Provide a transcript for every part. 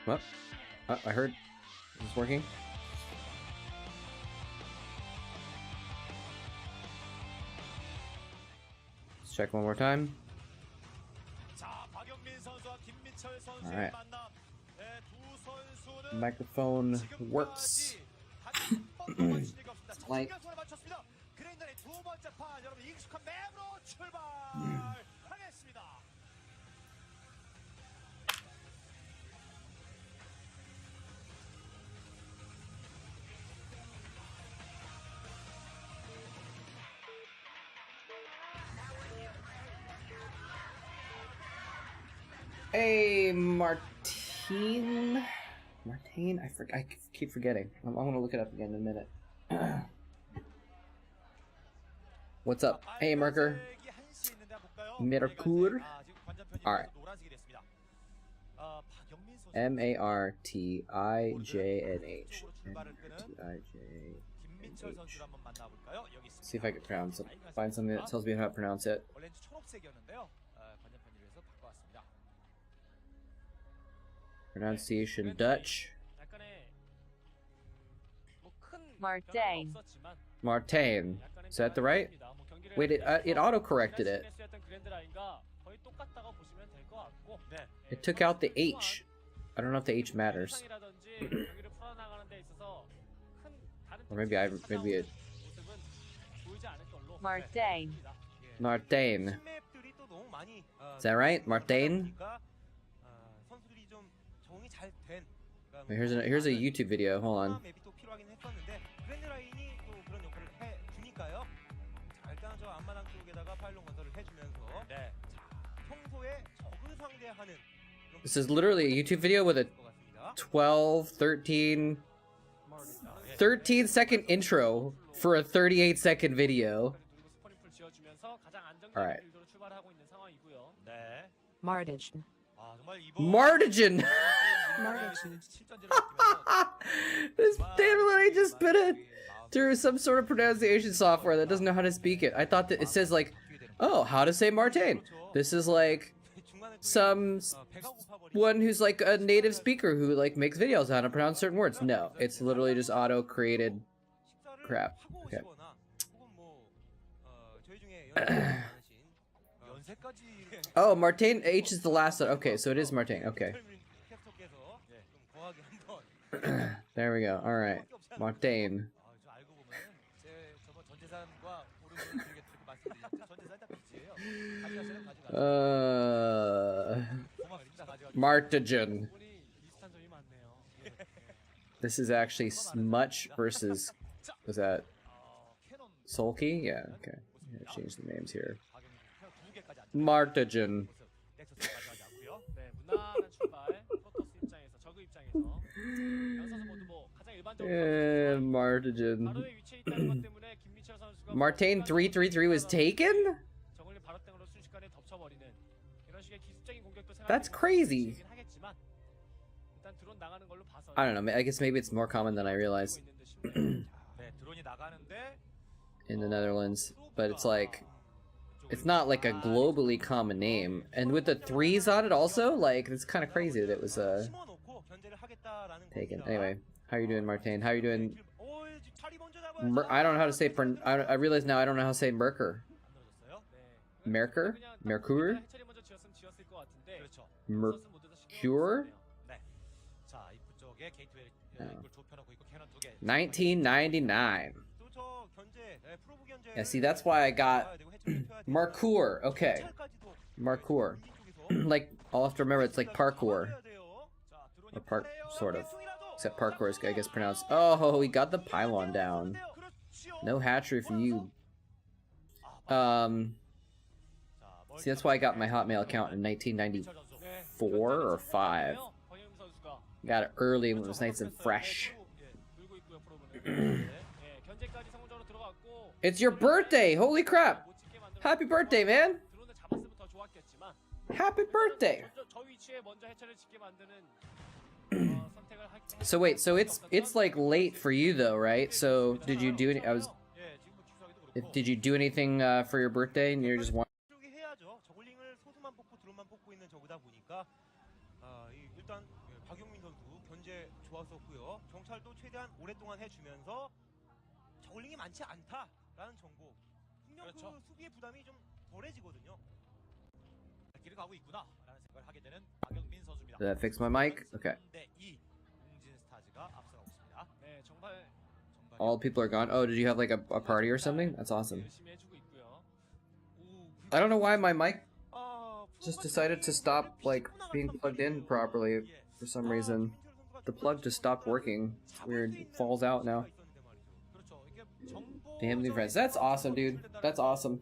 What? I heard. Is this working? Let's check one more time. Alright. Microphone works. Light. Hey, Martine? I keep forgetting. I'm gonna look it up again in a minute. What's up? Hey, Merker. Mercure. Alright. M-A-R-T-I-J-N-H. M-A-R-T-I-J-N-H. See if I can pronounce it. Find something that tells me how to pronounce it. Pronunciation Dutch. Martijn. Martijn. Is that the right? Wait, it auto-corrected it. It took out the H. I don't know if the H matters. Or maybe it. Martijn. Martijn. Is that right? Martijn? Wait, here's a YouTube video. Hold on. This is literally a YouTube video with a 13 second intro for a 38-second video. Alright. Martijn. Martijn! They literally just put it through some sort of pronunciation software that doesn't know how to speak it. I thought that it says like, oh, how to say Martijn. This is like one who's like a native speaker who like makes videos on how to pronounce certain words. No, it's literally just auto-created crap. Okay. Oh, Martijn H is the last one. Okay, so it is Martijn. Okay. There we go. All right, Martijn. Martijn. This is actually Smutch versus, was that Sulky? Yeah, okay. Yeah, change the names here. Martijn. Martijn. Martijn 333 was taken? That's crazy. I don't know, I guess maybe it's more common than I realized in the Netherlands, but it's like, it's not like a globally common name, and with the 3s on it also, like, it's kind of crazy that it was taken. Anyway, how you doing, Martijn? How you doing? I don't know how to say. I realize now I don't know how to say Merker. Merker? Mercure? Mercure? Oh. 1999. Yeah, see, that's why I got Marcure. Okay. Marcure. Like, I'll have to remember it's like parkour. Or park, sort of. Except parkour is, I guess, pronounced. Oh, we got the pylon down. No hatchery for you. See, that's why I got my Hotmail account in 1994 or 5. Got it early when it was nice and fresh. It's your birthday! Holy crap! Happy birthday, man! Happy birthday! So wait, so it's like late for you though, right? So did you do any? Did you do anything for your birthday? And you're just one. 일단 박용민 선수 견제 좋았었고요. 정찰도 최대한 오랫동안 해주면서 저글링이 많지 않다라는 정보. 분명 그렇죠. 그 수비의 부담이 좀 덜해지거든요. 길을 가고 있구나라는 생각을 하게 되는 박용민 선수입니다. Did that fix my mic? Okay. 네, 정말 All people are gone. Oh, did you have like a party or something? That's awesome. I don't know why my mic just decided to stop like being plugged in properly for some reason. The plug just stopped working. It's weird. It falls out now. Damn new friends. That's awesome, dude. That's awesome.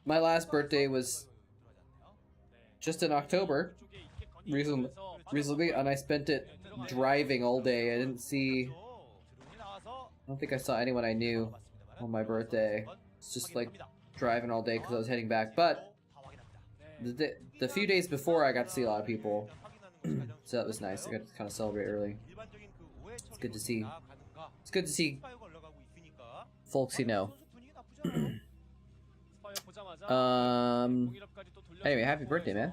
My last birthday was just in October, recently, and I spent it driving all day. I don't think I saw anyone I knew on my birthday. It's just like driving all day because I was heading back. But the few days before, I got to see a lot of people, so that was nice. I got to kind of celebrate early. It's good to see. It's good to see folks you know. Anyway, happy birthday, man.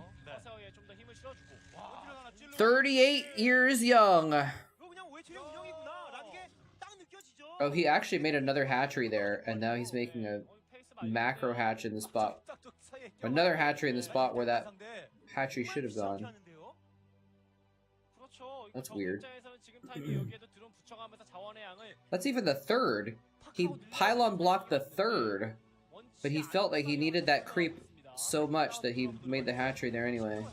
38 years young. Oh, he actually made another hatchery there, and now he's making a macro hatch in the spot. Another hatchery in the spot where that hatchery should have gone. That's weird. That's even the third. He pylon blocked the third, but he felt like he needed that creep so much that he made the hatchery there anyway.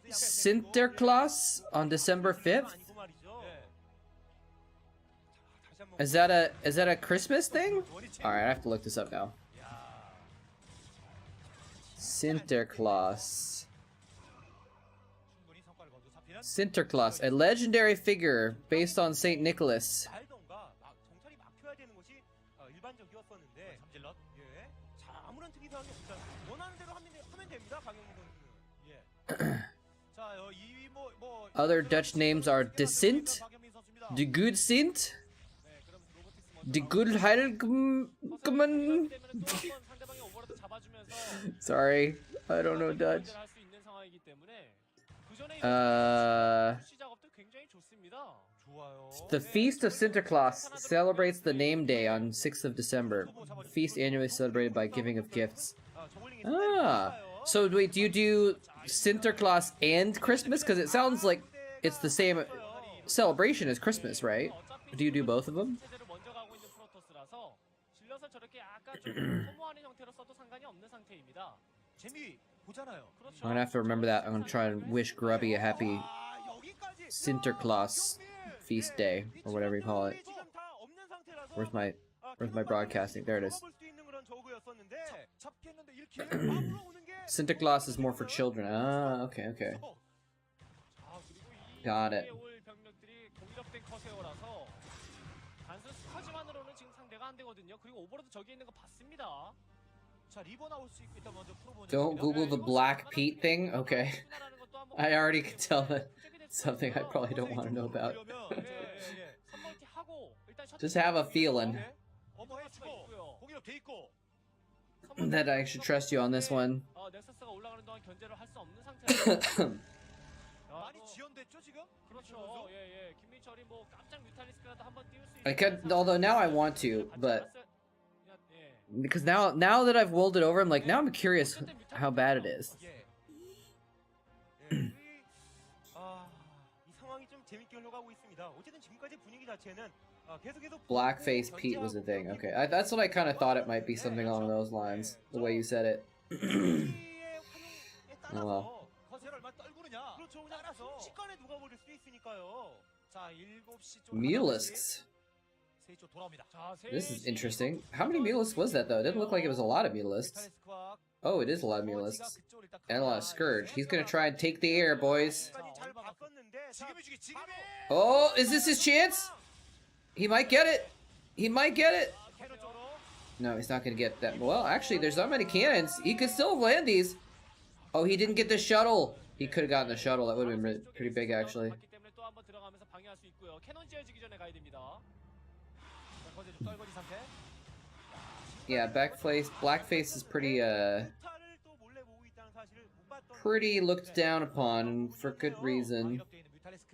Sinterklaas on December 5th? Is that a Christmas thing? Alright, I have to look this up now. Sinterklaas. Sinterklaas, a legendary figure based on Saint Nicholas. Other Dutch names are De Sint, De Good Sint, De Good Heiligman. Sorry, I don't know Dutch. The Feast of Sinterklaas celebrates the name day on 6th of December. Feast annually celebrated by giving of gifts. Ah, so wait, do you do Sinterklaas and Christmas? Because it sounds like it's the same celebration as Christmas, right? Do you do both of them? I'm gonna have to remember that. I'm gonna try and wish Grubby a happy Sinterklaas feast day, or whatever you call it. Where's my broadcasting? There it is. Sinterklaas is more for children. Ah, okay. Got it. Don't Google the Black Pete thing? Okay. I already can tell that it's something I probably don't want to know about. Just have a feeling that I should trust you on this one. I could, although now I want to, but because now that I've rolled it over, I'm like, now I'm curious how bad it is. Blackface Pete was a thing. Okay, that's what I kind of thought it might be, something along those lines. The way you said it. Oh well. Mulisks. This is interesting. How many Mulisks was that though? It didn't look like it was a lot of Mulisks. Oh, it is a lot of Mulisks. And a lot of Scourge. He's gonna try and take the air, boys. Oh, is this his chance? He might get it. He might get it. No, he's not gonna get that. Well, actually, there's not many cannons. He could still land these. Oh, he didn't get the shuttle. He could have gotten the shuttle. That would have been pretty big, actually. 봤기 때문에 또 한번 들어가면서 방해할 수 있고요. 캐논 지어지기 전에 가야 됩니다. 자, 거기에 좀 떨거지 상태. Yeah, blackface is pretty pretty looked down upon, and for good reason.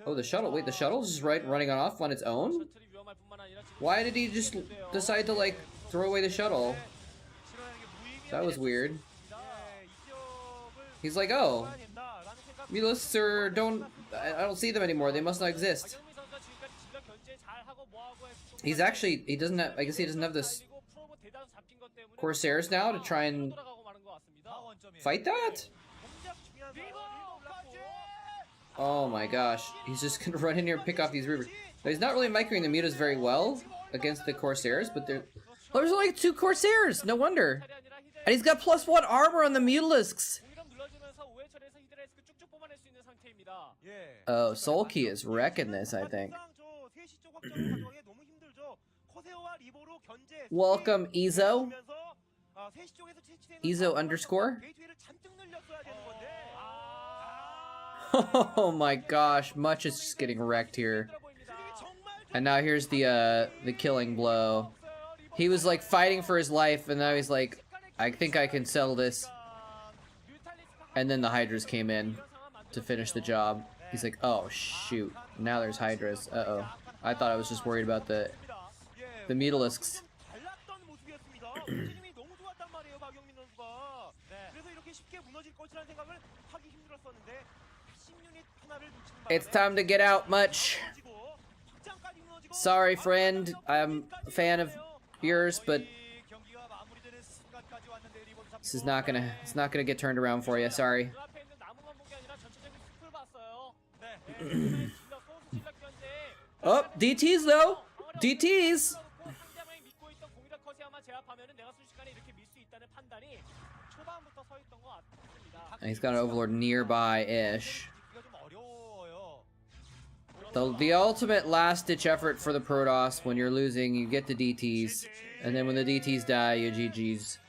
Oh, the shuttle. Wait, the shuttle's just running off on its own? Why did he just decide to, like, throw away the shuttle? That was weird. He's like, oh, Mulisks are I don't see them anymore. They must not exist. He's actually, he doesn't have, I guess he doesn't have this Corsairs now to try and fight that? Oh my gosh, he's just gonna run in here and pick off these Reavers. Now, he's not really microing the mutas very well against the Corsairs, but there's only 2 Corsairs, no wonder. And he's got +1 armor on the Mutalisks. Oh, Seige is wrecking this, I think. Welcome, Ezo. Ezo underscore. Oh my gosh, Much is just getting wrecked here. And now here's the killing blow. He was like fighting for his life, and now he's like, I think I can sell this. And then the Hydras came in to finish the job. He's like, oh shoot, now there's Hydras. Uh-oh. I thought I was just worried about the Mutalisks. It's time to get out, Much. Sorry, friend. I'm a fan of yours, but this is not gonna get turned around for you. Sorry. Oh, DTs though. DTs. And he's got an Overlord nearby-ish. The ultimate last-ditch effort for the Protoss. When you're losing, you get the DTs. And then when the DTs die, you GG's.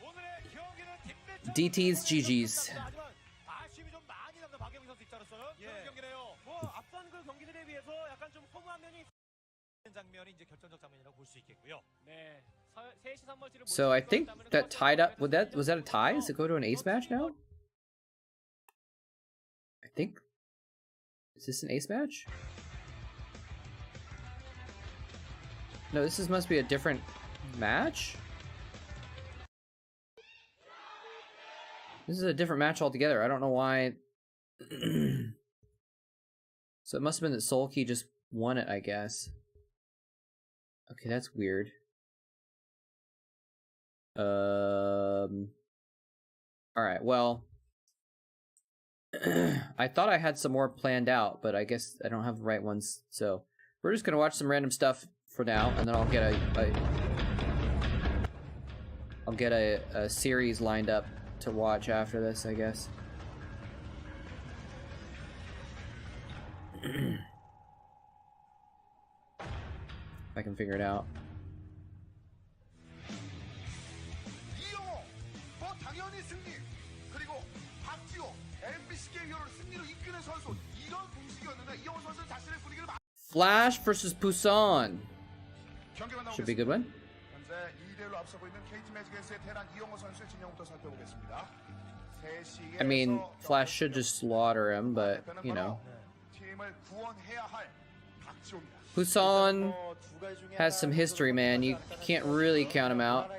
DTs, GG's. So I think that tied up. Was that a tie? Does it go to an ace match now? I think. Is this an ace match? No, this must be a different match. This is a different match altogether. I don't know why. So it must have been that Seige just won it, I guess. Okay, that's weird. Alright, well. I thought I had some more planned out, but I guess I don't have the right ones, so we're just gonna watch some random stuff for now, and then I'll get a series lined up to watch after this, I guess. If I can figure it out. Flash versus Busan. Should be a good one. I mean, Flash should just slaughter him, but, you know. Busan has some history, man. You can't really count him out.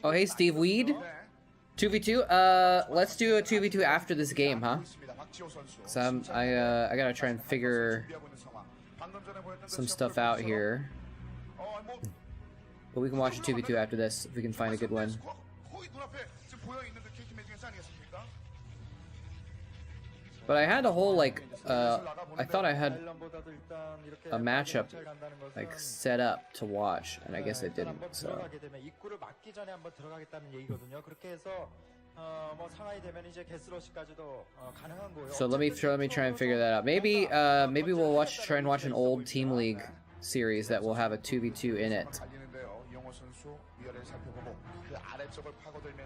Oh, hey, Steve Weed. 2v2? Let's do a 2v2 after this game, huh? So I gotta try and figure some stuff out here. But we can watch a 2v2 after this, if we can find a good one. But I had a whole, like, I thought I had a matchup, like, set up to watch, and I guess I didn't, so. 뭐 상하이 되면 이제 게스러시까지도 가능한 거예요. So let me try and figure that out. Maybe maybe we'll try and watch an old Team League series that will have a 2v2 in it.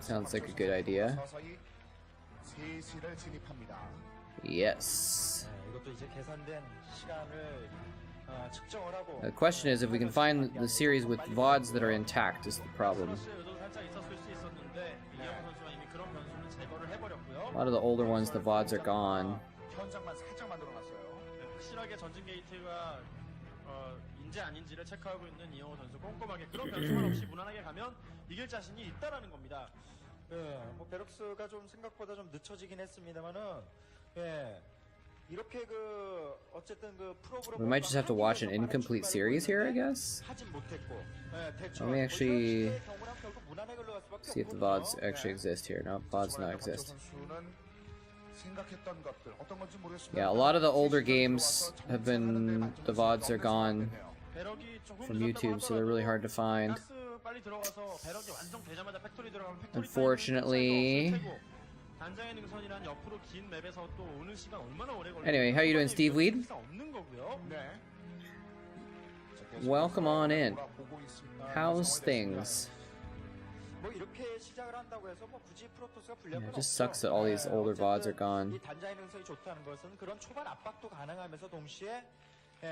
Sounds like a good idea. Yes. 이것도 이제 계산된 시간을 측정을 하고. The question is if we can find the series with VODs that are intact is the problem. A lot of the older ones, the VODs are gone. 확실하게 전진 게이트가 인재 아닌지를 체크하고 있는 이영호 선수 꼼꼼하게 그런 변수만 없이 무난하게 가면 이길 자신이 있다라는 겁니다. 예, 뭐 베럭스가 좀 생각보다 좀 늦춰지긴 했습니다만은 예. 이렇게 그 어쨌든 그 프로그램 We might just have to watch an incomplete series here, I guess. Let me actually see if the VODs actually exist here. No, VODs not exist. Yeah, a lot of the older games have been, the VODs are gone from YouTube, so they're really hard to find. Unfortunately. Anyway, how you doing, Steve Weed? Welcome on in. How's things? Yeah, it just sucks that all these older VODs are gone.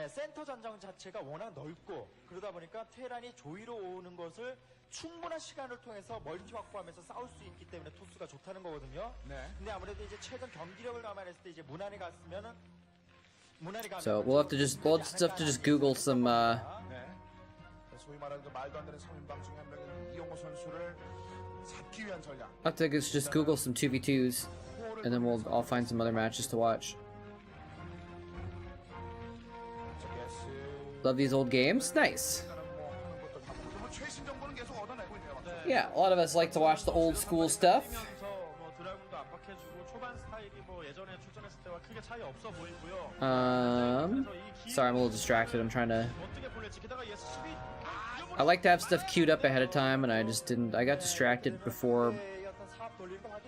센터 전장 자체가 워낙 넓고 그러다 보니까 테란이 조이로 오는 것을 충분한 시간을 통해서 멀티 확보하면서 싸울 수 있기 때문에 토스가 좋다는 거거든요. 네. 근데 아무래도 이제 최근 경기력을 감안했을 때 이제 무난히 갔으면은 무난히 가면 So we'll have to just Google some 소위 말하는 그 말도 안 되는 3인방 중에 한 명인 이영호 선수를 잡기 위한 전략. I'll have to just Google some 2v2s and then we'll all find some other matches to watch. Love these old games? Nice. Yeah, a lot of us like to watch the old school stuff. Sorry, I'm a little distracted. I'm trying to... I like to have stuff queued up ahead of time, and I just didn't... I got distracted before...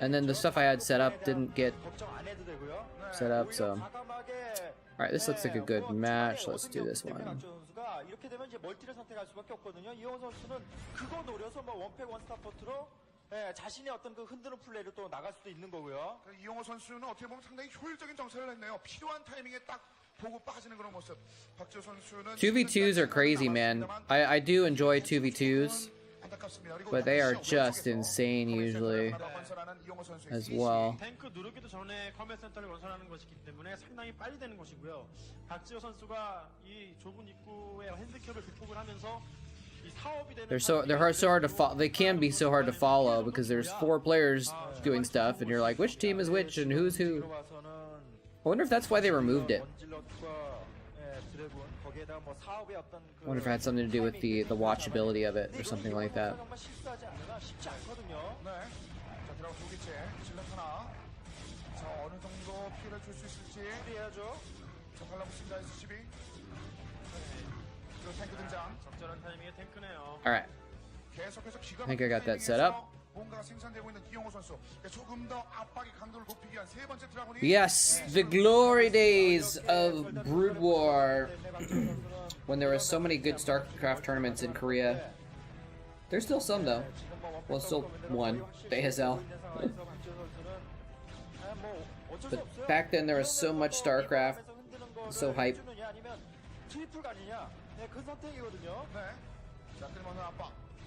And then the stuff I had set up didn't get set up, so... Alright, this looks like a good match. Let's do this one. 이렇게 되면 이제 멀티를 선택할 수밖에 없거든요. 이영호 선수는 그거 노려서 뭐 원팩 원스타포트로 자신의 어떤 그 흔드는 플레이로 또 나갈 수도 있는 거고요. 이영호 선수는 어떻게 보면 상당히 효율적인 정찰을 했네요. 필요한 타이밍에 딱 보고 빠지는 그런 모습. 박지호 선수는 2v2s are crazy, man. I do enjoy 2v2s, but they are just insane usually as well. 탱크 누르기도 전에 커맨 센터를 건설하는 것이기 때문에 상당히 빨리 되는 것이고요. 박지호 선수가 이 좁은 입구의 핸디캡을 극복을 하면서 이 사업이 되는 They're so hard to follow. They can be so hard to follow because there's 4 players doing stuff, and you're like, which team is which and who's who? I wonder if that's why they removed it. I wonder if it had something to do with the watchability of it or something like that. Alright. I think I got that set up. Yes, the glory days of Brood War. When there were so many good Starcraft tournaments in Korea. There's still some though. Well, still one, the ASL. But back then there was so much Starcraft, so hype.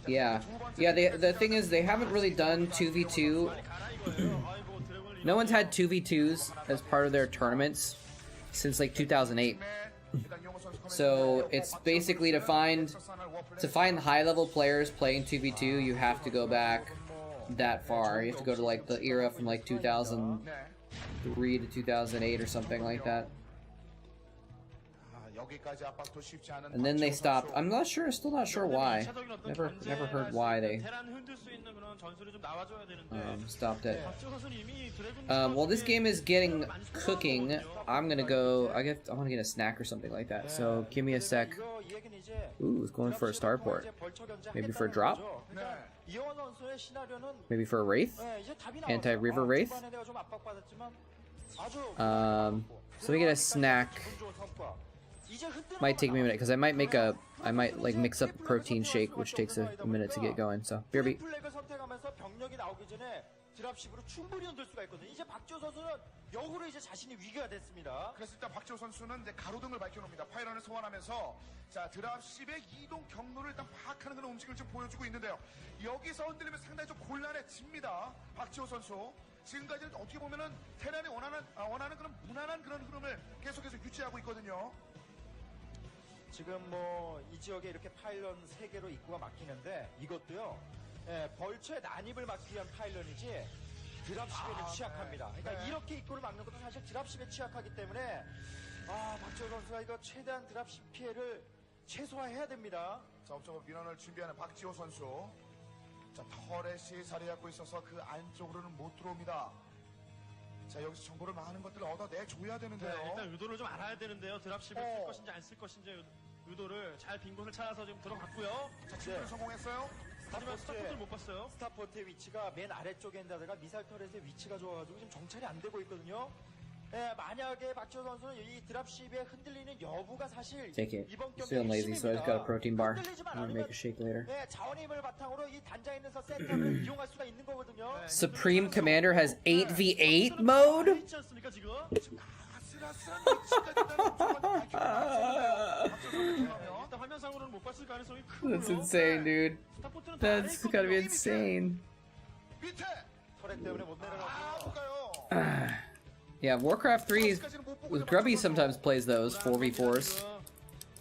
Yeah, the thing is they haven't really done 2v2. No one's had 2v2s as part of their tournaments since like 2008. So it's basically to find high-level players playing 2v2, you have to go back that far. You have to go to like the era from like 2003 to 2008 or something like that. And then they stopped. I'm not sure. Still not sure why. Never heard why they 전술이 좀 나와줘야 되는데 Stopped it. 박지호 선수는 이미 드래곤 While this game is getting cooking, I'm gonna go. I want to get a snack or something like that. So give me a sec. 이거 이 얘기는 이제 Ooh, it's going for a starport. Maybe for a drop. 네. 이영호 선수의 시나리오는 Maybe for a wraith. 이제 답이 Anti-River Wraith? 초반에 내가 좀 압박받았지만 아주 So we get a snack. 기분 좋은 성과. 이제 흔들어 Might take me a minute because I might like mix up a protein shake, which takes a minute to get going. So BRB. 플렉을 선택하면서 병력이 나오기 전에 드랍십으로 충분히 흔들 수가 있거든요. 이제 박지호 선수는 역으로 이제 자신이 위기가 됐습니다. 그래서 일단 박지호 선수는 이제 가로등을 밝혀놓습니다. 파이런을 소환하면서 자 드랍십의 이동 경로를 일단 파악하는 그런 움직임을 좀 보여주고 있는데요. 여기서 흔들리면 상당히 좀 곤란해집니다. 박지호 선수. 지금까지는 어떻게 보면은 테란이 원하는 그런 무난한 그런 흐름을 계속해서 유지하고 있거든요. 지금 뭐 이 지역에 이렇게 파일런 3개로 입구가 막히는데 이것도요. 벌처의 난입을 막기 위한 파일런이지 드랍십에는 취약합니다. 그러니까 네. 이렇게 입구를 막는 것도 사실 드랍십에 취약하기 때문에 박지호 선수가 이거 최대한 드랍십 피해를 최소화해야 됩니다. 자, 업적으로 민원을 준비하는 박지호 선수. 자, 터렛이 자리잡고 있어서 그 안쪽으로는 못 들어옵니다. 자, 여기서 정보를 많은 것들을 얻어내줘야 되는데요. 네, 일단 의도를 좀 알아야 되는데요. 드랍십을 쓸 것인지 안 쓸 것인지 의도를 잘 빈 곳을 찾아서 지금 들어갔고요. 자, 침투를 성공했어요. 하지만 스타포트를 못 봤어요. 스타포트의 위치가 맨 아래쪽에 있다가 미사일 터렛의 위치가 좋아가지고 지금 정찰이 안 되고 있거든요. 만약에 박지호 선수는 이 드랍십에 흔들리는 여부가 사실 Take it. 이번 경기 Feeling lazy, so I just got a protein bar. 흔들리지만 I'm gonna make 않으면 a shake later. 자원의 힘을 바탕으로 이 단자 있는 세트를 이용할 수가 있는 거거든요. Supreme Commander has 8v8 mode? 있지 않습니까 지금? 아슬아슬한 위치까지 일단 화면상으로는 못 봤을 가능성이 크고요. That's insane, dude. 스타포트는 That's gotta be insane. 밑에 터렛 때문에 못 내려가고요. 볼까요? Yeah, Warcraft 3 with Grubby sometimes plays those 4v4s.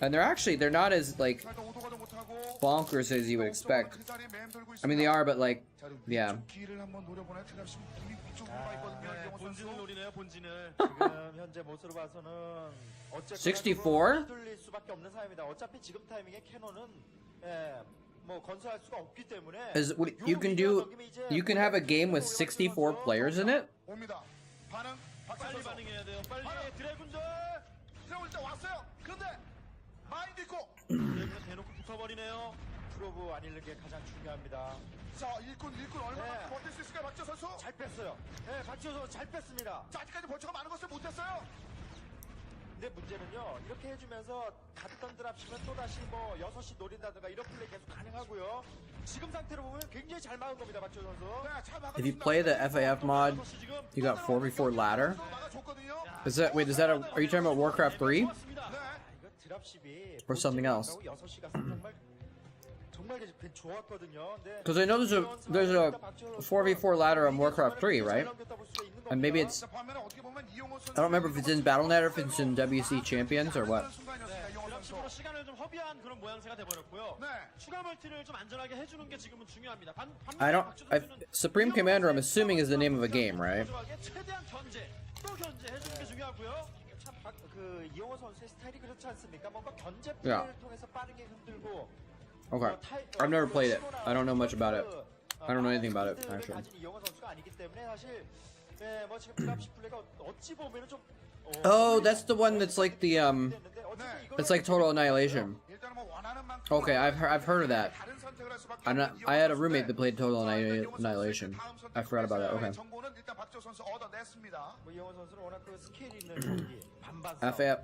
And they're not as like 일단 오도가도 못하고 bonkers as you would expect. 그 자리에 맴돌고 I mean they are, but like 자, 그리고 yeah. 위쪽 길을 한번 노려보나요? 드랍십 이미 위쪽으로 가 있거든요. 이영호 선수. 본진을 노리네요. 본진을. 지금 현재 모습으로 봐서는 어쨌거나 64? 뚫릴 수밖에 없는 상황입니다. 어차피 지금 타이밍에 캐논은 뭐 건설할 수가 없기 때문에 Is what you can have a game with 64 players in it? 옵니다. 반응. 박지호 빨리 선수. 반응해야 돼요. 빨리 드래곤들. 드래곤 일단 왔어요. 그런데 마인드 있고. 드래곤을 대놓고 붙어버리네요. 프로브 안 잃는 게 가장 중요합니다. 자, 일꾼 얼마나 네. 버틸 수 있을까요, 박지호 선수? 잘 뺐어요. 박지호 선수 잘 뺐습니다. 자, 아직까지 벌처가 많은 것을 못했어요. 근데 문제는요, 이렇게 해주면서 갔던 드랍시면 또다시 뭐 6시 노린다든가 이런 플레이 계속 가능하고요. 지금 상태로 보면 굉장히 잘 막은 겁니다, 박지호 선수. 네, 잘 If you play the FAF mod, you got 4v4 ladder. 막아줬거든요. Is that wait? Are you talking about Warcraft 3 이거 드랍십이 or something else? 6시 갔으면 정말 좋았거든요. Because I know there's a 4v4 ladder on Warcraft 3, right? And maybe it's I don't remember if it's in BattleNet or if it's in WC Champions or what. 드랍십으로 시간을 좀 허비한 그런 모양새가 돼버렸고요. 네. 추가 멀티를 좀 안전하게 해주는 게 지금은 중요합니다. Supreme Commander, I'm assuming, is the name of a game, right? 최대한 또 견제해주는 게 중요하고요. 참 그 이영호 선수의 스타일이 그렇지 않습니까? 뭔가 견제 Yeah. 플레이를 통해서 빠르게 흔들고 Okay. I've never played it. I don't know much about it. I don't know anything about it, actually. 가진 이영호 선수가 아니기 때문에 사실 뭐 지금 드랍십 플레이가 어찌 보면은 좀 Oh, that's the one that's like the 됐는데 어쨌든 이거는 It's like Total Annihilation. 일단은 뭐 원하는 만큼 Okay, I've heard of that. 다른 선택을 할 수밖에 I had a roommate that played Total Annihilation. I forgot about that. Okay. 정보는 일단 박지호 선수 얻어냈습니다. 뭐 이영호 선수는 워낙 그 스케일 있는 경기 반반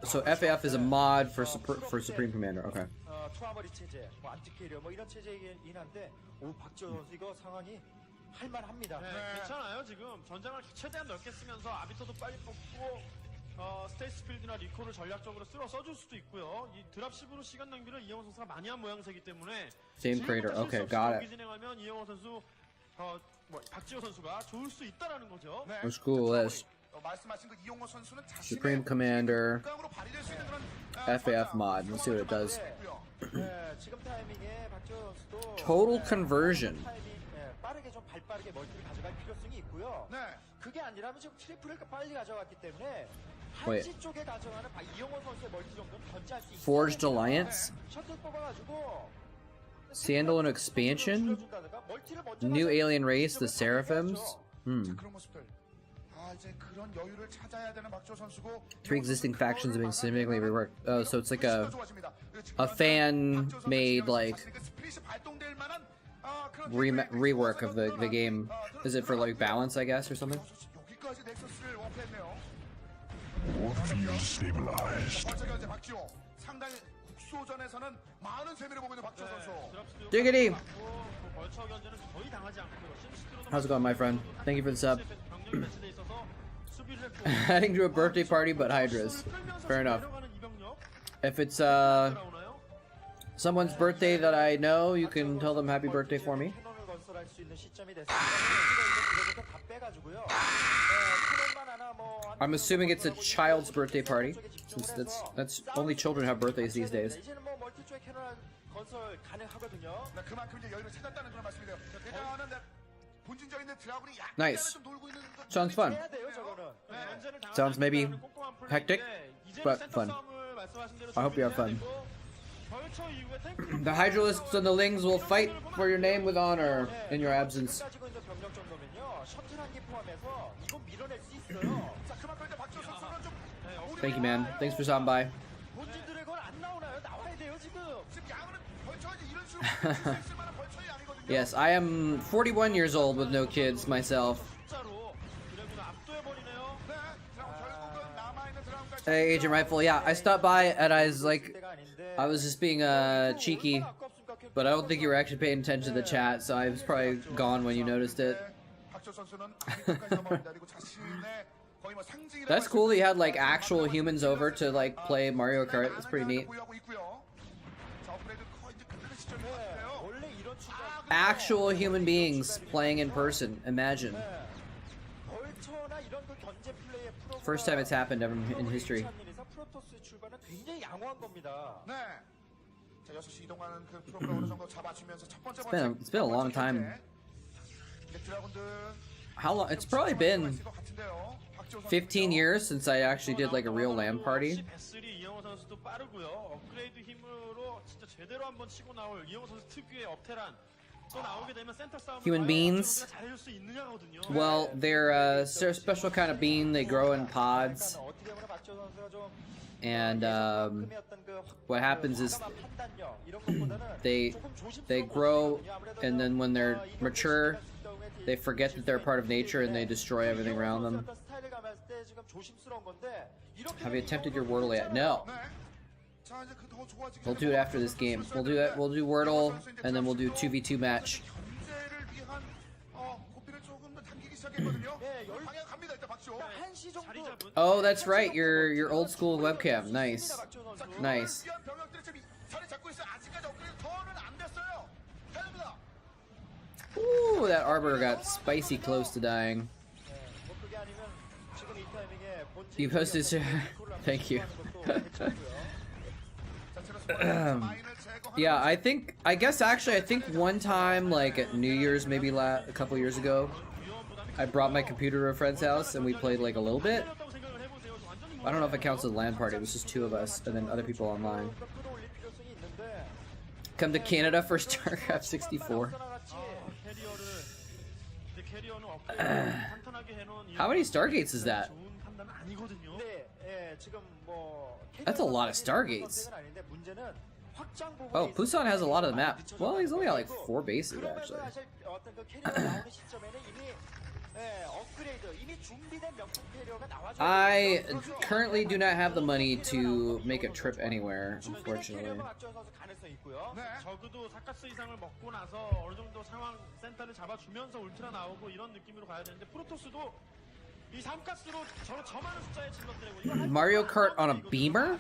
So FAF is a mod for Supreme Commander. Okay. 투하머리 체제, 뭐 안티캐리어 뭐 이런 체제이긴 한데 박지호 선수 이거 상황이 할만합니다. 네, 괜찮아요. 지금 전장을 최대한 넓게 쓰면서 아비터도 빨리 뽑고 스테이스 필드나 리콜을 전략적으로 써줄 수도 있고요. 이 드랍십으로 시간 낭비를 이영호 선수가 많이 한 모양새이기 때문에 Same creator. Okay, got it. 진행하면 이영호 선수 박지호 선수가 좋을 수 있다라는 거죠. 네. Let's Google this. 말씀하신 그 이용호 선수는 Supreme Commander 자신의 발휘될 수 있는 그런 FAF mod. Let's see what it does. 네, 지금 타이밍에 박지호 선수도 Total conversion. 빠르게 좀 발빠르게 멀티를 가져갈 필요성이 있고요. 네. 그게 아니라면 지금 트리플을 빨리 가져갔기 때문에 Wait. 한시 쪽에 가져가는 이영호 선수의 멀티 정도는 견제할 수 있어요. Forged Alliance. 셔틀 뽑아가지고 Standalone expansion? New alien race, the Seraphims? 자, 그런 모습들. 아, 이제 그런 여유를 찾아야 되는 박지호 선수고. 3 existing factions have been significantly reworked. Oh, so it's like 진짜 좋아집니다. a fan-made, like, 스플릿이 발동될 만한, 그런 rework of the game. Is it for, like, balance, I guess, or something? 여기까지 넥서스를 워프했네요. Field stabilized. 벌써 현재 박지호 상당히 국소전에서는 많은 재미를 보고 있는 박지호 선수. Diggity! 벌처 견제는 거의 당하지 않고요. How's it going, my friend? Thank you for the sub. Heading to a birthday party, but Hydras. Fair enough. If it's, someone's birthday that I know, you can tell them happy birthday for me. 캐논을 건설할 수 있는 시점이 됐습니다. 이제부터 다 빼가지고요. 캐논만 하나 뭐 I'm assuming it's a child's birthday party, since that's only children have birthdays these days. 이제는 뭐 멀티 쪽에 캐논 건설 가능하거든요. 네, 그만큼 이제 여유를 찾았다는 그런 말씀이네요. 일단은 네, 본진적인 드라군이 약간 Nice. 좀 돌고 있는 것 Sounds fun. 해야 돼요, 저거는. Sounds maybe hectic, but fun. I hope you have fun. The Hydralisks and the Lings will fight for your name with honor in your absence. 가지고 있는 병력 정도면요. 셔틀 한 개 포함해서 이거 밀어낼 수 있어요. 자, 그만큼 이제 박지호 선수는 좀 Thank you, man. Thanks for stopping by. 본진 드래곤 안 나오나요? 나와야 돼요, 지금. 지금 양은 벌처가 이제 이런 식으로 쓸 수 있을 만한 벌처의 양이거든요. Yes, I am 41 years old with no kids myself. 숫자로 드래곤을 압도해버리네요. 네, 드라군 결국은 남아있는 드라군까지. Hey, Agent Rifle. Yeah, I stopped by and I was like, 때가 아닌데. I was just being cheeky, but I don't think you were actually paying attention to the chat, so I was probably gone when you noticed it. 박지호 선수는 아직까지 넘어갑니다. 그리고 자신의 거의 뭐 상징이라고 That's cool that you had like actual humans over to like play Mario Kart. That's pretty neat. 보유하고 있고요. 자, 업그레이드 거의 이제 끝나는 시점인 것 같은데요. 원래 이런 추가 Actual human beings playing in person. Imagine. 벌처나 이런 그 견제 플레이의 프로그램 First time it's happened ever in history. 프로토스의 출발은 굉장히 양호한 겁니다. 네. 자, 6시 이동하는 그 프로그램 어느 정도 잡아주면서 첫 번째 It's been a long time. 드라군들 How long? It's probably been 15 years since I actually did like a real LAN party. 배슬이 이영호 선수도 빠르고요. 업그레이드 힘으로 진짜 제대로 한번 치고 나올 이영호 선수 특유의 업테란 또 나오게 되면 센터 싸움 Human beings. 잘해줄 수 있느냐거든요. Well, they're a special kind of bean. They grow in pods. 어떻게 보면 박지호 선수가 좀 And what happens is they grow, and then when they're mature, they forget that they're part of nature and they destroy everything around them. Have you attempted your Wordle yet? No. We'll do it after this game. We'll do that. We'll do Wordle, and then we'll do 2v2 match. Oh, that's right. Your old school webcam. Nice. Nice. Ooh, that arbor got spicy close to dying. You posted. Thank you. Yeah, I guess actually, I think one time, like at New Year's, maybe a couple years ago, I brought my computer to a friend's house and we played like a little bit. I don't know if it counts as a LAN party. It was just 2 of us and then other people online. Come to Canada for Starcraft 64. How many Stargates is that? That's a lot of Stargates. Oh, Busan has a lot of the map. Well, he's only got like 4 bases actually. I currently do not have the money to make a trip anywhere, unfortunately. 적어도 사카스 이상을 먹고 나서 어느 정도 상황 센터를 잡아주면서 울트라 나오고 이런 느낌으로 가야 되는데 프로토스도 이 3가스로 저 많은 숫자의 질럿들이고 Mario Kart on a beamer?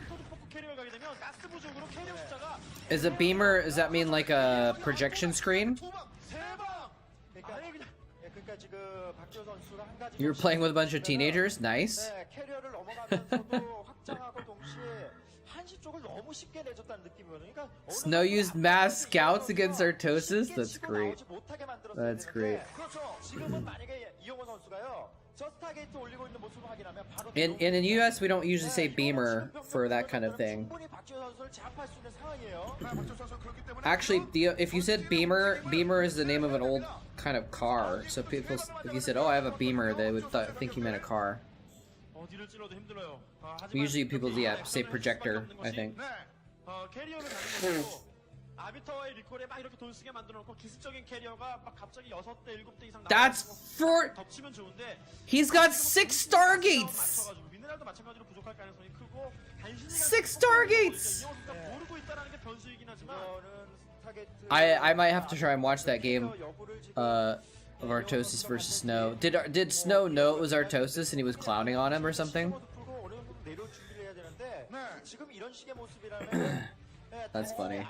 캐리어 가게 되면 가스 부족으로 캐리어 숫자가 Is a beamer, does that mean like a projection screen? You're playing with a bunch of teenagers? Nice. Snow used mass scouts against Artosis? That's great. That's great. 저 스타게이트 올리고 있는 모습을 확인하면 바로 In the U.S., we don't usually say beamer for that kind of thing. 충분히 박지호 선수를 제압할 수 있는 상황이에요. 네, 박지호 선수 그렇기 때문에 Actually, if you said beamer, beamer is the name of an old kind of car. So people, if you said, "Oh, I have a beamer," they would think you meant a car. 어디를 찔러도 힘들어요. Usually people, yeah, say projector, I think. 네. 캐리어를 가는 것도 아비터와의 리콜에 막 이렇게 돈 쓰게 만들어 놓고 기습적인 캐리어가 막 갑자기 6대 7대 이상 That's for. 덮치면 좋은데 He's got 6 Stargates. 맞춰가지고 미네랄도 마찬가지로 부족할 가능성이 크고 6 Stargates. 모르고 있다라는 게 변수이긴 하지만 이거는 스타게이트 I might have to try and watch that game. Of Artosis versus Snow. Did Snow know it was Artosis and he was clowning on him or something? 풀고 어느 정도 내려올 준비를 해야 되는데 네. 지금 이런 식의 모습이라면 That's funny.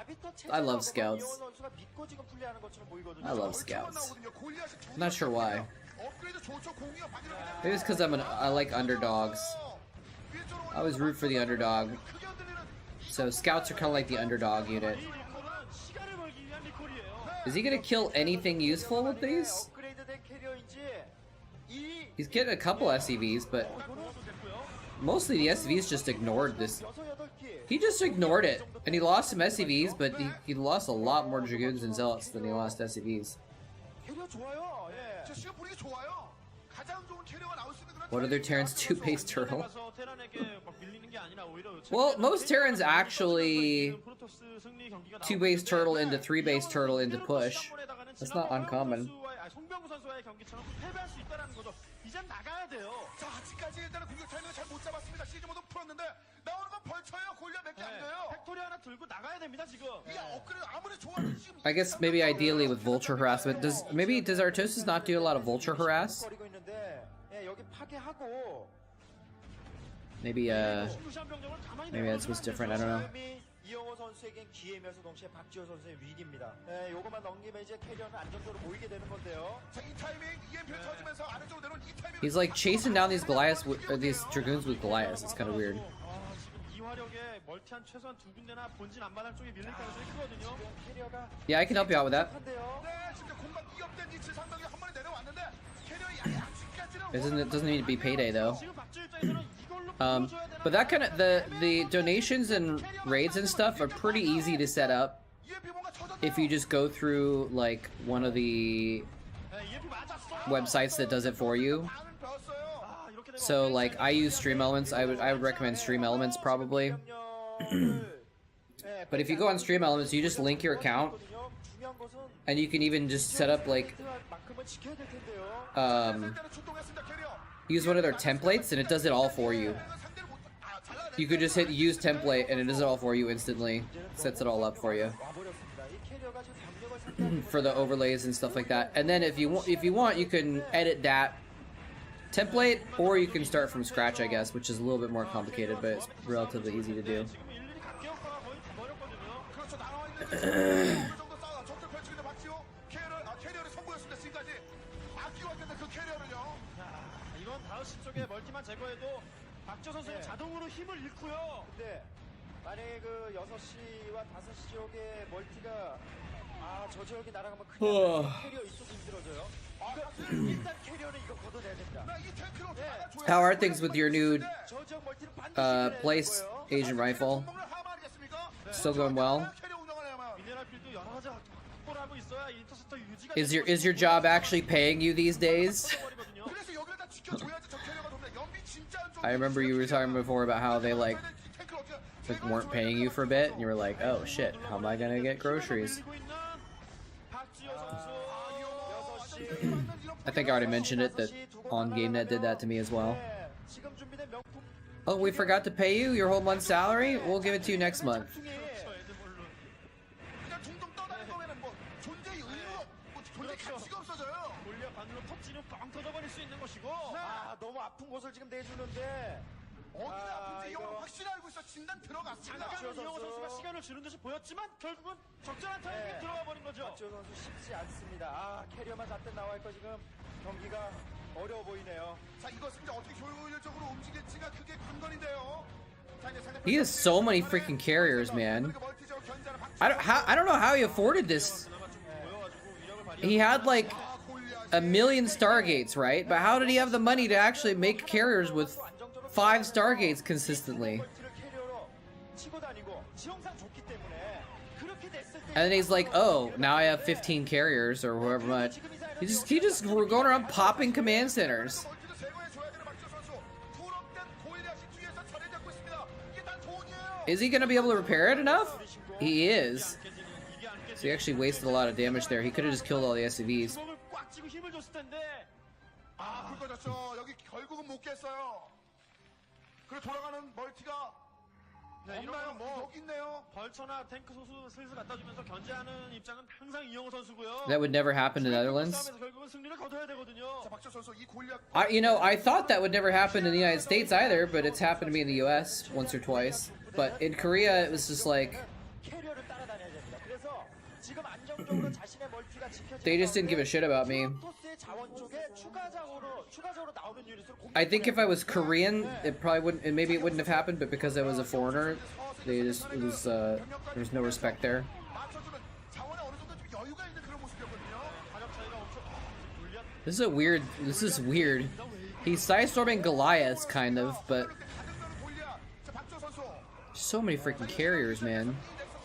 I love scouts. 선수가 믿고 지금 플레이하는 것처럼 보이거든요. I love scouts. 나오거든요. 골리앗이 I'm not sure why. 업그레이드 좋죠. 공이요. 반이로 그냥 Maybe it's because I like underdogs. 위쪽으로 I always root for the underdog. 크게 흔들리는 So scouts are kind of like the underdog unit. 이 리콜은 시간을 벌기 위한 리콜이에요. Is he gonna kill anything useful with these? 업그레이드된 캐리어인지 이 He's getting a couple SCVs, but mostly the SCVs just ignored this. 6, 8기 He just ignored it, and he lost some SCVs, but he lost a lot more Dragoons and Zealots than he lost SCVs. 캐리어 좋아요. 예. 저 시간 보내기 좋아요. 가장 좋은 캐리어가 나올 수 있는 그런 What are their Terrans? 2-base turtle? 가서 테란에게 막 밀리는 게 아니라 오히려 Well, most Terrans actually 프로토스 승리 경기가 2-base turtle into 3-base turtle into push. That's not uncommon. 송병구 선수와의 경기처럼 패배할 수 있다라는 거죠. 이젠 나가야 돼요. 자, 아직까지 일단은 공격 타이밍을 잘 못 잡았습니다. 시즌 모드 풀었는데 나오는 건 벌쳐요. 골리앗 몇 개 안 돼요. 팩토리 하나 들고 나가야 됩니다 지금. 이게 업그레이드 아무리 좋아도 지금 I guess maybe ideally with Vulture harassment. Does Artosis not do a lot of Vulture harass? 거리고 있는데 예, 여기 파괴하고 Maybe 루시안 병력을 가만히 maybe that's what's different. I don't know. 삶이 이영호 선수에겐 기회면서 동시에 박지호 선수의 위기입니다. 예, 요것만 넘기면 이제 캐리어는 안정적으로 모이게 되는 건데요. 자, 이 타이밍 EMP를 터지면서 아래쪽으로 내려온 이 타이밍 He's like chasing down these Goliaths, these Dragoons with Goliaths. It's kind of weird. 지금 이 화력에 멀티한 최소한 2군데나 본진 앞마당 쪽에 밀릴 가능성이 크거든요. 캐리어가 Yeah, I can help you out with that. 한데요. 네, 지금 공간 이업된 이 지상병이 한 번에 내려왔는데 캐리어의 아직까지는 It doesn't need to be payday though. 지금 박지호 입장에서는 이걸로 보여줘야 되나? But that kind of the donations and raids and stuff are pretty easy to set up EMP 뭔가 터졌네요. if you just go through like one of the EMP 맞았어. websites that does it for you. 많은 배웠어요. 아, 이렇게 되면 So like I use Stream Elements. I would recommend Stream Elements probably. But if you go on Stream Elements, you just link your account, 중요한 것은 and you can even just set up like 만큼은 지켜야 될 텐데요. um, 일단은 출동했습니다. 캐리어. use one of their templates, and it does it all for you. 상대를 못 잘 나가네. You could just hit use template, and it does it all for you instantly. Sets it all up for you 와버렸습니다. 이 캐리어가 지금 병력을 상대하는 for the overlays and stuff like that. And then if you want, you can edit that template, or you can start from scratch, I guess, which is a little bit more complicated, but it's relatively easy to do. 지금 일일이 각기역과가 거의 버렸거든요. 그렇죠. 나와 있는 어느 정도 싸워 적극 펼치는데 박지호 캐리어를 선보였습니다. 지금까지 아끼고 왔는데 그 캐리어를요. 야, 이건 5시 쪽에 멀티만 제거해도 박지호 선수는 네. 자동으로 힘을 잃고요. 근데 만약에 그 6시와 5시 지역에 멀티가 저 지역이 날아가면 그냥 캐리어 이쪽이 힘들어져요. 일단 캐리어는 이거 걷어내야 됩니다. 이 탱크로 막아줘야 How are things with your new 저 지역 멀티는 반드시 place Asian rifle? 공을 하마하겠습니까? Still going well? 캐리어 운영하려면 미네랄필도 여러 가지 확보를 하고 있어야 인터셉터 유지가 Is your job actually paying you these days? 버리거든요. 그래서 여기를 다 지켜줘야지 저 캐리어가 돕니다. 연비 진짜 안 좋은 I remember you were talking before about how they like 탱크를 어떻게 weren't paying you for a bit, and you were like, oh shit, how am I gonna get groceries? 밀리고 있는 박지호 선수. I think I already mentioned it that on GameNet did that to me as well. 지금 준비된 명품 Oh, we forgot to pay you your whole month's salary? We'll give it to you next month. 그냥 둥둥 떠다니는 거면은 뭐 존재의 의무가 뭐 존재 가치가 없어져요. 골리아 바늘로 터치는 뻥 터져버릴 수 있는 것이고. 너무 아픈 곳을 지금 내주는데 어디나 아픈지 이거- 이거 확실히 알고 있어. 진단 들어갔습니다. 잠깐 이영호 선수가 시간을 주는 듯이 보였지만 결국은 적절한 타이밍에 네. 들어가 버린 거죠. 박지호 선수 쉽지 않습니다. 캐리어만 잡든 나와 있고 지금 경기가 어려워 보이네요. 자, 이것은 이제 어떻게 효율적으로 움직일지가 크게 관건인데요. 자, 이제 상대편 He has so many freaking carriers, man. I don't know how he afforded this. He had like 골리앗이 a million Stargates, right? But how did he have the money to actually make carriers with 5 Stargates consistently? And then he's like, oh, now I have 15 carriers or however much. He just we're going around popping command centers. Is he gonna be able to repair it enough? He is. So he actually wasted a lot of damage there. He could have just killed all the SCVs. 아, 굵어졌죠. 여기 결국은 못 깼어요. 그리고 돌아가는 멀티가 네, 없나요? 이런 뭐 여기 있네요. 벌처나 탱크 소수 슬슬 갖다 주면서 견제하는 입장은 항상 이영호 선수고요. That would never happen in the Netherlands. 싸움에서 결국은 승리를 거둬야 되거든요. 자, 박지호 선수 이 골리앗 You know, I thought that would never happen in the United States either, but it's happened to me in the US once or twice. But in Korea, it was just like, 캐리어를 따라다녀야 됩니다. 그래서 지금 안정적으로 자신의 멀티가 they just didn't give a shit about me. 프로토스의 자원 쪽에 추가적으로 나오는 유닛으로 I think if I was Korean, it probably wouldn't, and maybe it wouldn't have happened, but because I was a foreigner, they just, it was, there was no respect there. 맞춰주는 자원에 어느 정도 좀 여유가 있는 그런 모습이었거든요. This is weird. He's sidestorming Goliath, kind of, but 골리앗. 자, 박지호 선수. so many freaking carriers, man. 이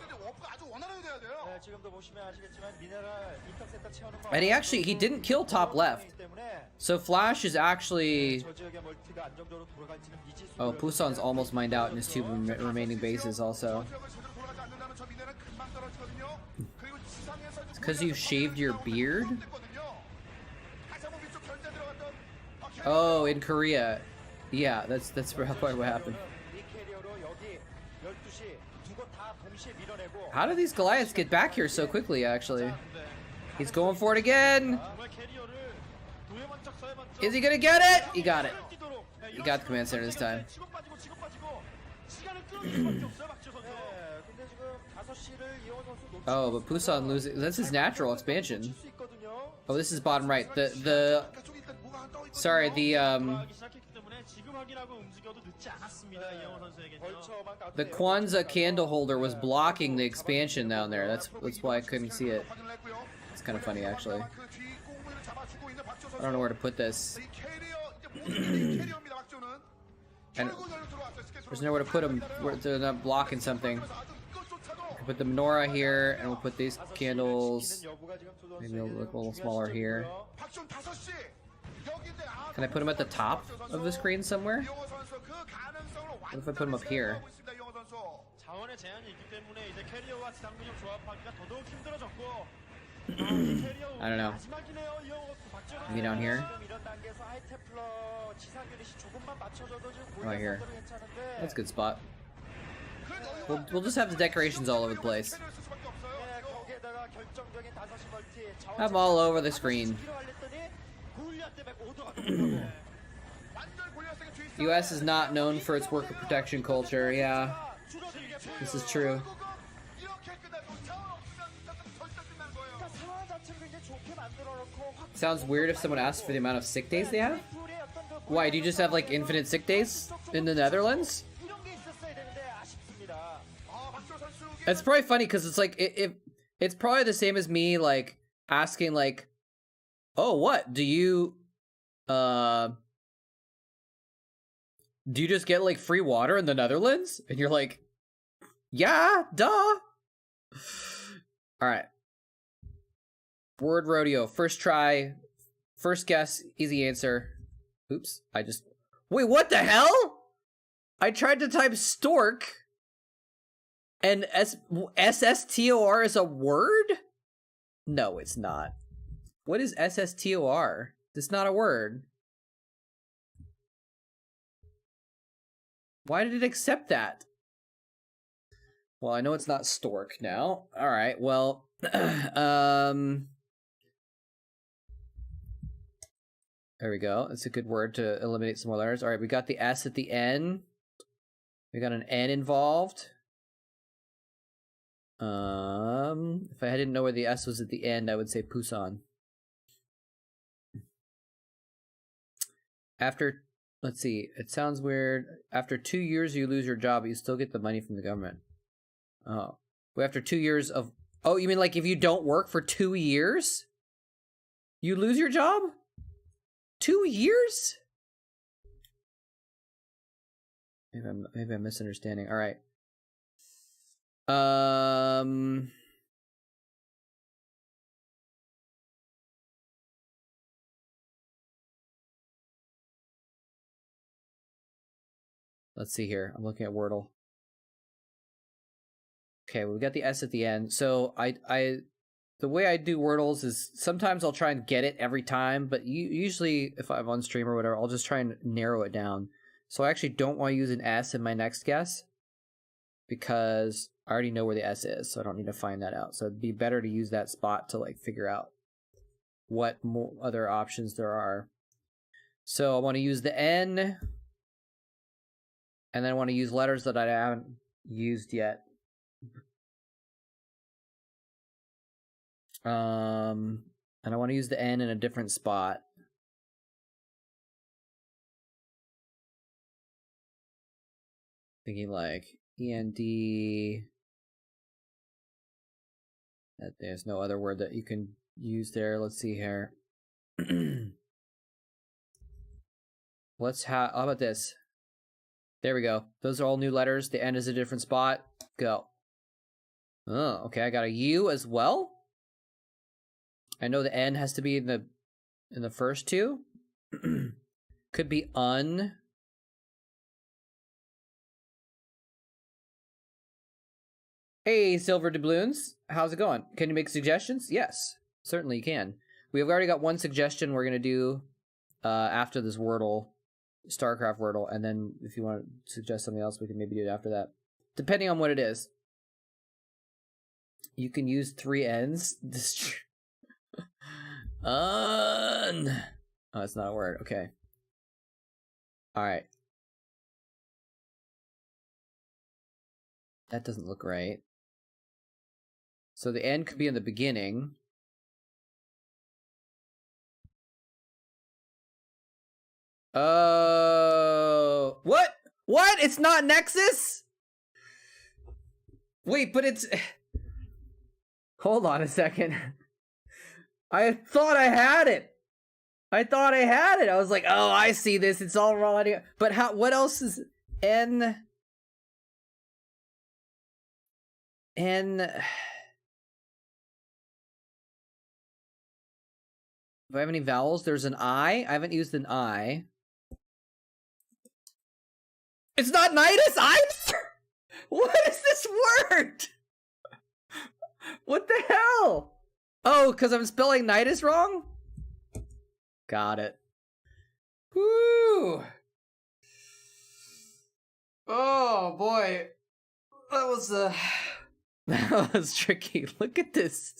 넥서스의 워프가 아주 원활하게 돼야 돼요. 네, 지금도 보시면 아시겠지만 미네랄 인터셉터 채우는 거 And he didn't kill top left. So Flash is actually... 저 지역의 멀티가 안정적으로 돌아갈지는 미지수. Oh, Pusan's almost mined out in his 2 remaining bases also. 지역을 제대로 돌아가지 않는다면 저 미네랄은 금방 떨어지거든요. 그리고 지상에서 It's because you shaved your beard? 다시 한번 위쪽 견제 들어갔던 Oh, in Korea. Yeah, that's probably what happened. 이 캐리어로 여기 12시 두 곳 다 동시에 밀어내고 How do these Goliaths get back here so quickly, actually? He's going for it again! 정말 캐리어를 도해만쩍 서해만쩍 Is he gonna get it? He got it. He got the command center this time. 치고 빠지고 시간을 끌어줄 수밖에 없어요 박지호 선수. 네, 근데 지금 5시를 이영호 선수 놓치고 Oh, but Pusan losing. That's his natural expansion. 수 있거든요. Oh, this is bottom right. Sorry, 들어가기 시작했기 때문에 지금 확인하고 움직여도 늦지 않았습니다 이영호 선수에게는요. 벌처만 the Kwanzaa candle holder was blocking the expansion down there. That's why I couldn't see it. It's kind of funny, actually. I don't know where to put this. And there's nowhere to put them where they're not blocking something. I can put the menorah here, and we'll put these candles. Maybe they'll look a little smaller here. Can I put them at the top of the screen somewhere? What if I put them up here? 자원의 제한이 있기 때문에 이제 캐리어와 지상군용 조합하기가 더더욱 힘들어졌고 I don't know. 마지막이네요 이영호 박지호 Maybe down here? 지금 이런 단계에서 하이테플러 지상 유닛이 조금만 맞춰줘도 지금 Right here. 골리앗 괜찮은데 That's a good spot. We'll just have the decorations all over the place. 네, 거기에다가 결정적인 5시 멀티 Have them all over the screen. 필요하랬더니 골리앗 때문에 모두가 돌아가고 US is not known for its worker protection culture, yeah. This is true. 상황 자체를 굉장히 좋게 만들어놓고 Sounds weird if someone asks for the amount of sick days they have. Why, do you just have like infinite sick days in the Netherlands? 이런 게 있었어야 되는데 아쉽습니다. It's probably funny because it's like it's probably the same as me like asking like, oh, what do you just get like free water in the Netherlands? And you're like, yeah, duh. All right. Word rodeo. First try. First guess. Easy answer. Oops. Wait, what the hell? I tried to type stork. And SSTOR is a word? No, it's not. What is SSTOR? It's not a word. Why did it accept that? Well, I know it's not stork now. All right, well, there we go. That's a good word to eliminate some more letters. All right, we got the S at the N. We got an N involved. If I didn't know where the S was at the end, I would say Pusan. After, let's see, it sounds weird. After 2 years, you lose your job, but you still get the money from the government. Oh, well, after 2 years of, oh, you mean like if you don't work for 2 years? You lose your job? 2 years? Maybe I'm misunderstanding. All right. Let's see here. I'm looking at Wordle. Okay, well, we got the S at the end. So the way I do Wordles is sometimes I'll try and get it every time, but usually if I'm on stream or whatever, I'll just try and narrow it down. So I actually don't want to use an S in my next guess because I already know where the S is, so I don't need to find that out. So it'd be better to use that spot to like figure out what other options there are. So I want to use the N, and then I want to use letters that I haven't used yet. And I want to use the N in a different spot. Thinking like END. That there's no other word that you can use there. Let's see here. How about this? There we go. Those are all new letters. The N is a different spot. Go. Oh, okay. I got a U as well. I know the N has to be in the first two. Could be un. Hey, Silver Doubloons. How's it going? Can you make suggestions? Yes, certainly you can. We've already got one suggestion we're going to do after this Wordle, Starcraft Wordle, and then if you want to suggest something else, we can maybe do it after that. Depending on what it is. You can use 3 N's. Oh, it's not a word. Okay. All right. That doesn't look right. So the N could be in the beginning. Oh, what? What? It's not Nexus? Wait, but it's... Hold on a second. I thought I had it. I was like, oh, I see this. It's all wrong. But how? What else is N? Do I have any vowels? There's an I. I haven't used an I. It's not Nidus either! What is this word? What the hell? Oh, because I'm spelling Nidus wrong? Got it. Woo! Oh, boy. That was tricky. Look at this.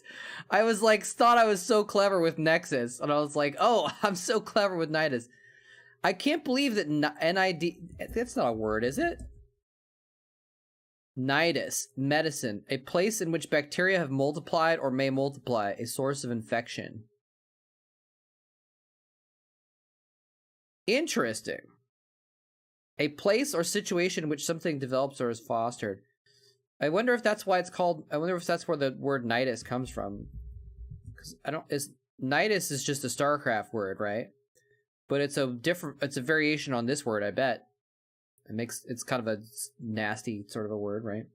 I was like, thought I was so clever with Nexus, and I was like, oh, I'm so clever with Nidus. I can't believe that NID, that's not a word, is it? Nidus, medicine, a place in which bacteria have multiplied or may multiply, a source of infection. Interesting. A place or situation in which something develops or is fostered. I wonder if that's why it's called, I wonder if that's where the word Nidus comes from. Because Nidus is just a Starcraft word, right? But it's a variation on this word, I bet. It's kind of a nasty sort of a word, right?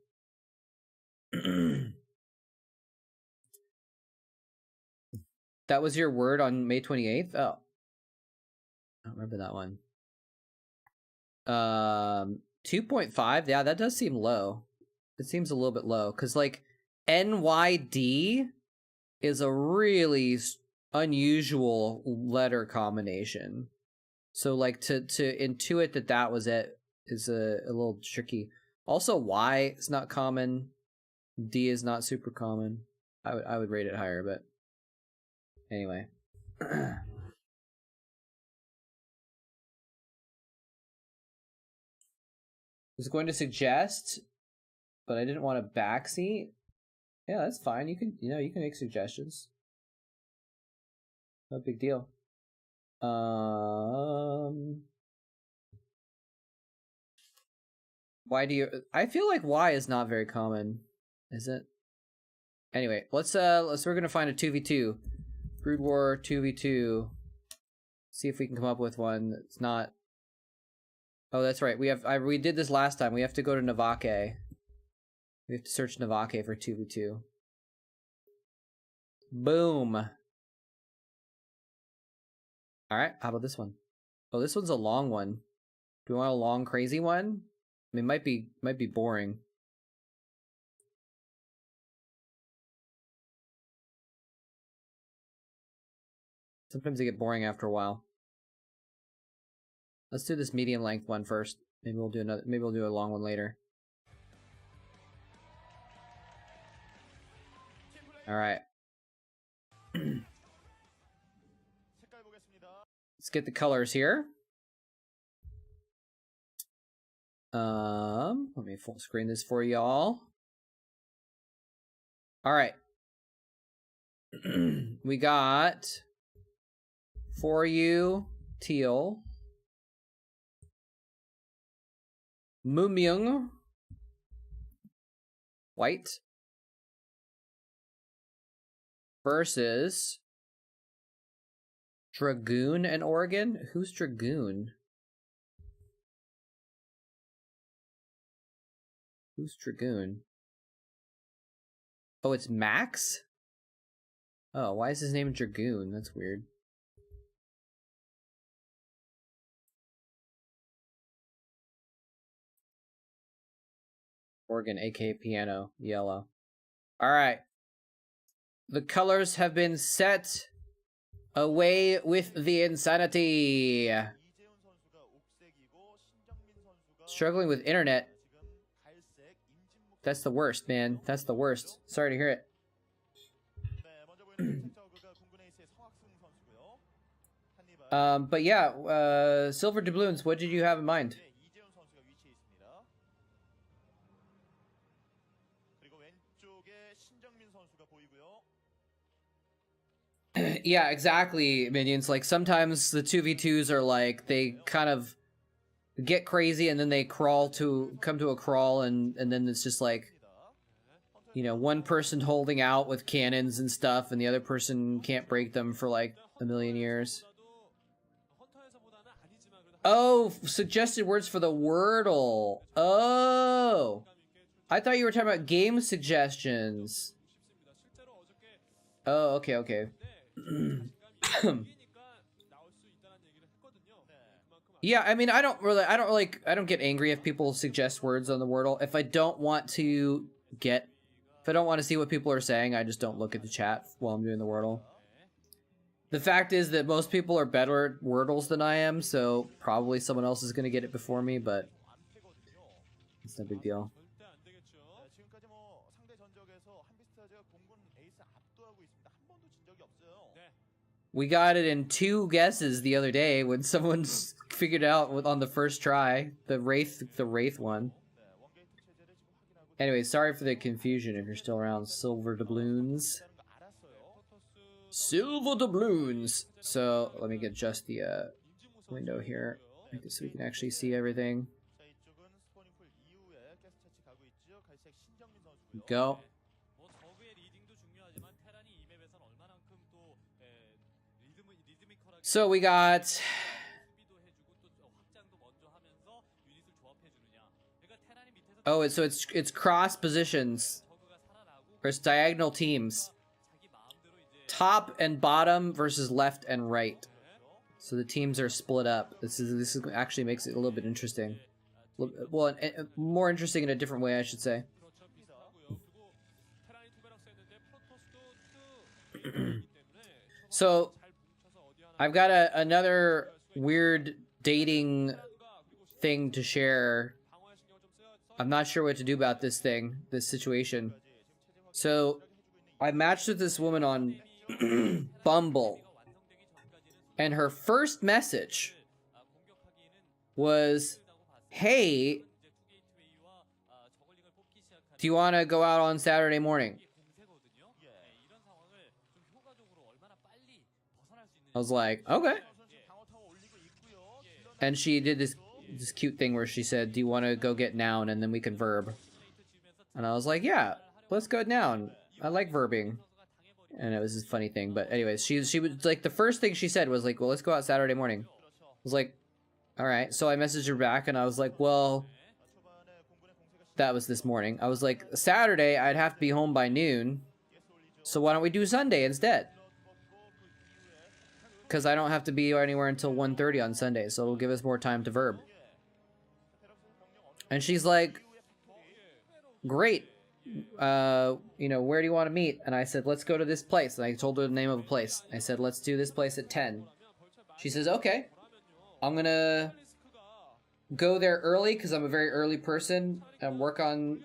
That was your word on May 28th? Oh. I don't remember that one. 2.5, yeah, that does seem low. It seems a little bit low, because, like, NYD is a really unusual letter combination. So, like, to intuit that was it is a little tricky. Also, Y is not common. D is not super common. I would rate it higher, but anyway. I was going to suggest, but I didn't want a backseat. Yeah, that's fine. You can make suggestions. No big deal. Why do you? I feel like Y is not very common, is it? Anyway, we're gonna find a 2v2. Brood War 2v2. See if we can come up with one that's not... Oh, that's right. We did this last time. We have to go to Navake. We have to search Navake for 2v2. Boom. Alright, how about this one? Oh, this one's a long one. Do we want a long, crazy one? I mean, might be boring. Sometimes they get boring after a while. Let's do this medium length one first. Maybe we'll do another. Maybe we'll do a long one later. All right. Let's get the colors here. Let me full screen this for y'all. All right. We got for you teal, Mumyung white versus Dragoon and Oregon. Who's Dragoon? Who's Dragoon? Oh, it's Max? Oh, why is his name Dragoon? That's weird. Organ, aka piano, yellow. Alright. The colors have been set. Away with the insanity. Struggling with internet. That's the worst, man. That's the worst. Sorry to hear it. But yeah, Silver Doubloons, what did you have in mind? Yeah, exactly, minions. Like, sometimes the 2v2s are like, they kind of get crazy and then they come to a crawl and then it's just like, you know, one person holding out with cannons and stuff and the other person can't break them for like a million years. Oh, suggested words for the Wordle. Oh, I thought you were talking about game suggestions. Oh, okay, okay. Yeah, I mean, I don't get angry if people suggest words on the Wordle. If I don't want to see what people are saying, I just don't look at the chat while I'm doing the Wordle. The fact is that most people are better at Wordles than I am, so probably someone else is going to get it before me, but it's no big deal. We got it in 2 guesses the other day when someone figured out on the first try the Wraith one. Anyway, sorry for the confusion if you're still around. Silver doubloons. Silver doubloons. So let me adjust the window here so we can actually see everything. Go. So we got it's cross positions. Or it's diagonal teams. Top and bottom versus left and right. So the teams are split up. This actually makes it a little bit interesting. Well, more interesting in a different way, I should say. So I've got another weird dating thing to share. I'm not sure what to do about this situation. So I matched with this woman on Bumble. And her first message was, "Hey, do you want to go out on Saturday morning?" I was like, okay. And she did this cute thing where she said, "Do you want to go get noun and then we can verb?" And I was like, yeah, let's go noun. I like verbing. And it was this funny thing. But anyways, she was like, the first thing she said was like, well, let's go out Saturday morning. I was like, all right. So I messaged her back and I was like, well, that was this morning. I was like, Saturday, I'd have to be home by noon. So why don't we do Sunday instead? Because I don't have to be anywhere until 1:30 on Sunday. So it'll give us more time to verb. And she's like, great. You know, where do you want to meet? And I said, let's go to this place. And I told her the name of a place. I said, let's do this place at 10. She says, okay. I'm gonna go there early because I'm a very early person and work on...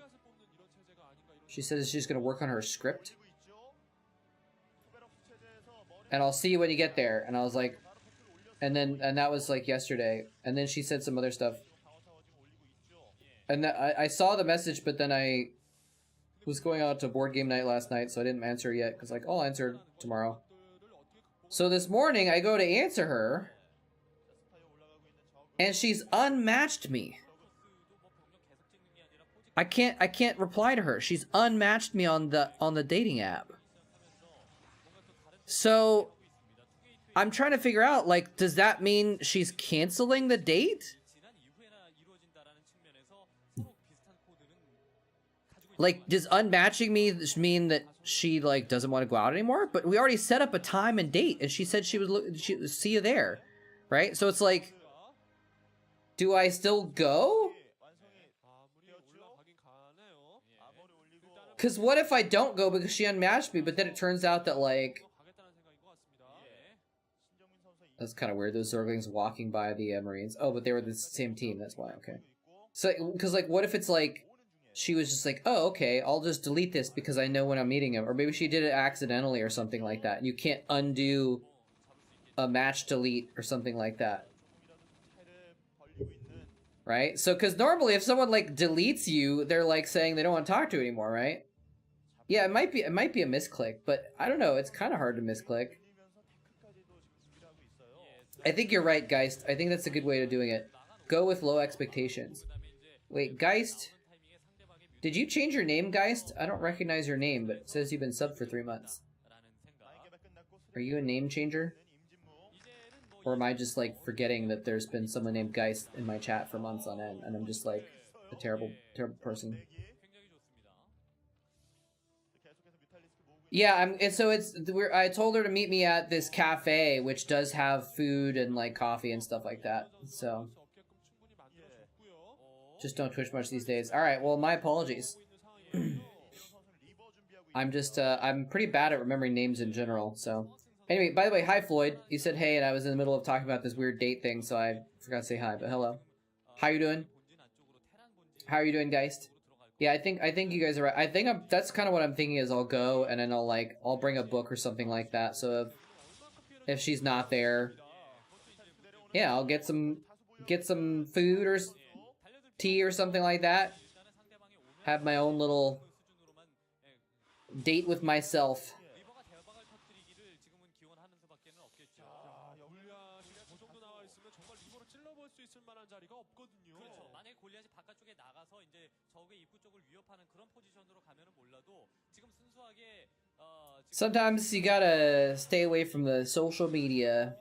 She says she's gonna work on her script. And I'll see you when you get there. And I was like... And that was like yesterday. And then she said some other stuff. And I saw the message, but then I was going out to board game night last night, so I didn't answer yet, because like, I'll answer tomorrow. So this morning, I go to answer her, and she's unmatched me. I can't reply to her. She's unmatched me on the dating app. So I'm trying to figure out, like, does that mean she's canceling the date? Like, does unmatching me mean that she, like, doesn't want to go out anymore? But we already set up a time and date, and she said she would see you there, right? So it's like, do I still go? Because what if I don't go because she unmatched me, but then it turns out that, like... That's kind of weird, those Zerglings walking by the Marines. Oh, but they were the same team, that's why, okay. So, because, like, what if it's, like... She was just like, oh, okay, I'll just delete this because I know when I'm meeting him. Or maybe she did it accidentally or something like that. You can't undo a match delete or something like that. Right? So, because normally if someone, like, deletes you, they're, like, saying they don't want to talk to you anymore, right? Yeah, it might be a misclick, but I don't know. It's kind of hard to misclick. I think you're right, Geist. I think that's a good way of doing it. Go with low expectations. Wait, Geist... Did you change your name, Geist? I don't recognize your name, but it says you've been subbed for 3 months. Are you a name changer? Or am I just, like, forgetting that there's been someone named Geist in my chat for months on end, and I'm just, like, a terrible, terrible person? Yeah, I told her to meet me at this cafe, which does have food and, like, coffee and stuff like that, so... Just don't Twitch much these days. Alright, well, my apologies. I'm just, I'm pretty bad at remembering names in general, so... Anyway, by the way, hi, Floyd. You said hey, and I was in the middle of talking about this weird date thing, so I forgot to say hi, but hello. How you doing? How are you doing, Geist? Yeah, I think you guys are right. I think that's kind of what I'm thinking is I'll go, and then I'll bring a book or something like that, so if she's not there... Yeah, I'll get some food or... tea or something like that. Have my own little date with myself. Sometimes you gotta stay away from the social media.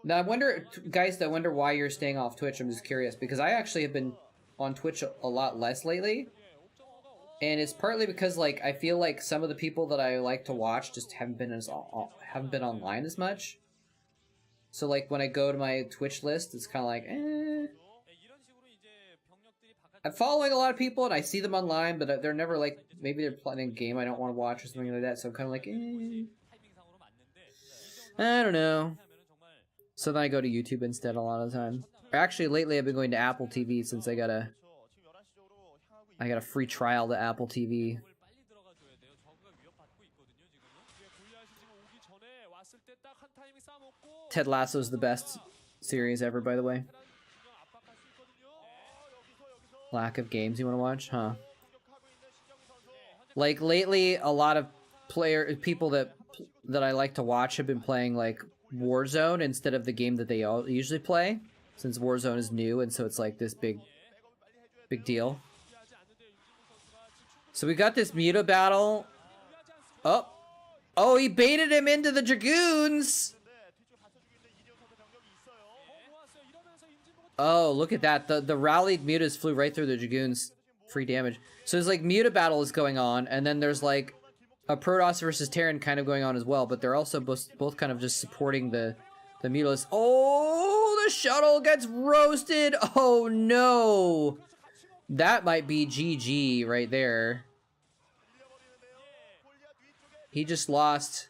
Now, I wonder, guys, why you're staying off Twitch. I'm just curious, because I actually have been on Twitch a lot less lately. And it's partly because, like, I feel like some of the people that I like to watch just haven't been online as much. So, like, when I go to my Twitch list, it's kind of like, eh. I'm following a lot of people, and I see them online, but they're never, like, maybe they're playing a game I don't want to watch or something like that, so I'm kind of like, eh. I don't know. So then I go to YouTube instead a lot of the time. Actually, lately I've been going to Apple TV since I got a free trial to Apple TV. Ted Lasso's the best series ever, by the way. Lack of games you want to watch? Huh. Like, lately, a lot of people that I like to watch have been playing, like, Warzone instead of the game that they all usually play, since Warzone is new, and so it's like this big deal. So we got this Muta battle Oh. Oh, he baited him into the Dragoons! Oh, look at that. The rallied mutas flew right through the Dragoons. Free damage. So there's like muta battle is going on, and then there's like a Protoss versus Terran kind of going on as well, but they're also both kind of just supporting the mutas. Oh, the shuttle gets roasted! Oh no! That might be GG right there. He just lost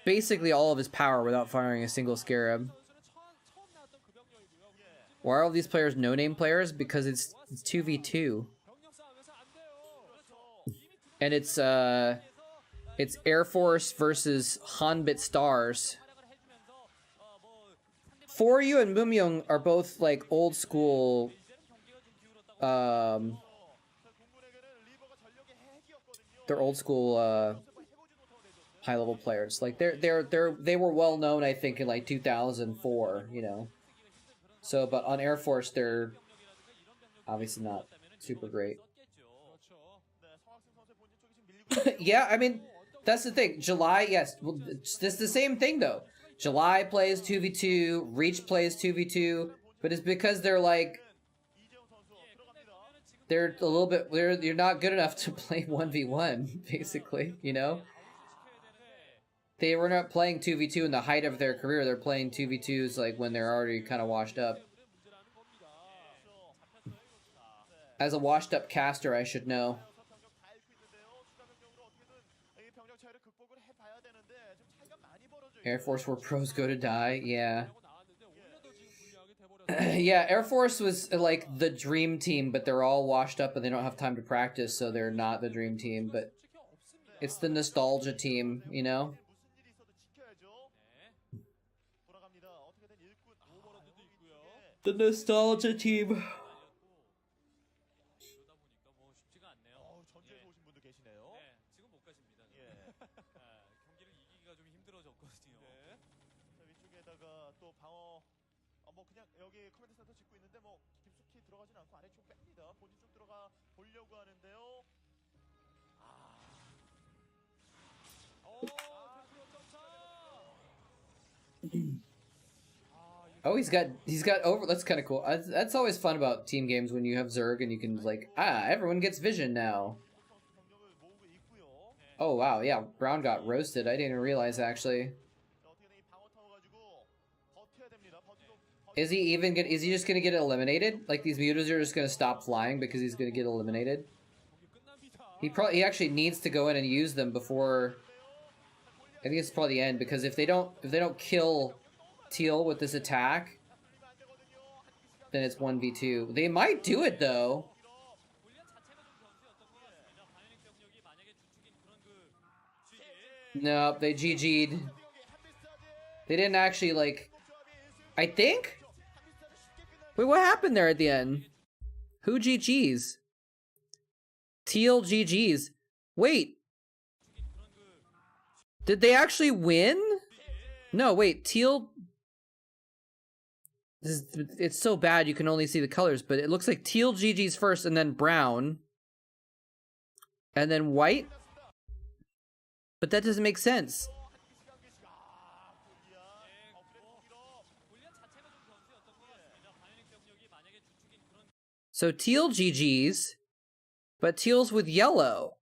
basically all of his power without firing a single Scarab. Why are all these players no-name players? Because it's 2v2. And it's Air Force versus Hanbit Stars. For You and Mumyong are both like old school they're old school high level players. Like they were well known, I think, in like 2004, you know. So, but on Air Force, they're obviously not super great. Yeah, I mean, that's the thing. July, yes, well, it's the same thing though. July plays 2v2, Reach plays 2v2, but it's because they're like, they're a little bit, you're not good enough to play 1v1, basically, you know? They were not playing 2v2 in the height of their career. They're playing 2v2s like when they're already kind of washed up. As a washed up caster, I should know. Air Force where pros go to die, yeah. Yeah, Air Force was like the dream team, but they're all washed up and they don't have time to practice, so they're not the dream team, but it's the nostalgia team, you know? The nostalgia team. Oh, he's got over. That's kind of cool. That's always fun about team games when you have Zerg and you can like, everyone gets vision now. Oh wow, yeah, Brown got roasted. I didn't even realize actually. Is he just gonna get eliminated? Like these mutas are just gonna stop flying because he's gonna get eliminated? He actually needs to go in and use them before. I think it's probably the end, because if they don't kill Teal with this attack, then it's 1v2. They might do it though. Nope, they GG'd. They didn't actually like, I think? Wait, what happened there at the end? Who GG's? Teal GG's. Wait. Did they actually win? No, wait, Teal... It's so bad you can only see the colors, but it looks like Teal GG's first and then Brown. And then White? But that doesn't make sense. So Teal GG's, but Teal's with yellow.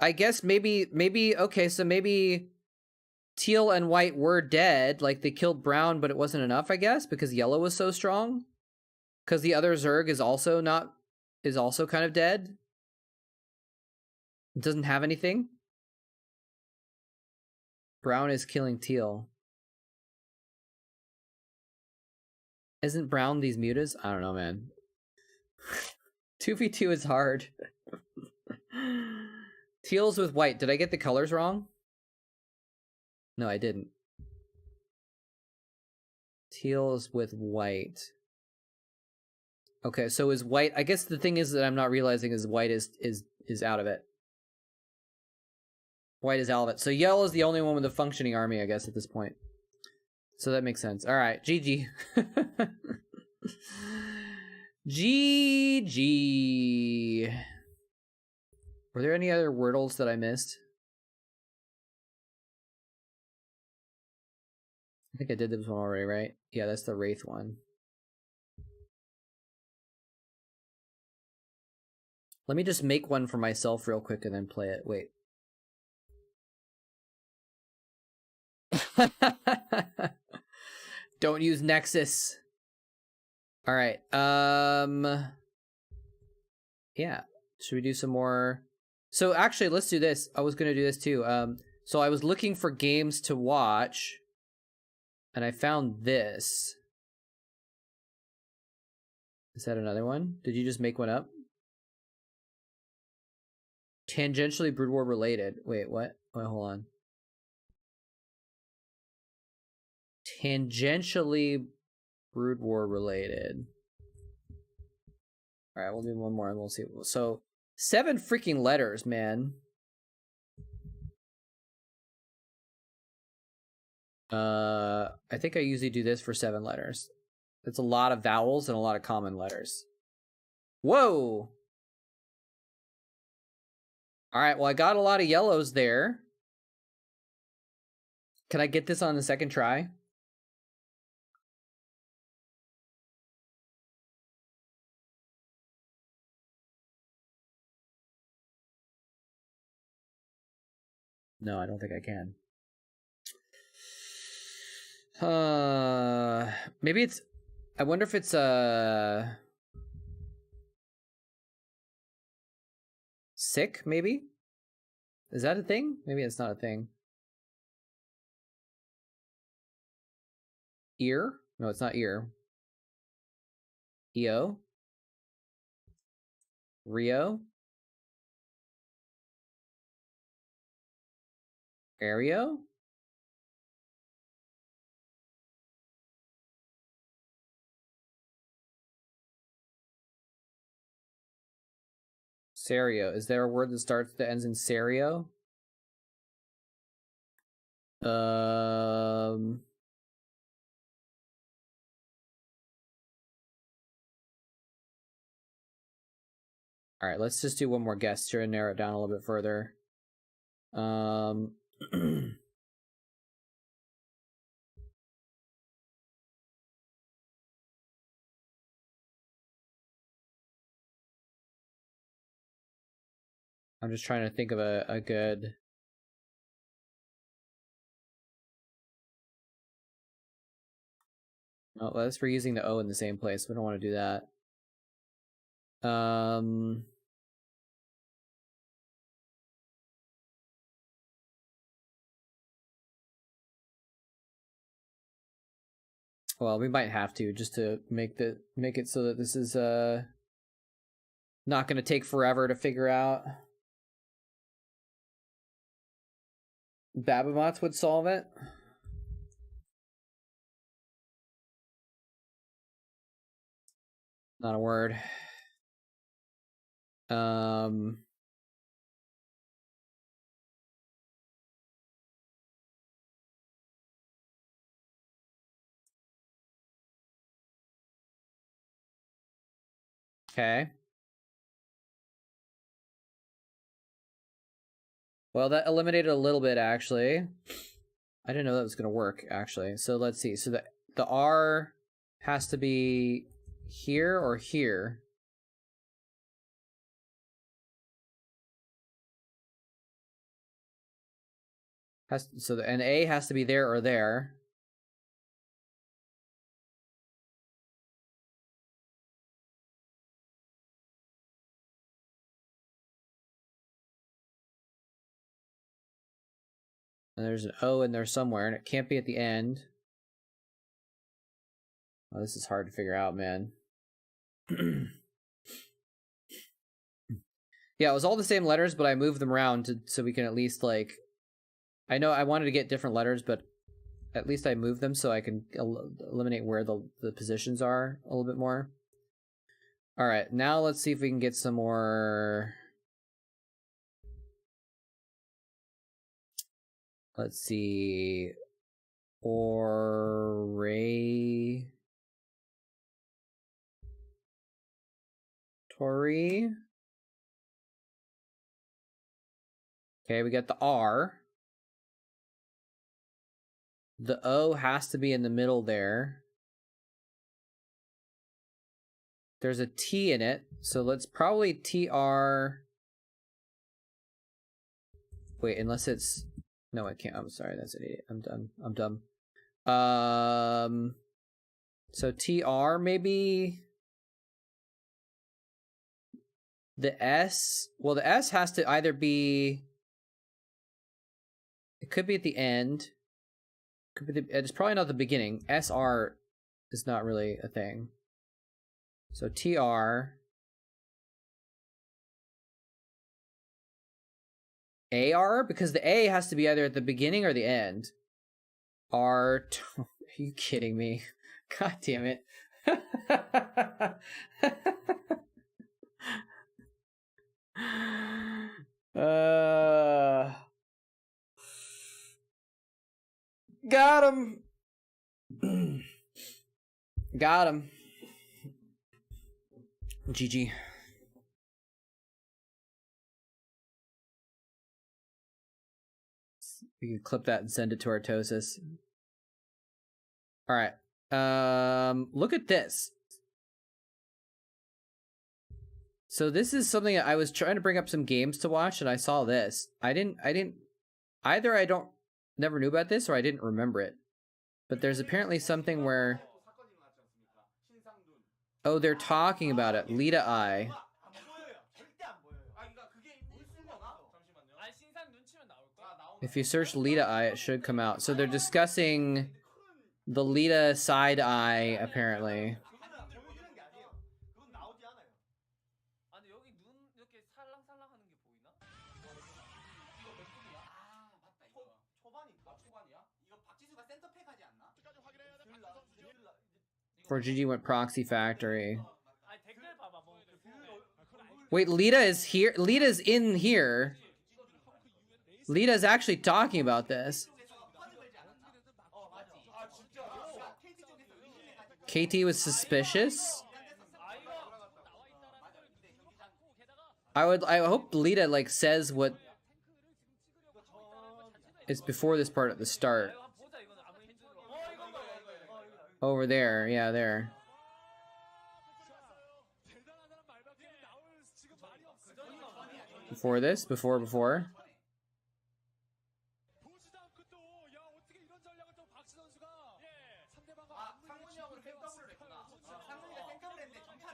I guess maybe, okay, so maybe Teal and White were dead, like they killed Brown, but it wasn't enough, I guess, because yellow was so strong. Because the other Zerg is also kind of dead. It doesn't have anything. Brown is killing Teal. Isn't Brown these mutas? I don't know, man. 2v2 is hard. Teal's with White. Did I get the colors wrong? No, I didn't. Teal's with White. Okay, so is White... I guess the thing is that I'm not realizing is White is out of it. White is out of it. So yellow is the only one with a functioning army, I guess, at this point. So that makes sense. Alright, GG. GG. Were there any other Wordles that I missed? I think I did this one already, right? Yeah, that's the Wraith one. Let me just make one for myself real quick and then play it. Wait. Don't use Nexus. All right. Yeah. Should we do some more? So actually, let's do this. I was gonna do this too. So I was looking for games to watch, and I found this. Is that another one? Did you just make one up? Tangentially Brood War related. Wait, what? Wait, hold on. Tangentially Brood War related. Alright, we'll do one more and we'll see. So, 7 freaking letters, man. I think I usually do this for 7 letters. It's a lot of vowels and a lot of common letters. Whoa! Alright, well I got a lot of yellows there. Can I get this on the second try? No, I don't think I can. Maybe it's... I wonder if it's, sick, maybe? Is that a thing? Maybe it's not a thing. Ear? No, it's not ear. EO? Rio? Aereo? Serio. Is there a word that ends in serio? Alright, let's just do one more guess here and narrow it down a little bit further. I'm just trying to think of a good... Oh, that's we're using the O in the same place. We don't want to do that. Well, we might have to just to make it so that this is not going to take forever to figure out. Babamots would solve it. Not a word. Okay. Well, that eliminated a little bit, actually. I didn't know that was going to work, actually. So let's see. So the R has to be here or here. So an A has to be there or there. And there's an O in there somewhere, and it can't be at the end. Oh, this is hard to figure out, man. Yeah, it was all the same letters, but I moved them around so we can at least, like... I know I wanted to get different letters, but at least I moved them so I can eliminate where the positions are a little bit more. Alright, now let's see if we can get some more... Let's see... Tori... Okay, we got the R. The O has to be in the middle there. There's a T in it, so let's probably TR. Wait, unless it's... No, I can't. I'm sorry, that's an idiot. I'm done. I'm dumb. So TR maybe... The S... Well, the S has to either be... It could be at the end. It's probably not the beginning. SR is not really a thing. So TR. AR? Because the A has to be either at the beginning or the end. R... Are you kidding me? God damn it. Got him. Got him. GG. We can clip that and send it to Artosis. All right. Look at this. So this is something I was trying to bring up some games to watch, and I saw this. I didn't either. Never knew about this, or I didn't remember it. But there's apparently something where, oh, they're talking about it. Lita Eye. If you search Lita Eye, it should come out. So they're discussing the Lita side eye, apparently. Before GG went Proxy Factory. Wait, Lita is here? Lita's in here. Lita's actually talking about this. KT was suspicious? I hope Lita, like, says what... It's before this part at the start. Over there, yeah, there. Before this? Before?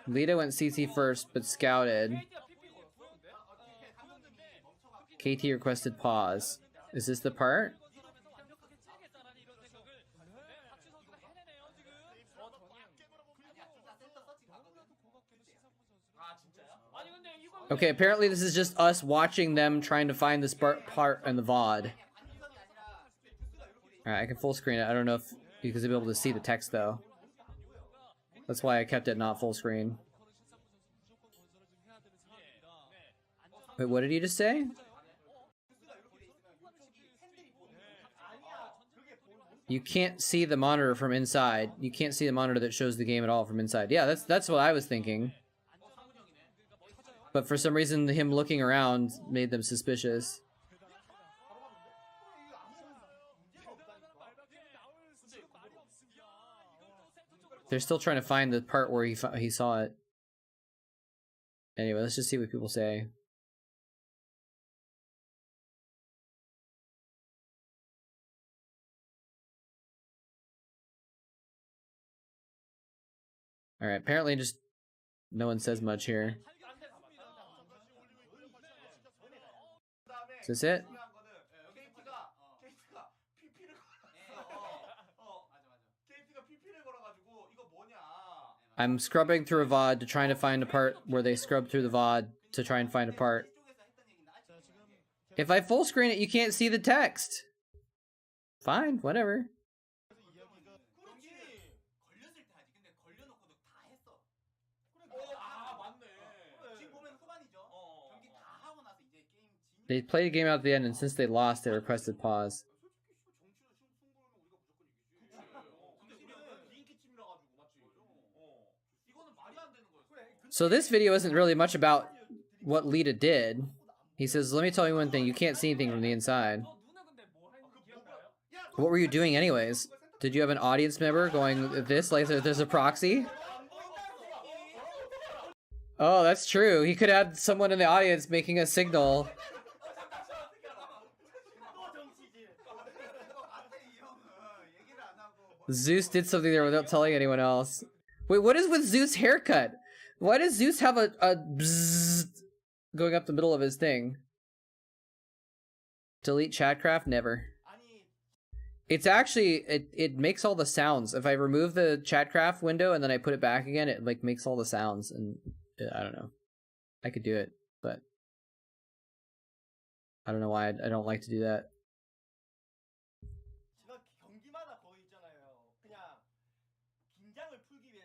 Lita went CC first, but scouted. KT requested pause. Is this the part? Okay, apparently this is just us watching them trying to find this part in the VOD. Alright, I can full screen it. I don't know if you guys will be able to see the text, though. That's why I kept it not full screen. Wait, what did you just say? You can't see the monitor from inside. You can't see the monitor that shows the game at all from inside. Yeah, that's what I was thinking. But for some reason, him looking around made them suspicious. They're still trying to find the part where he saw it. Anyway, let's just see what people say. Alright, apparently just no one says much here. Is this it? I'm scrubbing through a VOD to try to find a part where they scrub through the VOD to try and find a part. If I full screen it, you can't see the text. Fine, whatever. They played a game out at the end, and since they lost, they requested pause. So this video isn't really much about what Lita did. He says, let me tell you one thing, you can't see anything from the inside. What were you doing anyways? Did you have an audience member going this, like there's a proxy? Oh, that's true. He could have someone in the audience making a signal. Zeus did something there without telling anyone else. Wait, what is with Zeus' haircut? Why does Zeus have a bzzz going up the middle of his thing? Delete Chatcraft? Never. It's actually, it makes all the sounds. If I remove the Chatcraft window and then I put it back again, it like makes all the sounds, and I don't know. I could do it, but I don't know why I don't like to do that.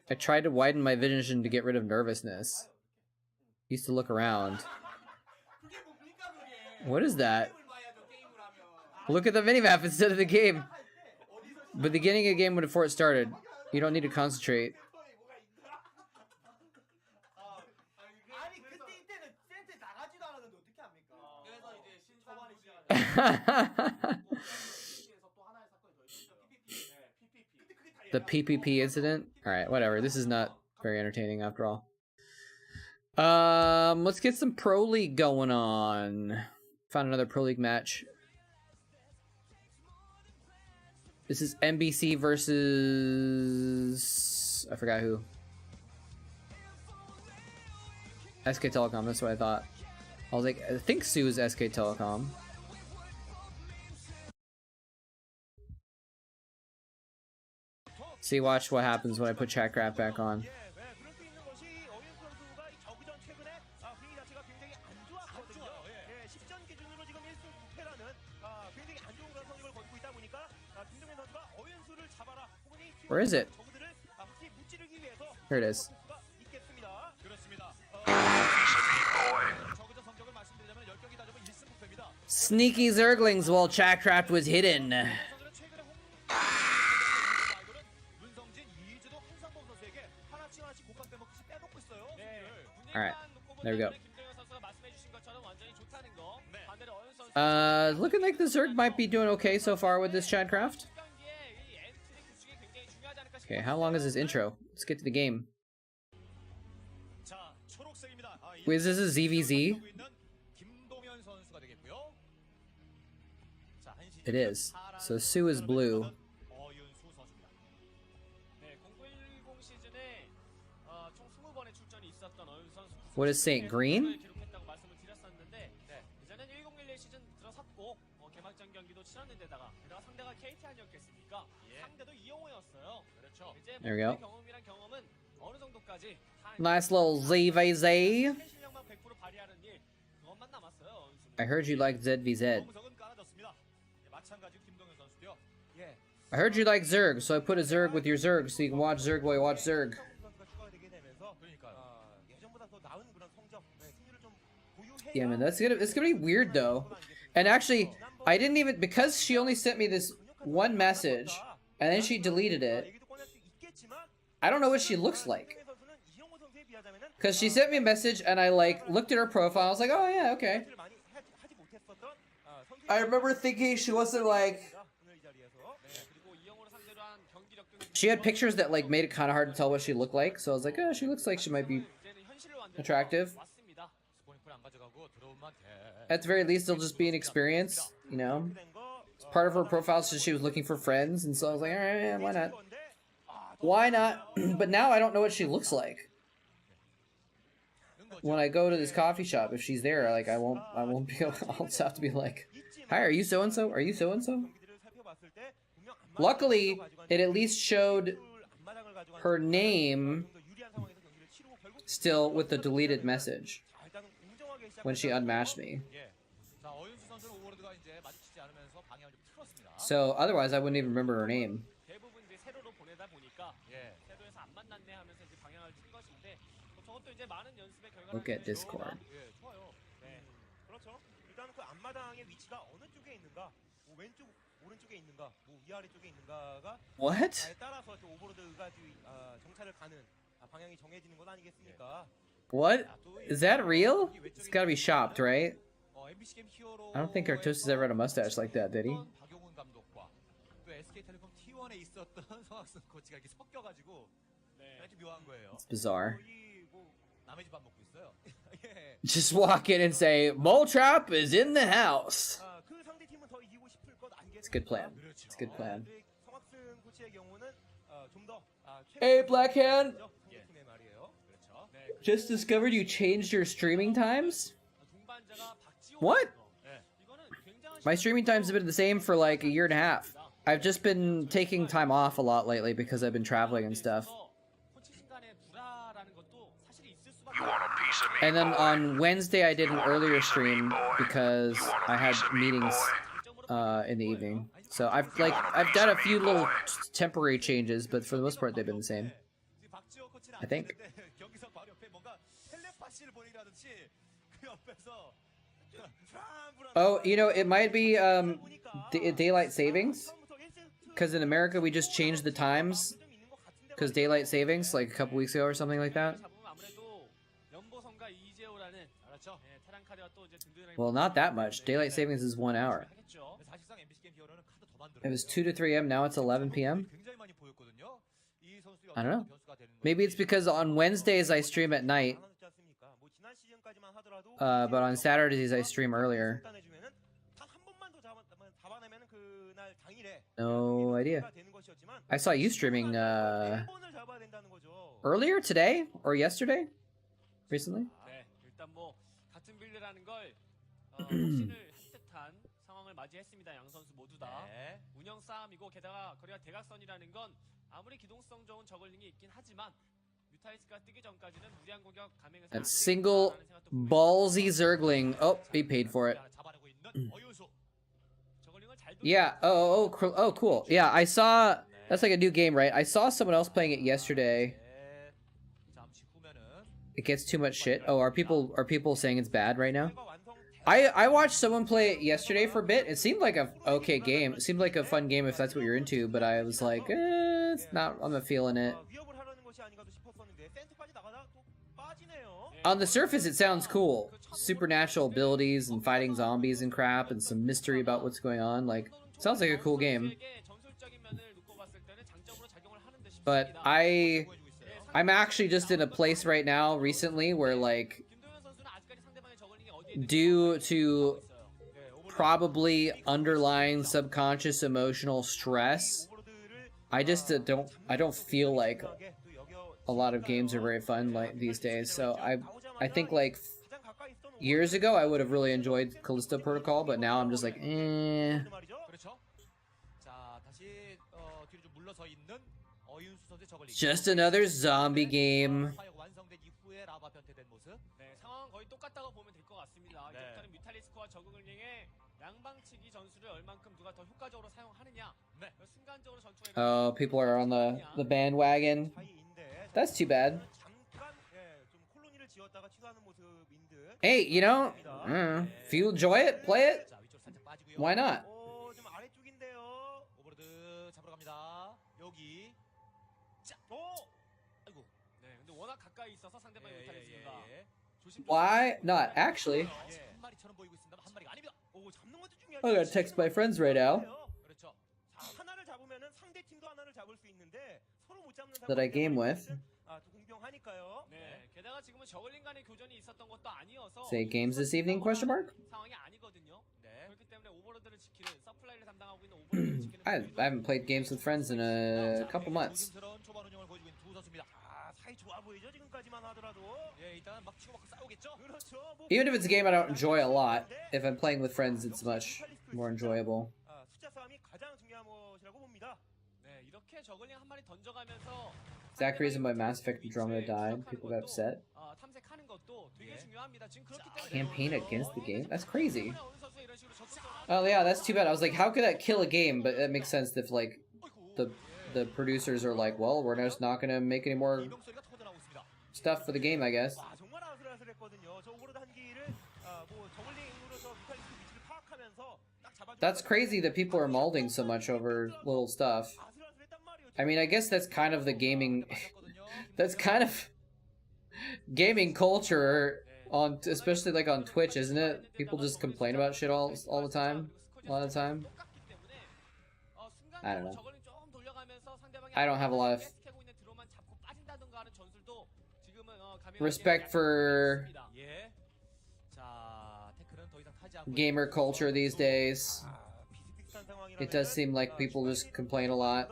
I tried to widen my vision to get rid of nervousness. Used to look around. What is that? Look at the minimap instead of the game. The beginning of the game before it started. You don't need to concentrate. The PPP incident? Alright, whatever. This is not very entertaining after all. Let's get some Pro League going on. Found another Pro League match. This is NBC versus... I forgot who. SK Telecom, that's what I thought. I was like, I think Sue is SK Telecom. See, watch what happens when I put Chatcraft back on. Where is it? Here it is. Sneaky Zerglings while Chatcraft was hidden. Alright, there we go. Looking like the Zerg might be doing okay so far with this Chatcraft. Okay, how long is this intro? Let's get to the game. Wait, is this a ZVZ? It is. So Sue is blue. What is Saint? Green? There we go. Nice little ZVZ. I heard you like ZVZ. I heard you like Zerg, so I put a Zerg with your Zerg so you can watch Zerg while you watch Zerg. Yeah, man, it's gonna be weird though. And actually, I didn't even, because she only sent me this one message and then she deleted it. I don't know what she looks like. Because she sent me a message and I like looked at her profile. I was like, oh yeah, okay. I remember thinking she wasn't like... She had pictures that like made it kind of hard to tell what she looked like. So I was like, oh, she looks like she might be attractive. At the very least, it'll just be an experience, you know? It's part of her profile, so she was looking for friends, and so I was like, alright, yeah, why not? Why not? But now I don't know what she looks like. When I go to this coffee shop, if she's there, like, I won't be able, I'll just have to be like, hi, are you so-and-so? Are you so-and-so? Luckily, it at least showed her name still with the deleted message when she unmatched me. So otherwise I wouldn't even remember her name. Look at Discord. What? What? Is that real? It's gotta be shopped, right? I don't think Artosis ever had a mustache like that, did he? 박용훈 감독과 또 SK텔레콤 T1에 있었던 성학승 코치가 이렇게 섞여가지고 이렇게 묘한 거예요. It's bizarre. 거의 뭐 남의 집 밥 먹고 있어요. 예. Just walk in and say, moletrap is in the house. 그 상대 팀은 더 이기고 싶을 것 아니겠습니까? It's a good plan. It's a good plan. 성학승 코치의 경우는 좀더 Hey, Blackhand. 상대팀의 말이에요. 그렇죠. Just discovered you changed your streaming times? What? My streaming times have been the same for like a year and a half. I've just been taking time off a lot lately because I've been traveling and stuff. You want a piece of me, And then boy? on Wednesday I did an You want a earlier piece of me, stream boy? because You want a I had piece of me, meetings in the evening. So I've done a few little temporary changes, but for the most part they've been the same. I think. Oh, you know, it might be daylight savings, because in America we just changed the times because daylight savings like a couple weeks ago or something like that. Well, not that much. Daylight savings is 1 hour. It was 2 to 3 a.m. Now it's 11 p.m. I don't know. Maybe it's because on Wednesdays I stream at night, but on Saturdays I stream earlier. No idea. I saw you streaming earlier today or yesterday? Recently? 상황을 맞이했습니다. 양 선수 모두 다 운영 싸움이고 게다가 거리가 대각선이라는 건 아무리 기동성 좋은 저글링이 있긴 하지만 뮤탈리스크가 뜨기 전까지는 무리한 공격 감행해서 That single ballsy Zergling. Oh, he paid for it. Yeah. Oh, cool. Yeah, I saw. That's like a new game, right? I saw someone else playing it yesterday. It gets too much shit. Oh, are people saying it's bad right now? I watched someone play it yesterday for a bit. It seemed like a okay game. It seemed like a fun game if that's what you're into, but I was like, it's not. I'm not feeling it. On the surface, it sounds cool. Supernatural abilities and fighting zombies and crap, and some mystery about what's going on. Like, sounds like a cool game. But I'm actually just in a place right now recently where, like, due to probably underlying subconscious emotional stress, I just don't feel like a lot of games are very fun like these days. So I think like years ago I would have really enjoyed Callisto Protocol, but now I'm just like, eh. Just another zombie game. 거의 똑같다고 보면 될 것 같습니다. 이제부터는 뮤탈리스크와 저글링의 양방치기 전술을 얼만큼 누가 더 효과적으로 사용하느냐. 순간적으로 전투에 Oh, people are on the bandwagon. That's too bad. Hey, you know, if you enjoy it, play it. Why not? Why not? Actually, I gotta text my friends right now that I game with. Say games this evening? Question mark. I haven't played games with friends in a couple months. Even if it's a game I don't enjoy a lot, if I'm playing with friends, it's much more enjoyable. Exact reason why Mass Effect Andromeda died. People got upset. Campaign against the game? That's crazy. Oh yeah, that's too bad. I was like, how could that kill a game? But that makes sense if like the producers are like, well, we're just not gonna make any more stuff for the game, I guess. That's crazy that people are molding so much over little stuff. I mean, I guess that's kind of the gaming... that's kind of... gaming culture on, especially like on Twitch, isn't it? People just complain about shit all the time, a lot of the time. I don't know. I don't have a lot of respect for gamer culture these days. It does seem like people just complain a lot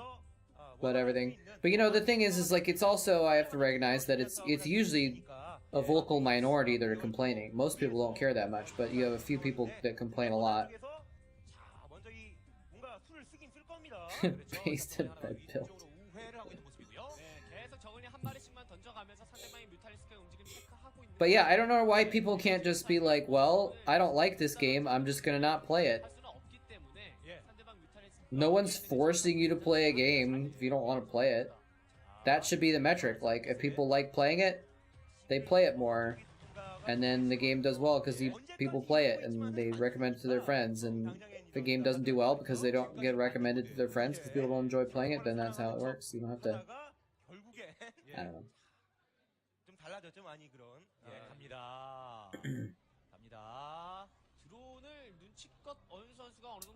about everything. But you know, the thing is like, it's also, I have to recognize that it's usually a vocal minority that are complaining. Most people don't care that much, but you have a few people that complain a lot. Based in red build. But yeah, I don't know why people can't just be like, well, I don't like this game, I'm just gonna not play it. No one's forcing you to play a game if you don't want to play it. That should be the metric. Like, if people like playing it, they play it more. And then the game does well because people play it and they recommend it to their friends. And if the game doesn't do well because they don't get recommended to their friends because people don't enjoy playing it, then that's how it works. You don't have to... I don't know.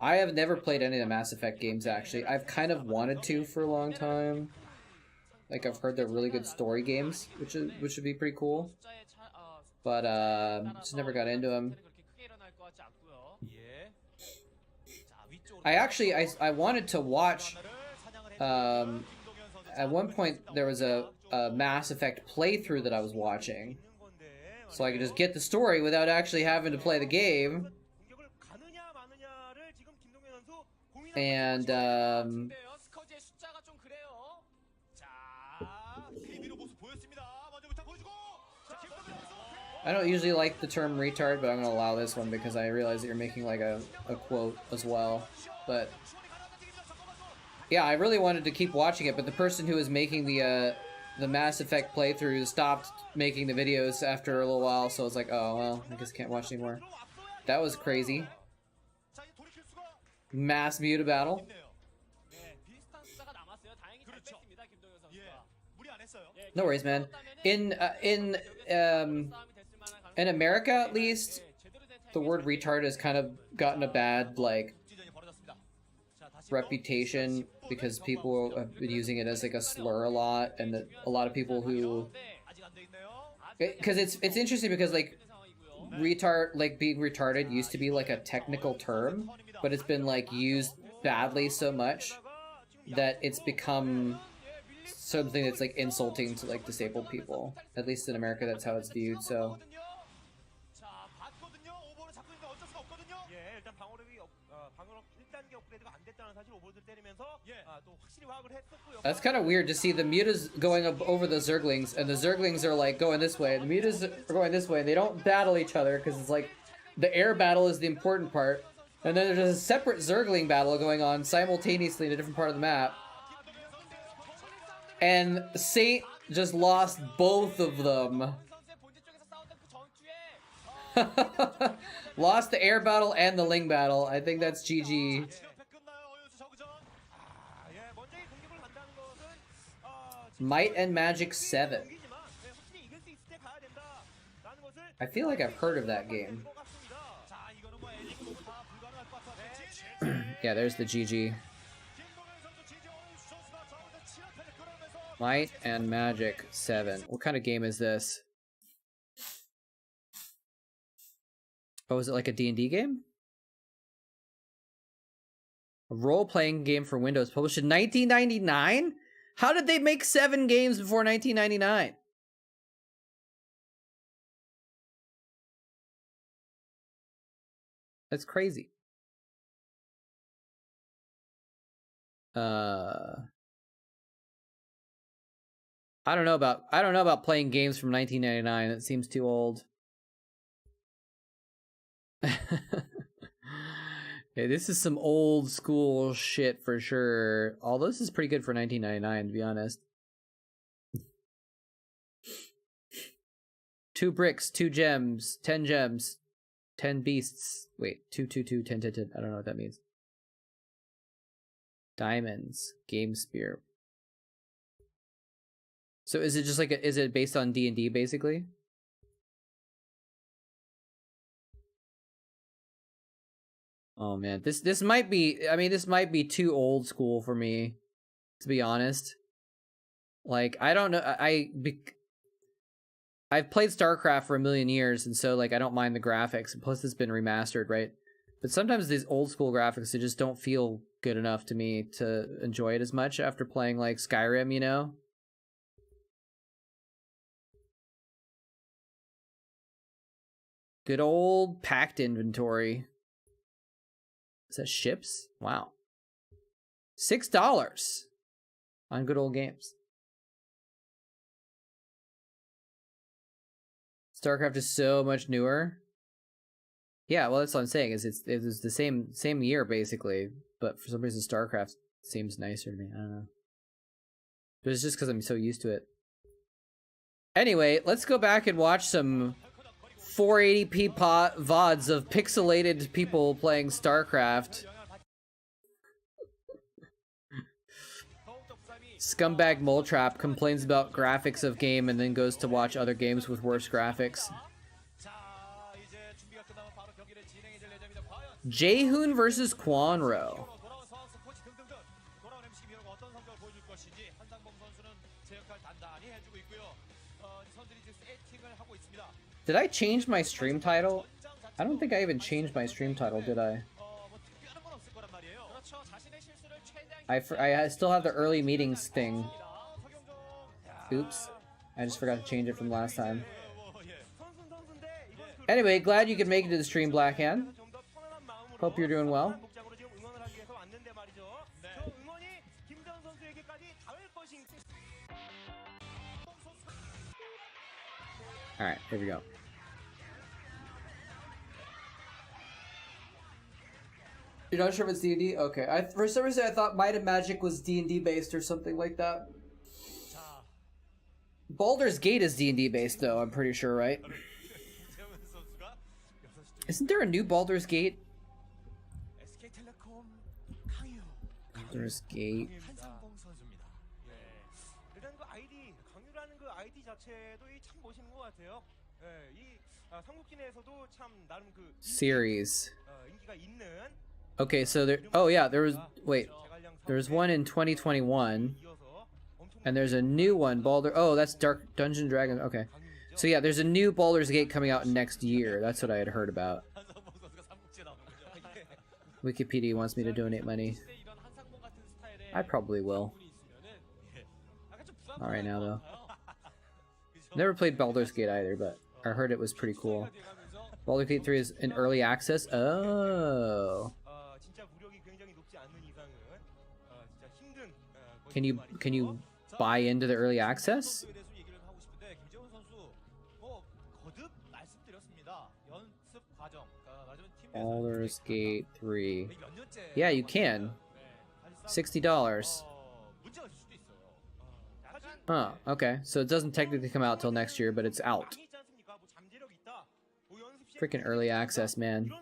I have never played any of the Mass Effect games, actually. I've kind of wanted to for a long time. Like, I've heard they're really good story games, which would be pretty cool. But, just never got into them. I wanted to watch, at one point there was a Mass Effect playthrough that I was watching. So I could just get the story without actually having to play the game. And, I don't usually like the term retard, but I'm gonna allow this one because I realize that you're making like a quote as well. But yeah, I really wanted to keep watching it, but the person who was making the Mass Effect playthrough stopped making the videos after a little while, so I was like, oh well, I guess I can't watch anymore. That was crazy. Mass Muta battle. No worries, man. In America, at least, the word retard has kind of gotten a bad, like, reputation because people have been using it as, like, a slur a lot, and that a lot of people who... Because it's interesting because, like, being retarded used to be, like, a technical term, but it's been, like, used badly so much that it's become something that's, like, insulting to, like, disabled people. At least in America, that's how it's viewed, so... That's kind of weird to see the mutas going up over the Zerglings, and the Zerglings are, like, going this way, and the mutas are going this way, and they don't battle each other, because it's, like, the air battle is the important part, and then there's a separate Zergling battle going on simultaneously in a different part of the map. And Saint just lost both of them. Lost the air battle and the Ling battle. I think that's GG. Might and Magic 7. I feel like I've heard of that game. Yeah, there's the GG. Might and Magic 7. What kind of game is this? Oh, is it like a D&D game? A role-playing game for Windows published in 1999? How did they make 7 games before 1999? That's crazy. I don't know about playing games from 1999. That seems too old. Yeah, this is some old school shit for sure. Although this is pretty good for 1999, to be honest. 2 bricks, 2 gems, 10 gems, 10 beasts. Wait, 2, 2, 2, 10, 10, 10. I don't know what that means. Diamonds, game spear. So is it just like is it based on D&D basically? Oh man, this might be. I mean, this might be too old school for me, to be honest. Like, I don't know. I've played Starcraft for a million years, and so like I don't mind the graphics. And plus, it's been remastered, right? But sometimes these old school graphics, they just don't feel good enough to me to enjoy it as much after playing like Skyrim, you know? Good old packed inventory. Is that ships? Wow. $6 on good old games. Starcraft is so much newer. Yeah, well, that's what I'm saying. It was the same year basically, but for some reason Starcraft seems nicer to me. I don't know. But it's just because I'm so used to it. Anyway, let's go back and watch some 480p VODs of pixelated people playing Starcraft. Scumbag moletrap complains about graphics of game and then goes to watch other games with worse graphics. Jaehoon versus Quanro. Did I change my stream title? I don't think I even changed my stream title, did I? I still have the early meetings thing. Oops. I just forgot to change it from last time. Anyway, glad you could make it to the stream, Blackhand. Hope you're doing well. Alright, here we go. You're not sure if it's D&D? Okay. For some reason I thought Might and Magic was D&D based or something like that. Baldur's Gate is D&D based though, I'm pretty sure, right? Isn't there a new Baldur's Gate? Baldur's Gate. Series. Okay, so there. Oh yeah, there was. Wait, there's one in 2021, and there's a new one. Oh, that's Dark Dungeon Dragon. Okay, so yeah, there's a new Baldur's Gate coming out next year. That's what I had heard about. Wikipedia wants me to donate money. I probably will. Not right now though. Never played Baldur's Gate either, but I heard it was pretty cool. Baldur's Gate 3 is in early access. Oh. Can you buy into the early access? Baldur's Gate 3. Yeah, you can. $60. Huh, okay. So it doesn't technically come out till next year, but it's out. Freaking early access, man.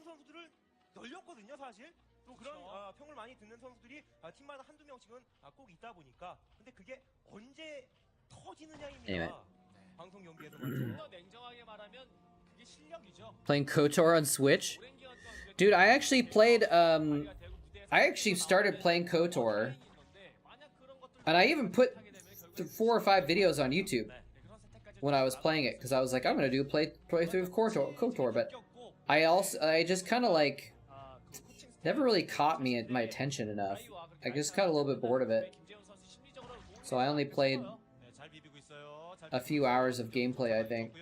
Anyway. Playing KOTOR on Switch? Dude, I actually played, I actually started playing KOTOR. And I even put 4 or 5 videos on YouTube when I was playing it, because I was like, I'm gonna do a playthrough of KOTOR, but I just kind of like never really caught my attention enough. I just got a little bit bored of it, so I only played a few hours of gameplay, I think.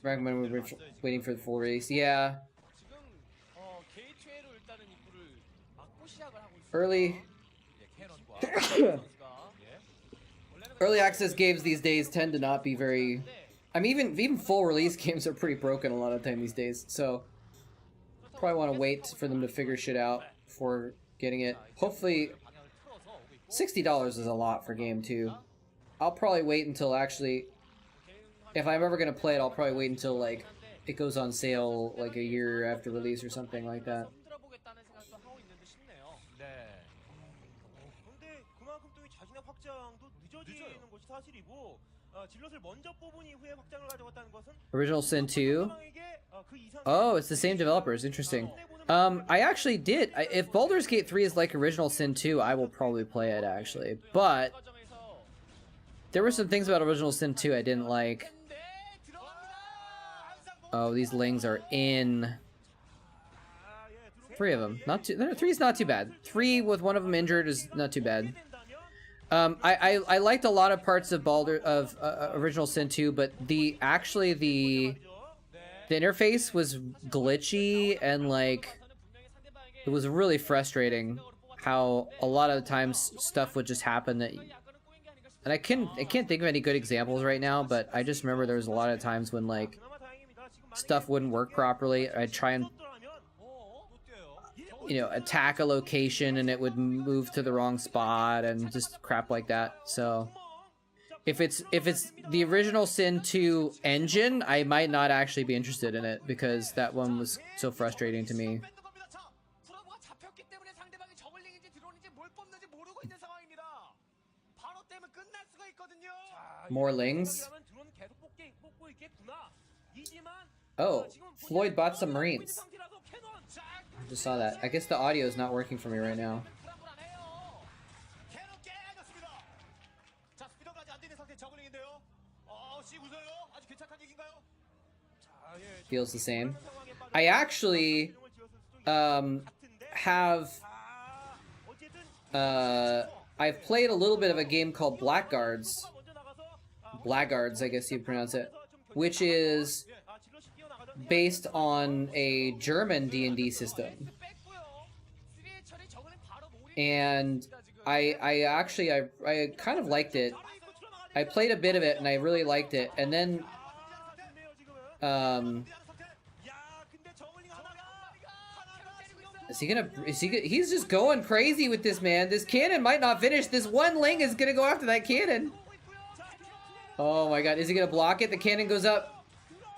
Recommend we're waiting for the full release. Yeah. Early access games these days tend to not be very. I mean, even full release games are pretty broken a lot of the time these days. So probably want to wait for them to figure shit out before getting it. Hopefully, $60 is a lot for game 2. I'll probably wait until actually, if I'm ever gonna play it, I'll probably wait until like it goes on sale like a year after release or something like that. 질럿을 먼저 뽑은 이후에 확장을 가져갔다는 것은 Original Sin 2. 상대방에게, 그 이상의 Oh, it's the same developers. Interesting. I actually did. If Baldur's Gate 3 is like Original Sin 2, I will probably play it actually. But there were some things about Original Sin 2 I didn't like. Oh, these Lings are in. 3 of them. Not too. 3's not too bad. 3 with one of them injured is not too bad. I liked a lot of parts of Original Sin 2, but the interface was glitchy and like it was really frustrating how a lot of the times stuff would just happen that, and I can't think of any good examples right now, but I just remember there was a lot of times when like stuff wouldn't work properly. I'd try and, you know, attack a location and it would move to the wrong spot and just crap like that. So if it's the Original Sin 2 engine, I might not actually be interested in it because that one was so frustrating to me. More Lings? Oh, Floyd bought some Marines. I just saw that. I guess the audio is not working for me right now. Feels the same. I actually I've played a little bit of a game called Blackguards. Blackguards, I guess you'd pronounce it, which is based on a German D&D system. And I kind of liked it. I played a bit of it and I really liked it. And then he's just going crazy with this, man. This cannon might not finish. This one Ling is gonna go after that cannon. Oh my god, is he gonna block it? The cannon goes up.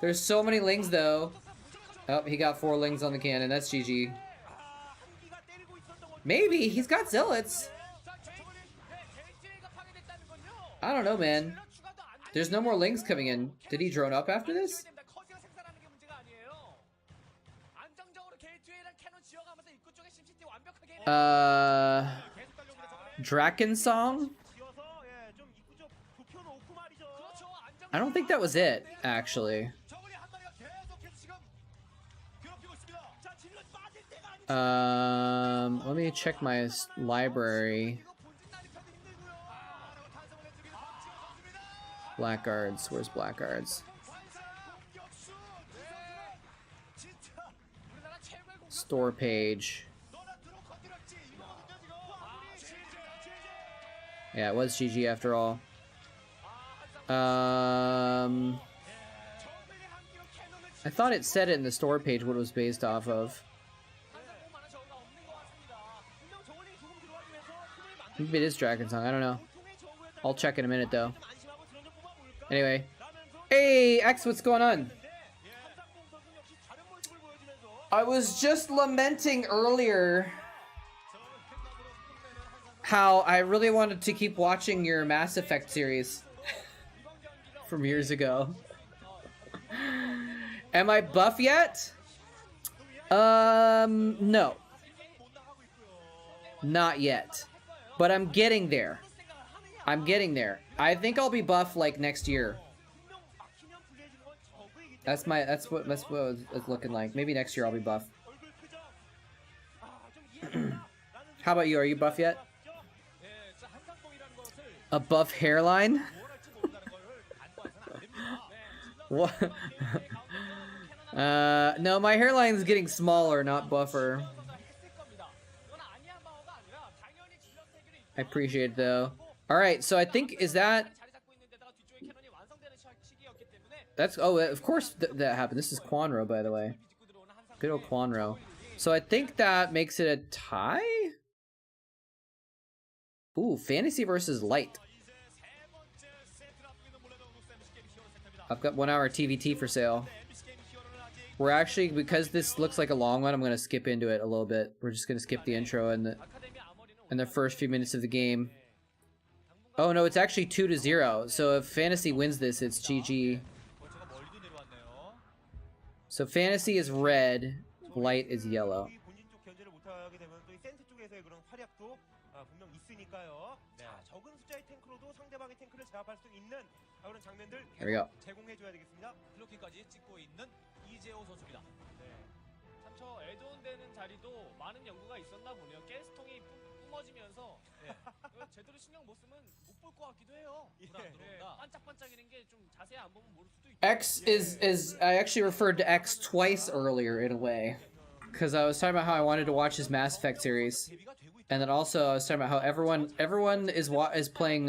There's so many Lings though. Oh, he got 4 Lings on the cannon. That's GG. Maybe he's got zealots. I don't know, man. There's no more Lings coming in. Did he drone up after this? Draken song? I don't think that was it, actually. Let me check my library. Blackguards, where's Blackguards? Store page. Yeah, it was GG after all. I thought it said it in the store page what it was based off of. Maybe it is Dragon Song, I don't know. I'll check in a minute though. Anyway. Hey, X, what's going on? I was just lamenting earlier how I really wanted to keep watching your Mass Effect series from years ago. Am I buff yet? No. Not yet. But I'm getting there. I'm getting there. I think I'll be buff like next year. That's what it's looking like. Maybe next year I'll be buff. How about you? Are you buff yet? A buff hairline? What? No, my hairline's getting smaller, not buffer. I appreciate it though. Alright, so I think, is that... That's, oh, of course that happened. This is Quanro, by the way. Good old Quanro. So I think that makes it a tie? Ooh, Fantasy versus Light. I've got 1 hour TVT for sale. We're actually, because this looks like a long one, I'm going to skip into it a little bit. We're just going to skip the intro and the first few minutes of the game. Oh no, it's actually 2-0. So if Fantasy wins this, it's GG. 벌처가 멀리도 내려왔네요. So Fantasy is red, Light is yellow. 이 본진 쪽 견제를 못하게 되면 또 이 센터 쪽에서의 그런 활약도 분명 있으니까요. 자, 적은 숫자의 탱크로도 상대방의 탱크를 제압할 수 있는 그런 장면들 There we go. 제공해줘야 되겠습니다. 클로킹까지 찍고 있는 이재호 선수입니다. 네. 참 저 에드온 되는 자리도 많은 연구가 있었나 보네요. 가스통이 뿜어지면서 제대로 신경 못 쓰면 못 볼 것 같기도 해요. 네, 반짝반짝이는 게 좀 자세히 안 보면 모를 수도 있고. X is I actually referred to X twice earlier in a way. Because I was talking about how I wanted to watch his Mass Effect series. And then also I was talking about how everyone is playing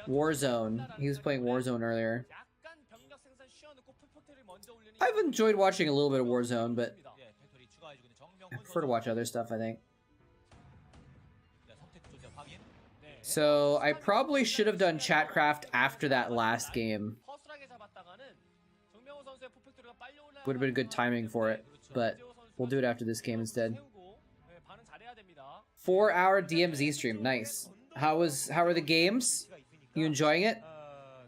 Warzone. He was playing Warzone earlier. 약간 병력 생산 쉬어놓고 풀포트를 먼저 올리는 I've enjoyed watching a little bit of Warzone, but 예, 팩토리 추가해주고 있는 정명훈 I prefer to watch other stuff, I think. 네, 선택 존재 확인. So I probably should have done Chatcraft after that last game. 허술하게 잡았다가는 정명훈 선수의 풀포트가 빨리 올라가는 Would have been good timing for it, but we'll do it after this game instead. 세우고, 네, 반응 잘해야 됩니다. 4-hour DMZ stream, nice. How are the games? You enjoying it?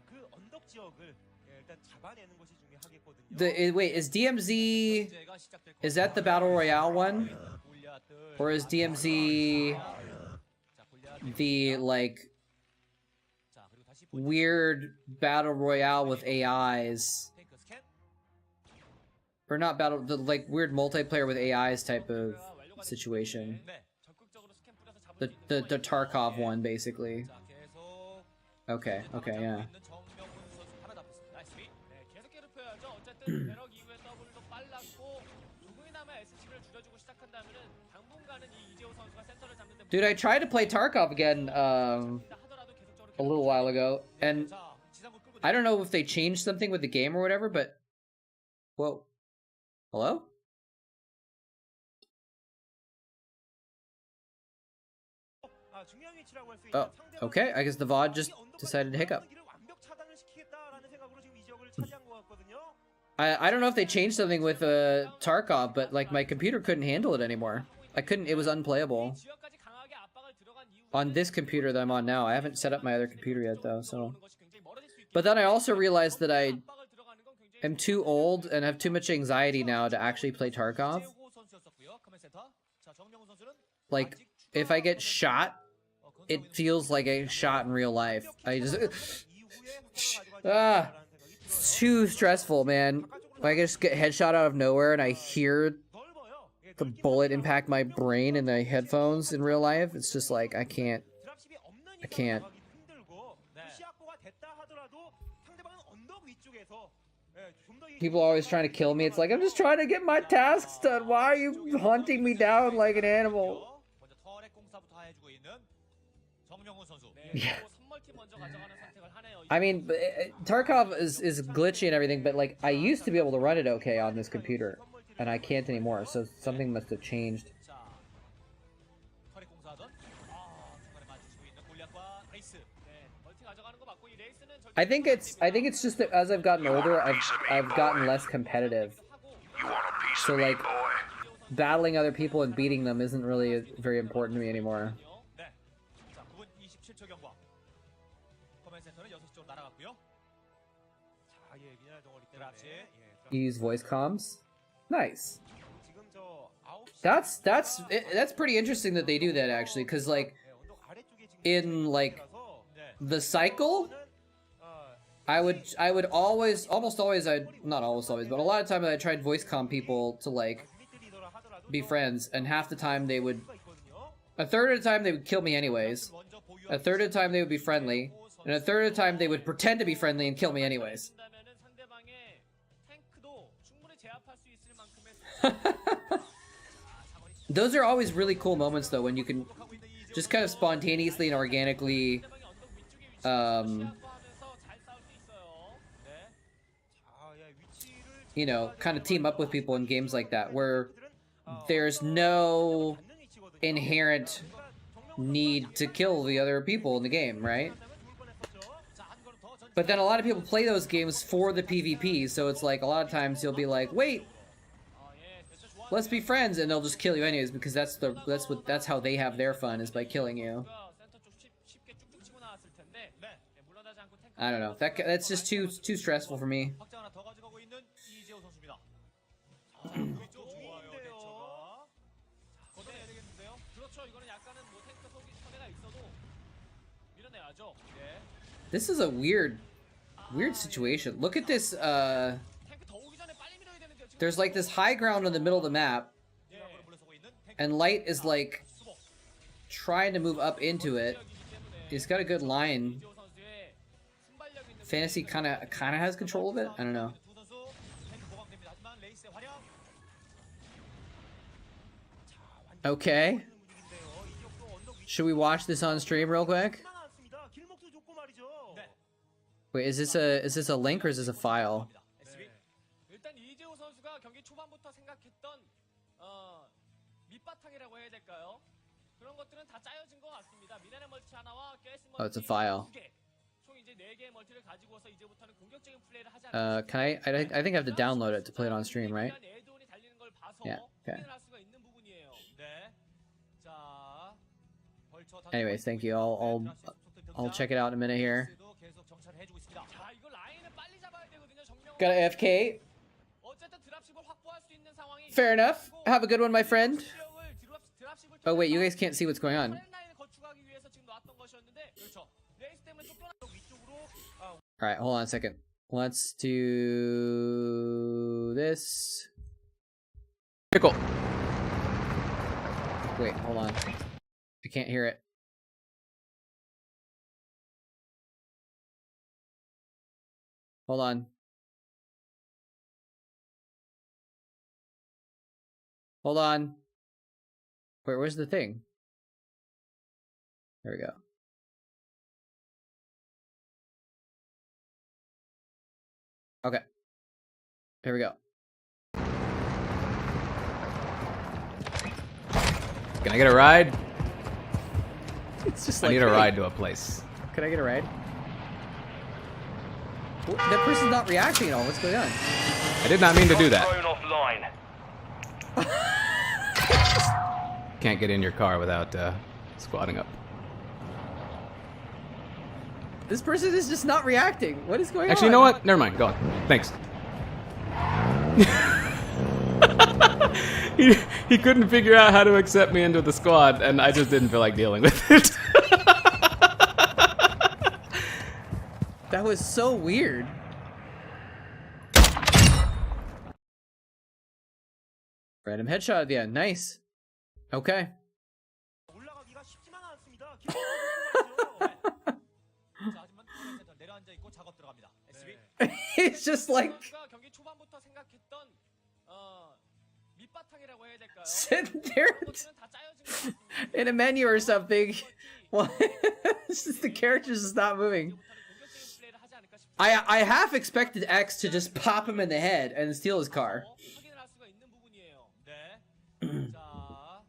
그 언덕 지역을 일단 잡아내는 것이 중요하겠거든요. Wait, is DMZ, 문제가 시작될 is that the Battle Royale one? 골리앗들. Or is DMZ 자, 골리앗. the, like, 자, 그리고 다시 weird Battle Royale with AIs? 탱크 스캔. Or not the, like, weird multiplayer with AIs type of situation. 네. 적극적으로 스캔 뿌려서 잡을 수 The 있는 Tarkov one, basically. 자, 계속 Okay, yeah. 있는 정명훈 선수 하나 잡혔습니다. 나이스 비. 네, 계속 괴롭혀야죠. 어쨌든 배럭 이후에 더블도 빨랐고 조금이나마 SCV를 줄여주고 시작한다면은 당분간은 이 이재호 선수가 센터를 잡는 데 Dude, I tried to play Tarkov again 하더라도 계속적으로 a little while ago, and 자, 지상군 끌고 I don't know if they changed something with the game or whatever, but whoa, hello? 중요한 위치라고 할 수 있는 Oh, okay. I guess the VOD just decided to hiccup. 완벽 차단을 시키겠다라는 생각으로 지금 이 지역을 차지한 것 같거든요. I don't know if they changed something with Tarkov, but like my computer couldn't handle it anymore. I couldn't. It was unplayable 지역까지 강하게 압박을 들어간 이후에 on this computer that I'm on now. I haven't set up my other computer yet though. So, but then I also realized that I am too old and have too much anxiety now to actually play Tarkov. 이재호 선수였었고요. 커맨 센터. 자, 정명훈 선수는 Like, if I get shot, it feels like a shot in real life. I just it's too stressful, man. I just get headshot out of nowhere and I hear the bullet impact my brain in the headphones in real life. It's just like I can't. People are always trying to kill me. It's like I'm just trying to get my tasks done. Why are you hunting me down like an animal? 먼저 터렛 공사부터 해주고 있는 정명훈 선수. Yeah. 선멀티 먼저 가져가는 선택을 하네요. I mean, Tarkov is glitchy and everything, but like I used to be able to run it okay on this computer, and I can't anymore. So something must have changed. 자, 터렛 공사하던 중간에 맞추고 있는 골리앗과 레이스. 네, 멀티 가져가는 거 맞고 이 레이스는 절대 I think it's just that as I've gotten older, I've gotten less competitive. So like battling other people and beating them isn't really very important to me anymore. 네. 자, 9분 27초 경과. 커맨 센터는 6시쪽으로 날아갔고요. 자, 예, 미네랄 덩어리 때문에. 그렇지. You use voice comms. Nice. 지금 저 9시 That's pretty interesting that they do that actually, because like 언덕 아래쪽에 지금 in like 네. the cycle, I would always, almost always, not almost always, but a lot of times I tried voice comm people to like be friends, and half the time they would, a third of the time they would kill me anyways, 먼저 보유. a third of the time they would be friendly, and a third of the time they would pretend to be friendly and kill me anyways. 된다면은 상대방의 탱크도 충분히 제압할 수 있을 만큼의 Those are always really cool moments though, when you can just kind of spontaneously and organically, 상대방의 언덕 위쪽에 위치를 하면서 잘 싸울 수 있어요. 네. 자, 야, 위치를 you know, kind of team up with people in games like that, where there's no inherent need to kill the other people in the game, right? But then a lot of people play those games for the PvP, so it's like a lot of times you'll be like, wait, let's be friends, and they'll just kill you anyways because that's how they have their fun is by killing you. 센터 쪽 쉽게 쭉쭉 치고 I don't know. That's just too stressful for me. 확장 하나 더 가져가고 있는 이재호 선수입니다. 좀 좋아요, 대처가. 걷어내야 되겠는데요? 그렇죠. 이거는 약간은 뭐 탱크 손해가 있어도 밀어내야죠. 예. This is a weird situation. Look at this. 탱크 더 오기 전에 빨리 밀어야 되는데요. 지금 There's like this high ground in the middle of the map, 예. 물러서고 있는 탱크 and Light is like trying to move up into it. He's got a good line. 이재호 선수의 순발력 있는 Fantasy kind of has control of it. I don't know. 두 선수 탱크 보강됩니다. 하지만 레이스의 활약. Okay. Should we watch this on stream real quick? 길목도 좋고 말이죠. Wait, is this a link or is this a file? 일단 이재호 선수가 경기 초반부터 생각했던 밑바탕이라고 해야 될까요? 그런 것들은 다 짜여진 것 같습니다. 미네랄 멀티 하나와 가스 멀티 Oh, it's a file. 2개. 총 이제 4개의 멀티를 가지고서 이제부터는 공격적인 플레이를 하지 Can I think I have to download it to play it on stream, right? 에드온이 달리는 걸 봐서 Yeah, okay. 확인을 할 수가 있는 부분이에요. 네. 자, 벌처 Anyways, thank you. I'll check it out in a minute here. 계속 정찰해주고 있습니다. 자, 이거 라인을 빨리 잡아야 되거든요. 정명. Got a FK. 어쨌든 드랍십을 확보할 수 있는 상황이 Fair enough. Have a good one, my friend. 드랍십을 Oh wait, you guys can't see what's going on. 라인을 거축하기 위해서 지금 놨던 것이었는데 그렇죠. 레이스 때문에 쫓겨나 위쪽으로 All right, hold on a second. Let's do this. Pickle. Wait, hold on. I can't hear it. Hold on. Hold on. Wait, where's the thing? There we go. Okay. Here we go. Can I get a ride? It's just I like, need a hey, ride to a place. Can I get a ride? That person's not reacting at all. What's going on? I did not mean to do that. Can't get in your car without squatting up. This person is just not reacting. What is going on? Actually, you know what? Never mind. Go on. Thanks. he couldn't figure out how to accept me into the squad, and I just didn't feel like dealing with it. That was so weird. Random headshot at the end. Nice. Okay. 올라가기가 쉽지만 않습니다. 자, 하지만 센터 내려앉아 있고 작업 들어갑니다. SB. He's just like 선수가 경기 초반부터 생각했던 밑바탕이라고 해야 될까요? sitting there 것들은 다 짜여진 것 같습니다. in a menu or something. What? It's just the character's just not moving. 공격적인 플레이를 하지 않을까 싶습니다. I half expected X to just pop him in the head and steal his car. 확인을 할 수가 있는 부분이에요. 네. 자,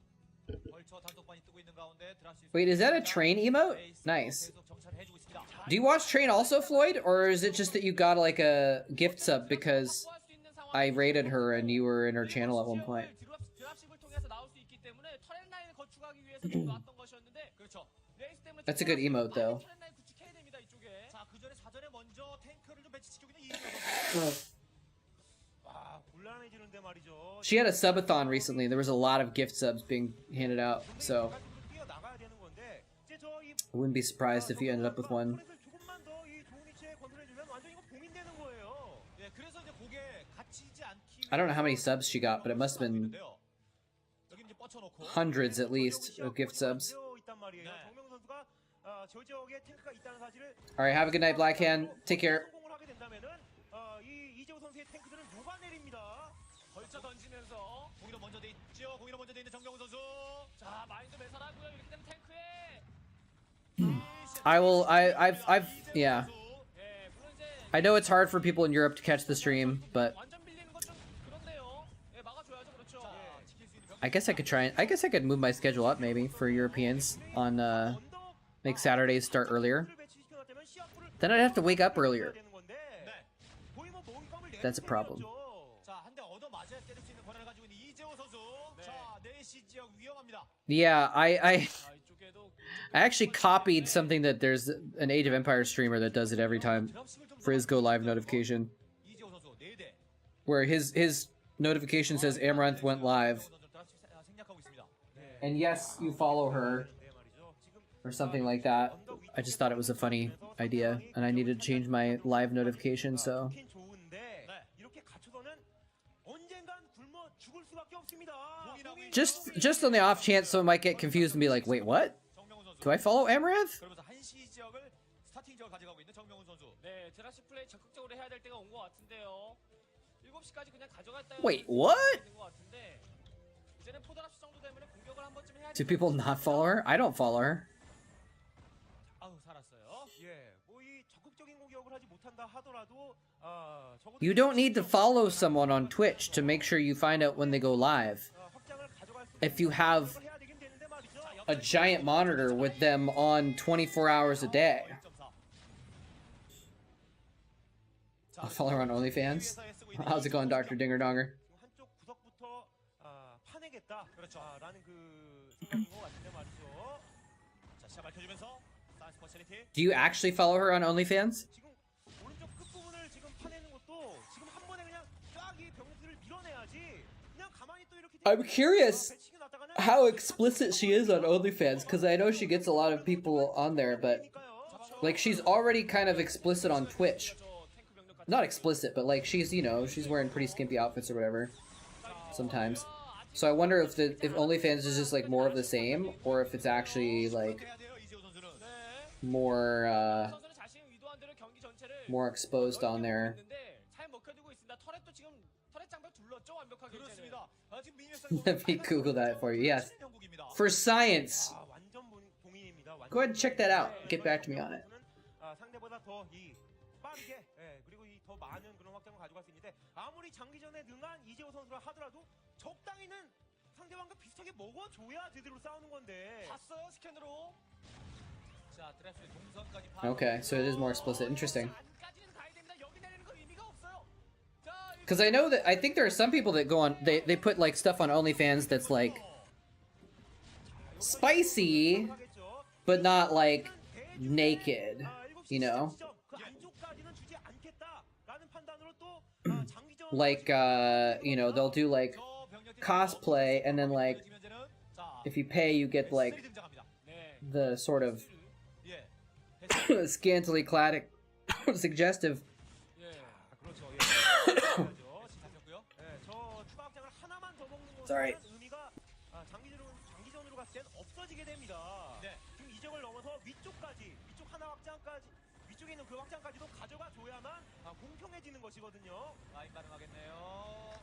벌처 단속반이 뜨고 있는 가운데 드랍십. Wait, is that a train emote? Nice. 계속 정찰해주고 있습니다. Do you watch Train also, Floyd? Or is it just that you got like a gift sub because 확보할 수 있는 상황. I rated her and you were in her channel at one point? 드랍십을 통해서 나올 수 있기 때문에 터렛 라인을 거축하기 위해서 지금 놨던 것이었는데 그렇죠. 레이스 때문에 That's a good emote, though. 터렛 라인 구축해야 됩니다 이쪽에. 자, 그 전에 사전에 먼저 탱크를 좀 배치시키고 있는 이재호 선수. 와, 곤란해지는데 말이죠. She had a subathon recently. There was a lot of gift subs being handed out, so 뛰어나가야 되는 건데 이제 저이 I wouldn't be surprised if you ended up with one. 조금만 더 이 좋은 위치에 건설해주면 완전 이거 봉인되는 거예요. 예, 그래서 이제 고개 갇히지 않기. I don't know how many subs she got, but it must have been 여기 이제 뻗쳐놓고. hundreds at least of gift subs. 있단 말이에요. 정명 선수가 저 지역에 탱크가 있다는 사실을 Alright, have a good night, Blackhand. Take care. 성공을 하게 된다면은 이 이재호 선수의 탱크들은 녹아내립니다. 걸쳐 던지면서 공이로 먼저 돼 있죠. 공이로 먼저 돼 있는 정명훈 선수. 자 마인드 매설하고요. 이렇게 되면 탱크에 Yeah. 예 물론 이제 I know it's hard for people in Europe to catch the stream, but 완전 빌리는 건 좀 그렇네요. 예 막아줘야죠 그렇죠. 예. 지킬 수 있는 I guess I could try. I guess I could move my schedule up maybe for Europeans on make Saturdays start earlier. Then I'd have to wake up earlier. That's a problem. 자, 한 대 얻어 맞아야 때릴 수 있는 권한을 가지고 있는 이재호 선수. 자, 내시 지역 위험합니다. Yeah, I 자 이쪽에 I actually copied something that there's an Age of Empires streamer that does it every time for his go live notification, 이재호 선수 4대. where his notification says Amaranth went live, 생략하고 있습니다. and yes, you follow her, or something like that. I just thought it was a funny idea, and I needed to change my live notification, so. 좋긴 좋은데 이렇게 갖춰서는 언젠간 굶어 죽을 수밖에 없습니다. Just on the off chance someone might get confused and be like, wait, what? 정명훈 선수. Do I follow Amaranth? 그러면서 한시 지역을 스타팅 지역을 가져가고 있는 정명훈 선수. 네, 드라시 플레이 적극적으로 해야 될 때가 온 것 같은데요. 7시까지 그냥 가져갔다. Wait, what? 있는 것 같은데 이제는 포드랍시 정도 되면 공격을 한 번쯤 해야 Do people not follow her? I don't follow her. 아우 살았어요. 예, 뭐 이 적극적인 공격을 하지 못한다 하더라도 적어도 You don't need to follow someone on Twitch to make sure you find out when they go live. 확장을 가져갈 수 If you have 해야 되긴 되는데 말이죠. a giant monitor with them on 24 hours a day. I'll follow her on OnlyFans. How's it going, Dr. Dinger Donger? 한쪽 구석부터 파내겠다. 라는 그 생각인 것 같은데 말이죠. 자 시작 밝혀주면서 사이언스 퍼실리티. Do you actually follow her on OnlyFans? 지금 오른쪽 끝부분을 지금 파내는 것도 지금 한 번에 그냥 쫙 이 병력들을 밀어내야지. 그냥 가만히 또 이렇게 I'm curious how explicit she is on OnlyFans, because I know she gets a lot of people on there, but like she's already kind of explicit on Twitch. Not explicit, but like she's, you know, she's wearing pretty skimpy outfits or whatever sometimes. So I wonder if OnlyFans is just like more of the same, or if it's actually like more more exposed on there. Let me Google that for you. Yes, for science. 완전 동의입니다. Go ahead and check that out. Get back to me on it. 상대보다 더 빠르게 그리고 이 더 많은 그런 확장을 가져갈 수 있는데 아무리 장기전에 능한 이재호 선수라 하더라도 적당히는 상대방과 비슷하게 먹어줘야 제대로 싸우는 건데. 봤어요 스캔으로. 자 드래프트 동선까지. Okay, so it is more explicit. Interesting. 안까지는 가야 됩니다. 여기 내리는 거 의미가 없어요. 자, Because I know that I think there are some people that go on they put like stuff on OnlyFans that's like spicy, but not like naked, you know? Like you know, they'll do like cosplay and then like if you pay you get like the sort of scantily clad suggestive. Sorry. 장기전으로 갔을 땐 없어지게 됩니다. 지금 이 지역을 넘어서 위쪽까지, 위쪽 하나 확장까지, 위쪽에 있는 그 확장까지도 가져가 줘야만 공평해지는 것이거든요. 라인 반응하겠네요.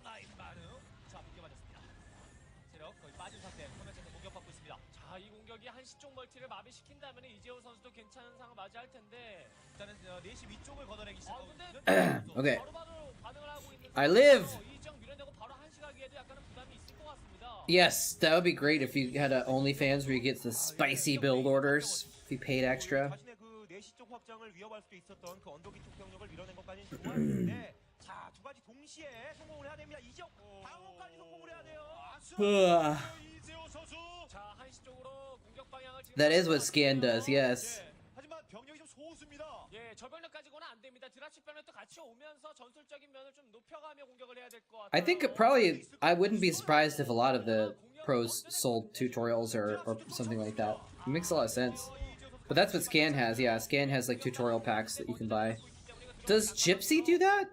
라인 반응. 자 무게 맞았습니다. 체력 거의 빠진 상태. 포맷에서 공격받고 있습니다. 자, 이 공격이 한시 쪽 멀티를 마비시킨다면 이재호 선수도 괜찮은 상황 맞이할 텐데. 일단은 4시 위쪽을 걷어내기 시작하고 근데 Okay. 바로바로 반응을 하고 있는 I live. 이 지역 밀어내고 바로 한시 가기에도 약간은 부담이 있을 것 같습니다. Yes, that would be great if you had a OnlyFans where you get the spicy build orders if you paid extra. 자신의 그 4시 쪽 확장을 위협할 수도 있었던 그 언덕 위쪽 병력을 밀어낸 것까지는 좋았는데 자, 두 가지 동시에 성공을 해야 됩니다. 이 지역 방어까지 성공을 해야 돼요. 이재호 선수. 자, 한시 쪽으로 공격 방향을 지금 That is what Scan does, yes. 하지만 병력이 좀 소수입니다. 예, 저병력 가지고는 안 됩니다. 드라치 병력도 같이 오면서 전술적인 면을 좀 높여가며 공격을 해야 될 것 같아요. I think I wouldn't be surprised if a lot of the pros sold tutorials or something like that. It makes a lot of sense. But that's what Scan has, yeah. Scan has like tutorial packs that you can buy. Does Gypsy do that?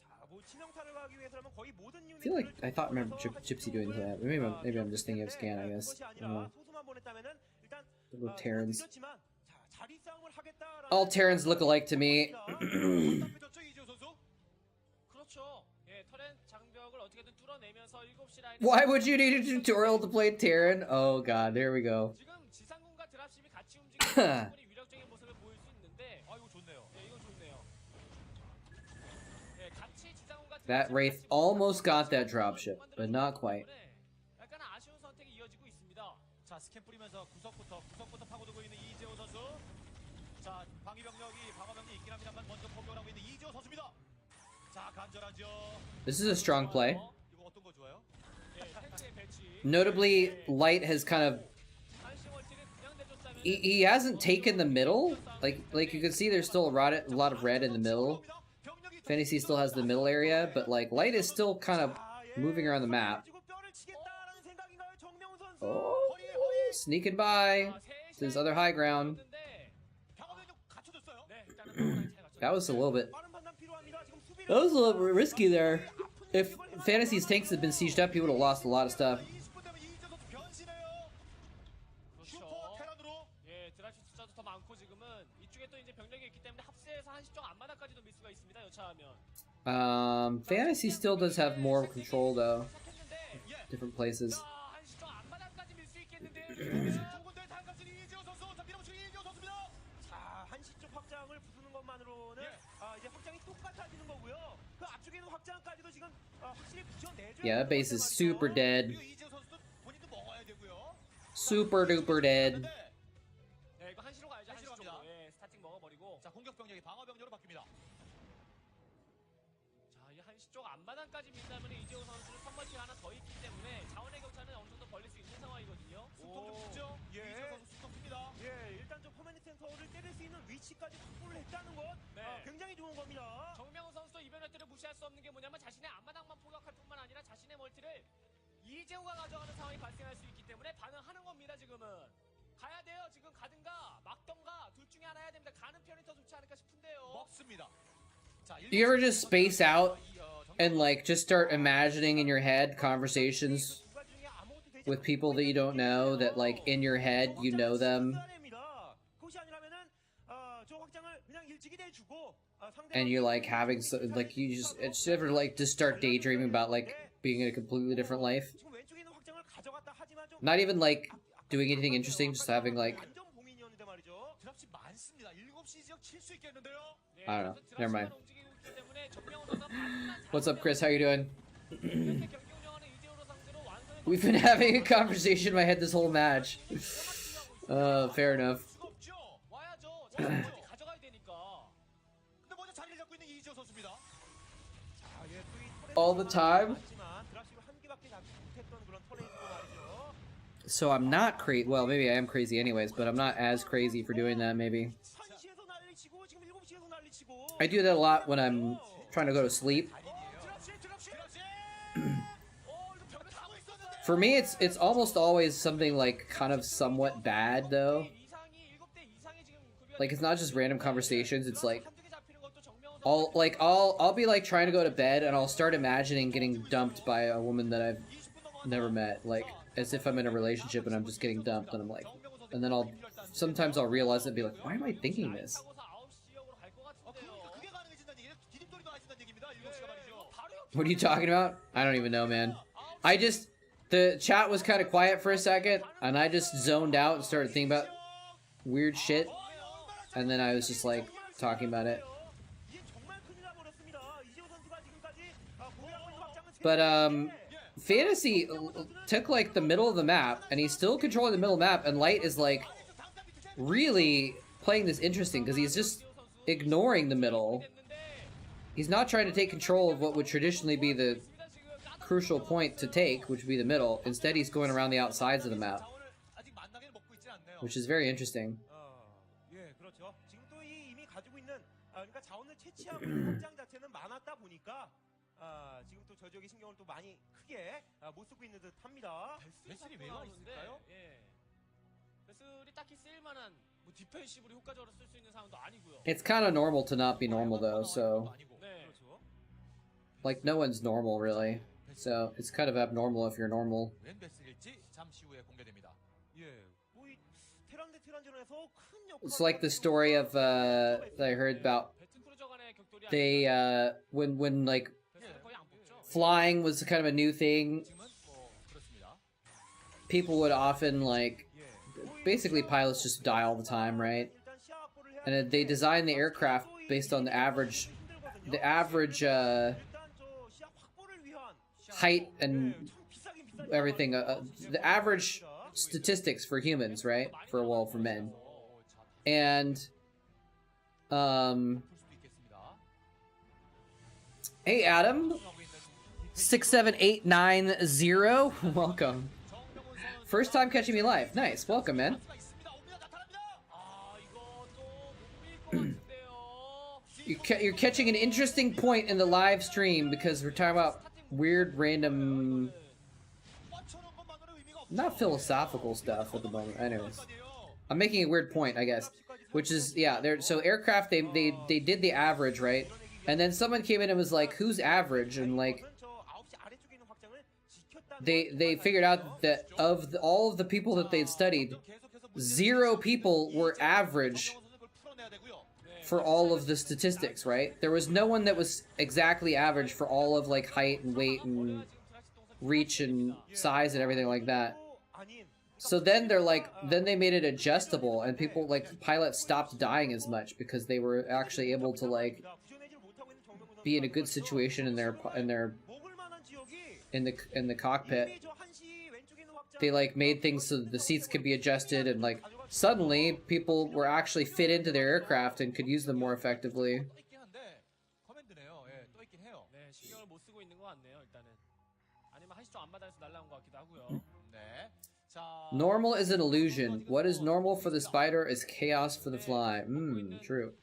자, 뭐 치명타를 가기 위해서라면 거의 모든 I feel like I thought I remember Gypsy doing that. Maybe I'm just thinking of Scan, I guess. I don't know. 소수만 보냈다면은 일단 The little Terrans. 늦었지만 자, 자리 싸움을 하겠다라는 All Terrans look alike to me. 그렇죠. 예, 터렌 장벽을 어떻게든 뚫어내면서 7시 라인. Why would you need a tutorial to play Terran? Oh god, there we go. 지금 지상군과 드랍십이 같이 움직이는 충분히 위력적인 모습을 보일 수 있는데. 아 이거 좋네요. 예, 이거 좋네요. 예, 같이 지상군과 That Wraith almost got that dropship, but not quite. 약간 아쉬운 선택이 이어지고 있습니다. 자 스캔 뿌리면서 구석부터 파고들고 있는 이재호 선수. 자 방어병력이 있긴 합니다만 먼저 공격을 하고 있는 이재호 선수입니다. 자 간절하죠. This is a strong play. 이거 어떤 거 좋아요? 예, 탱크의 배치. Notably, Light has kind of he hasn't taken the middle. Like you can see, there's still a lot of red in the middle. Fantasy still has the middle area, but like Light is still kind of moving around the map. Oh, sneaking by to his other high ground. That was a little bit. That was a little risky there. If Fantasy's tanks had been sieged up, he would have lost a lot of stuff. 그렇죠. 예, 드라시 숫자도 더 많고 지금은 이쪽에 또 이제 병력이 있기 때문에 합세해서 한시쪽 앞마당까지도 밀 수가 있습니다. 여차하면. Fantasy still does have more control though. Different places. 한시쪽 앞마당까지 밀 수 있겠는데요. 자, 한시 쪽 확장을 부수는 것만으로는 이제 확장이 똑같아지는 거고요. 그 앞쪽에 있는 확장까지도 지금 확실히 부셔내줘야 Yeah, that base is super dead. 이재호 선수도 본인도 먹어야 되고요. Super duper dead. 네, 이거 한시로 가야죠. 한시로 갑니다. 예, 스타팅 먹어버리고. 자, 공격 병력이 방어 병력으로 바뀝니다. 자, 이 한시 쪽 앞마당까지 민다면 이재호 선수는 선멀티 하나 더 있기 때문에 자원의 격차는 어느 정도 벌릴 수 있는 상황이거든요. 수통 좀 크죠? 예. 이재호 선수 수통 큽니다. 예, 일단 좀 퍼머넌트 센터를 때릴 수 있는 위치까지 확보를 했다는 것 네. 굉장히 좋은 겁니다. 정명훈 선수도 이변 획들을 무시할 수 없는 게 뭐냐면 자신의 앞마당만 포격할 뿐만 아니라 자신의 멀티를 이재호가 가져가는 상황이 발생할 수 있기 때문에 반응하는 겁니다. 지금은 가야 돼요. 지금 가든가 막던가 둘 중에 하나 해야 됩니다. 가는 편이 더 좋지 않을까 싶은데요. 먹습니다. 자, Do you ever just space out and like just start imagining in your head conversations with people that you don't know, that like in your head you know them, and you're like having so, like you just it's ever like just start daydreaming about like being in a completely different life, not even like doing anything interesting, just having like 드랍십 많습니다. 7시 지역 칠 수 있겠는데요. I don't know, never mind. What's up, Chris? How you doing? We've been having a conversation in my head this whole match. Fair enough. 와야죠. 자신의 멀티 가져가야 되니까. 근데 먼저 자리를 잡고 있는 이재호 선수입니다. All the time. So I'm not crazy. Well, maybe I am crazy anyways, but I'm not as crazy for doing that, maybe. I do that a lot when I'm trying to go to sleep. For me, it's almost always something like kind of somewhat bad though. Like it's not just random conversations. It's like I'll be like trying to go to bed and I'll start imagining getting dumped by a woman that I've never met, like as if I'm in a relationship and I'm just getting dumped, and I'm like, and then sometimes I'll realize it and be like, why am I thinking this? What are you talking about? I don't even know, man. The chat was kind of quiet for a second, and I just zoned out and started thinking about weird shit, and then I was just like talking about it. But Fantasy took like the middle of the map, and he's still controlling the middle of the map, and Light is like really playing this interesting because he's just ignoring the middle. He's not trying to take control of what would traditionally be the crucial point to take, which would be the middle. Instead, he's going around the outsides of the map, which is very interesting. 예, 그렇죠. 지금 또 이미 가지고 있는 그러니까 자원을 채취하고 확장 자체는 많았다 보니까 지금 또 저 지역의 신경을 또 많이 크게 못 쓰고 있는 듯합니다. 베슬이 왜 와 있을까요? 예. 베슬이 딱히 쓸 만한 뭐 디펜시브로 효과적으로 쓸 수 있는 상황도 아니고요. It's kind of normal to not be normal though, so 네. like no one's normal really. So it's kind of abnormal if you're normal. 웬 베슬일지 잠시 후에 공개됩니다. 예, 뭐이 테란 대 테란전에서 큰 역할. It's like the story of that I heard about. They when like flying was kind of a new thing, people would often like basically pilots just die all the time, right? And they designed the aircraft based on the average height and everything, the average statistics for humans, right? For men. And hey Adam, 67890, welcome. First time catching me live. Nice, welcome, man. You're catching an interesting point in the live stream because we're talking about weird, random, not philosophical stuff at the moment. Anyways, I'm making a weird point, I guess, which is so aircraft they did the average, right? And then someone came in and was like, "Who's average?" And like they figured out that of all of the people that they'd studied, 0 people were average for all of the statistics, right? There was no one that was exactly average for all of like height and weight and reach and size and everything like that. So then then they made it adjustable, and people like pilots stopped dying as much because they were actually able to like be in a good situation in the cockpit. They like made things so that the seats could be adjusted, and like suddenly people were actually fit into their aircraft and could use them more effectively. Normal is an illusion. What is normal for the spider is chaos for the fly. True.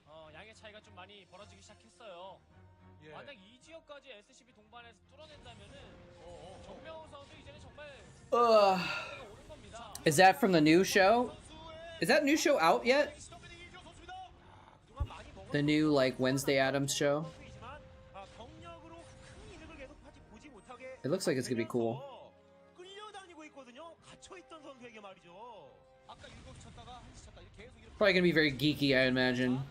Is that from the new show? Is that new show out yet? The new like Wednesday Addams show? It looks like it's gonna be cool. Probably gonna be very geeky, I imagine.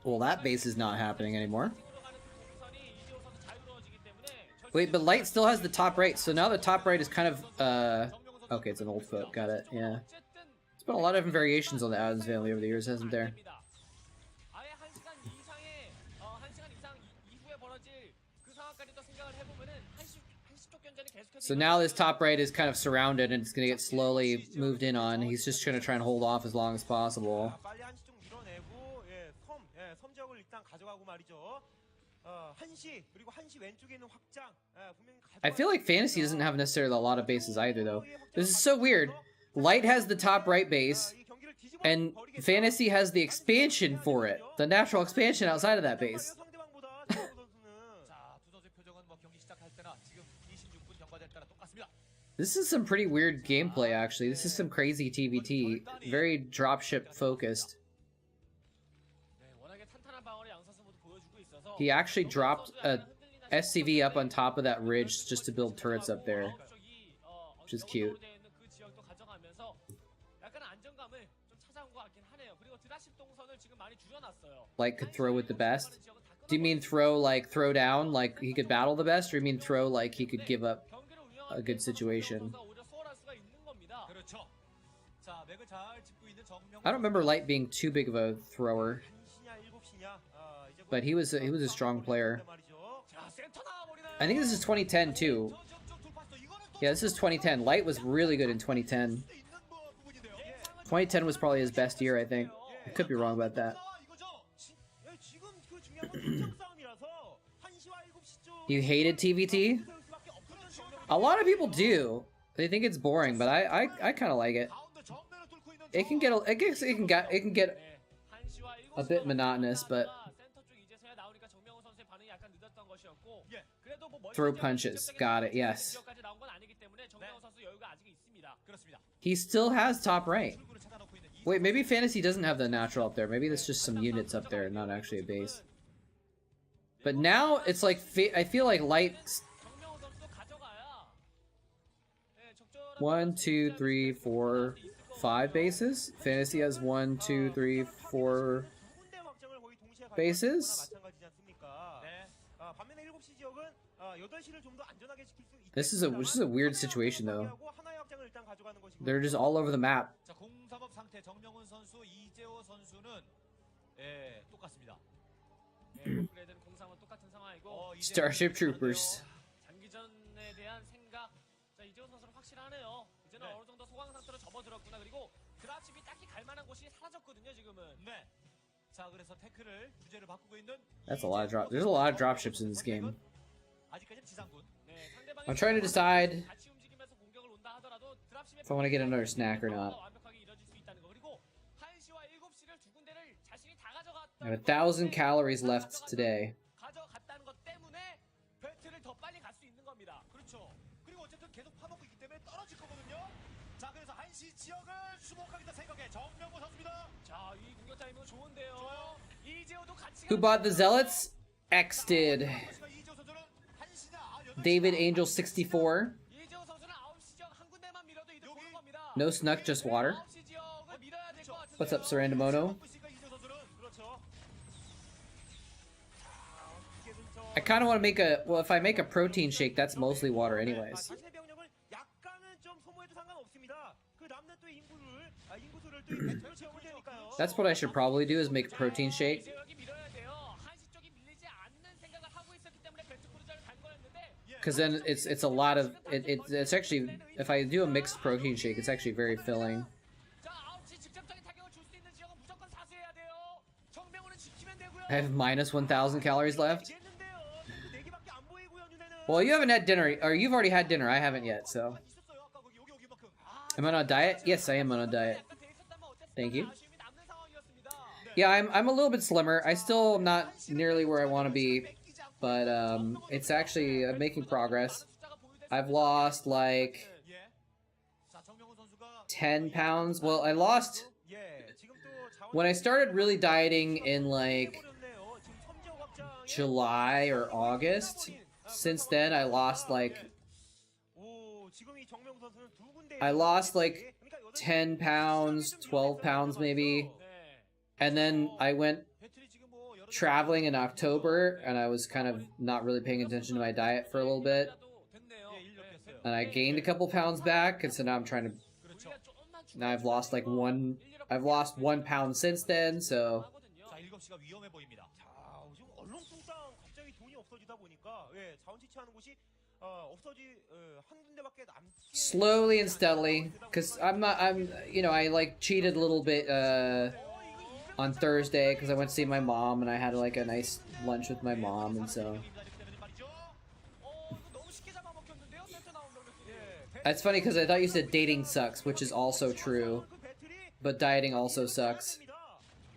Well, that base is not happening anymore. Wait, but light still has the top right, so now the top right is kind of, okay, it's an old foot, got it, yeah. There's been a lot of different variations on the Addams family over the years, hasn't there? So now this top right is kind of surrounded and it's going to get slowly moved in on. He's just going to try and hold off as long as possible. I feel like Fantasy doesn't have necessarily a lot of bases either, though. This is so weird. Light has the top right base, and Fantasy has the expansion for it. The natural expansion outside of that base. This is some pretty weird gameplay, actually. This is some crazy TVT. Very dropship focused. He actually dropped a SCV up on top of that ridge just to build turrets up there, which is cute. Like, could throw with the best? Do you mean throw, like, throw down, like he could battle the best? Or you mean throw, like he could give up a good situation? I don't remember Light being too big of a thrower, but he was a strong player. I think this is 2010 too. Yeah, this is 2010. Light was really good in 2010. 2010 was probably his best year, I think. I could be wrong about that. You hated TVT? A lot of people do. They think it's boring, but I kind of like it. It can get a bit monotonous, but throw punches. Got it. Yes. He still has top right. Wait, maybe Fantasy doesn't have the natural up there. Maybe that's just some units up there, not actually a base. But now it's like I feel like Light. 1, 2, 3, 4, 5 bases. Fantasy has 1, 2, 3, 4 bases. This is a weird situation though. They're just all over the map. Starship Troopers. That's a lot of drop. There's a lot of dropships in this game. I'm trying to decide if I want to get another snack or not. I have 1,000 calories left today. 가져갔다는 것 때문에 배틀을 더 빨리 갈 수 있는 겁니다. 그렇죠. 그리고 어쨌든 계속 파먹고 있기 때문에 떨어질 거거든요. 자, 그래서 한시 지역을 수복하겠다 생각에 정명호 선수입니다. 자, 이 공격 타이밍 좋은데요. 이재호도 같이 Who bought the Zealots? X did. 이재호 선수는 한시냐, David Angel 64. 이재호 선수는 9시 지역 한 군데만 밀어도 이득 보는 겁니다. No snuck, just water. 9시 지역을 밀어야 될 것 같은데요. What's up, Sarandamono? 이재호 선수는 그렇죠. I kind of want to make a... Well, if I make a protein shake, that's mostly water anyways. 자신의 병력을 약간은 좀 소모해도 상관없습니다. 그 남는 또 인구수를 또 배틀 채우면 되니까요. That's what I should probably do, is make a protein shake. 이재호이 밀어야 돼요. 한시 쪽이 밀리지 않는 생각을 하고 있었기 때문에 배틀 크루저를 간 거였는데 Because then it's a lot of... It's actually... If I do a mixed protein shake, it's actually very filling. 자, 9시 직접적인 타격을 줄 수 있는 지역은 무조건 사수해야 돼요. 정명호는 지키면 되고요. I have minus 1,000 calories left. 됐는데요. 지금 네 개밖에 안 보이고요, 눈에는. Well, you haven't had dinner, or you've already had dinner. I haven't yet, so... 있었어요. 아까 거기 여기만큼. Am I on a diet? Yes, I am on a diet. 약간 돼 있었다면 어땠을까? Thank you. 아쉬움이 남는 상황이었습니다. Yeah, I'm a little bit slimmer. I still am not nearly where I want to be, but it's actually making progress. I've lost like 예. 자, 정명호 선수가 10 pounds. Well, I lost 예, 지금 또 자원 when I started really dieting in like 버렸네요. 지금 섬지역 확장에 July or August. Since then, I lost like 오, 지금 이 정명호 선수는 두 군데 I lost like 10 pounds, 12 pounds maybe, and then I went 배틀이 지금 뭐 여러 traveling in October, and I was kind of not really paying attention to my diet for a little bit, 됐네요. and I gained a couple pounds back, and so now I'm trying to. Now I've lost like I've lost 1 pound since then, so 자, 7시가 위험해 보입니다. 자, 지금 얼렁뚱땅 갑자기 돈이 없어지다 보니까 예, 자원 채취하는 곳이 한 군데밖에 남지 slowly and steadily, because I like cheated a little bit on Thursday because I went to see my mom and I had like a nice lunch with my mom, and so 너무 쉽게 잡아먹혔는데요. 센터 나온 병력들이. it's funny because I thought you said dating sucks, which is also true, 그 배틀이 but dieting also sucks.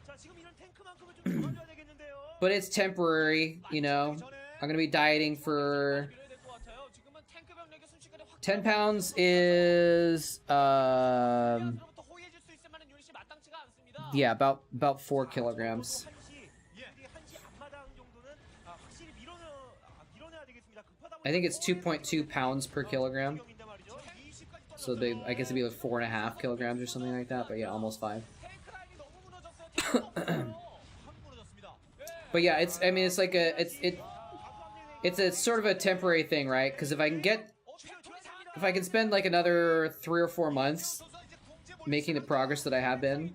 자, 지금 이런 탱크만큼은 좀 잡아줘야 되겠는데요. But it's temporary, you know. I'm gonna be dieting for 밀어야 될 것 같아요. 지금은 탱크 병력이 순식간에 확 10 pounds is 들어부터 호위해줄 수 있을 만한 유닛이 마땅치가 않습니다. yeah, about 4 kilograms. 한시 앞마당 정도는 확실히 밀어내야 되겠습니다. 급하다 I think it's 2.2 pounds per kilogram. 보인데 말이죠. So I guess it'd be like 4.5 kilograms or something like that, but yeah, almost 5. 탱크 라인이 너무 무너졌어요. But yeah, it's like it's a sort of a temporary thing, right? Because if I can spend like another 3 or 4 months making the progress that I have been,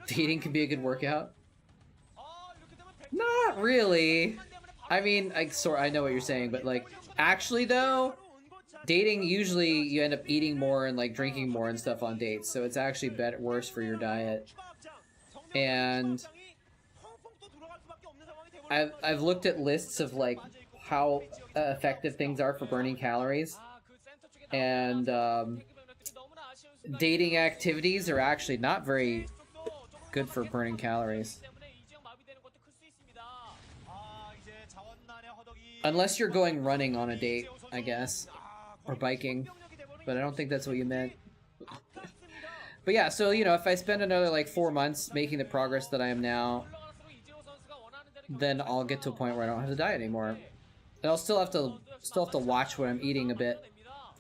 dating can be a good workout. Not really. I mean, I know what you're saying, but like actually though, dating usually you end up eating more and like drinking more and stuff on dates, so it's actually worse for your diet. And I've looked at lists of like how effective things are for burning calories, and dating activities are actually not very good for burning calories. Unless you're going running on a date, I guess, or biking, but I don't think that's what you meant. But yeah, so you know, if I spend another like 4 months making the progress that I am now, then I'll get to a point where I don't have to diet anymore. And I'll still have to watch what I'm eating a bit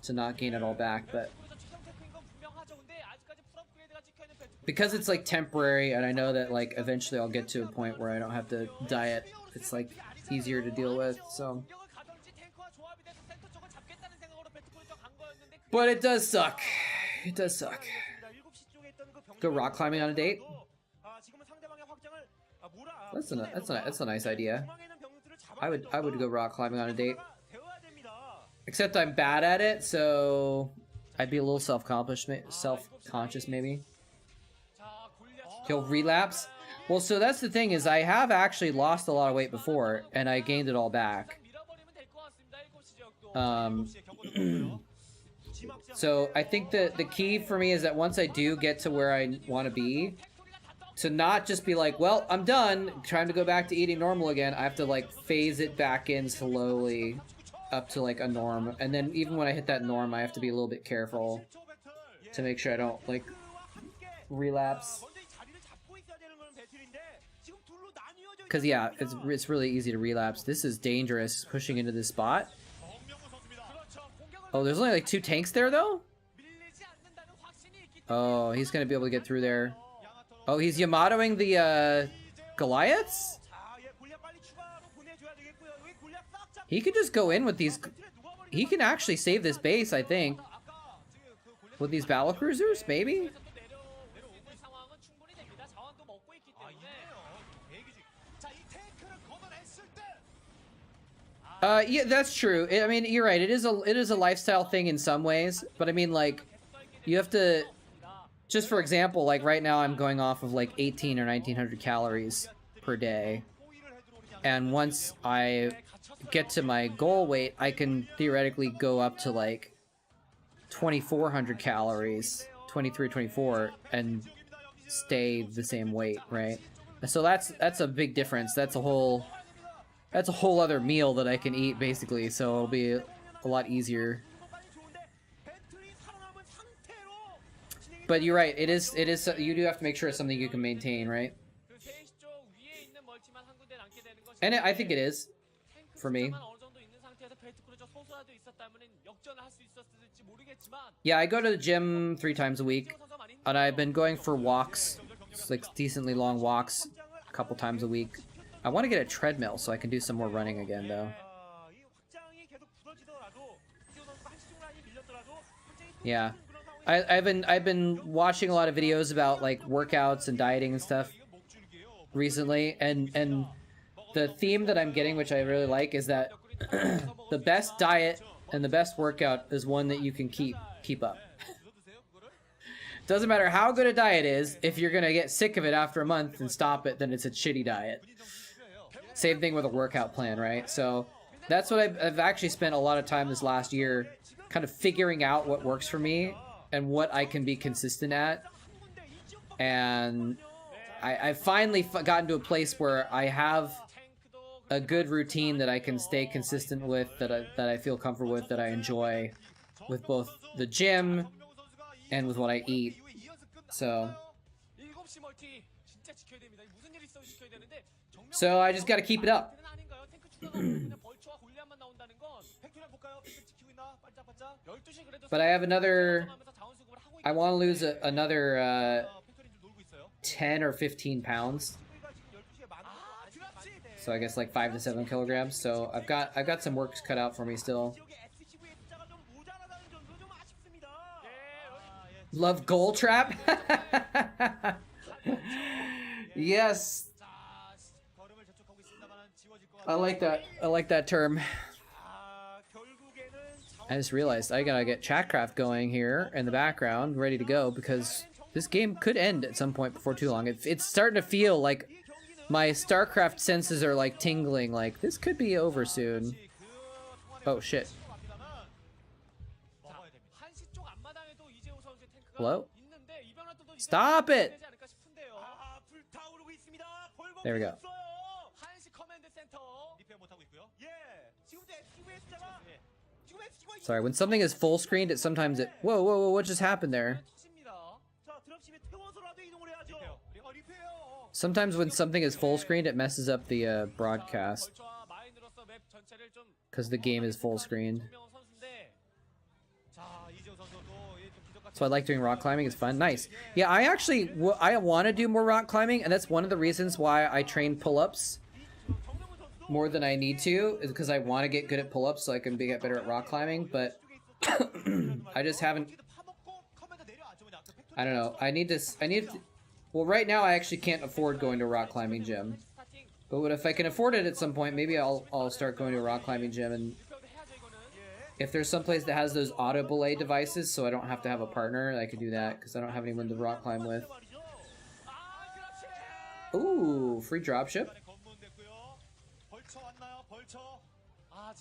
to not gain it all back, but because it's like temporary and I know that like eventually I'll get to a point where I don't have to diet, it's like easier to deal with, so. But it does suck. It does suck. Go rock climbing on a date? That's a nice idea. I would go rock climbing on a date. Except I'm bad at it, so I'd be a little self-conscious maybe. He'll relapse. Well, so that's the thing, is I have actually lost a lot of weight before, and I gained it all back. So I think that the key for me is that once I do get to where I want to be, to not just be like, well, I'm done, trying to go back to eating normal again. I have to like phase it back in slowly up to like a norm. And then even when I hit that norm, I have to be a little bit careful to make sure I don't like relapse. Because yeah, it's really easy to relapse. This is dangerous, pushing into this spot. Oh, there's only like 2 tanks there though? Oh, he's gonna be able to get through there. Oh, he's Yamatoing the Goliaths? He could just go in with these. He can actually save this base, I think. With these battle cruisers, maybe? Yeah, that's true. I mean, you're right. It is a lifestyle thing in some ways, but I mean, like, you have to. Just for example, like right now, I'm going off of like 18 or 1900 calories per day, and once I get to my goal weight, I can theoretically go up to like 2400 calories, 23, 24, and stay the same weight, right? So that's a big difference. That's a whole other meal that I can eat basically. So it'll be a lot easier. But you're right. It is. You do have to make sure it's something you can maintain, right? And I think it is, for me. Yeah, I go to the gym 3 times a week, and I've been going for walks, like decently long walks, a couple times a week. I want to get a treadmill so I can do some more running again, though. Yeah. I've been watching a lot of videos about like workouts and dieting and stuff recently, and the theme that I'm getting, which I really like, is that the best diet and the best workout is one that you can keep up. Doesn't matter how good a diet is, if you're gonna get sick of it after a month and stop it, then it's a shitty diet. Same thing with a workout plan, right? So that's what I've actually spent a lot of time this last year kind of figuring out what works for me and what I can be consistent at. And I finally gotten to a place where I have a good routine that I can stay consistent with, that I feel comfortable with, that I enjoy, with both the gym and with what I eat. So I just gotta keep it up. But I have another. I want to lose another 10 or 15 pounds. So I guess like 5 to 7 kilograms. So I've got some work cut out for me still. Love goal trap. Yes. I like that. I like that term. I just realized I gotta get Chatcraft going here in the background, ready to go, because this game could end at some point before too long. It's starting to feel like my Starcraft senses are like tingling, like this could be over soon. Oh shit. Hello? Stop it! There we go. Sorry, when something is full screened, it sometimes it. Whoa, whoa, whoa! What just happened there? Sometimes when something is full screened, it messes up the broadcast because the game is full screened. So I like doing rock climbing. It's fun. Nice. Yeah, I actually I want to do more rock climbing, and that's one of the reasons why I train pull-ups more than I need to, is because I want to get good at pull-ups so I can get better at rock climbing, but I just haven't. I don't know. I need to. Well, right now I actually can't afford going to a rock climbing gym, but if I can afford it at some point, maybe I'll start going to a rock climbing gym. And if there's some place that has those auto belay devices, so I don't have to have a partner, I could do that because I don't have anyone to rock climb with. Ooh, free dropship.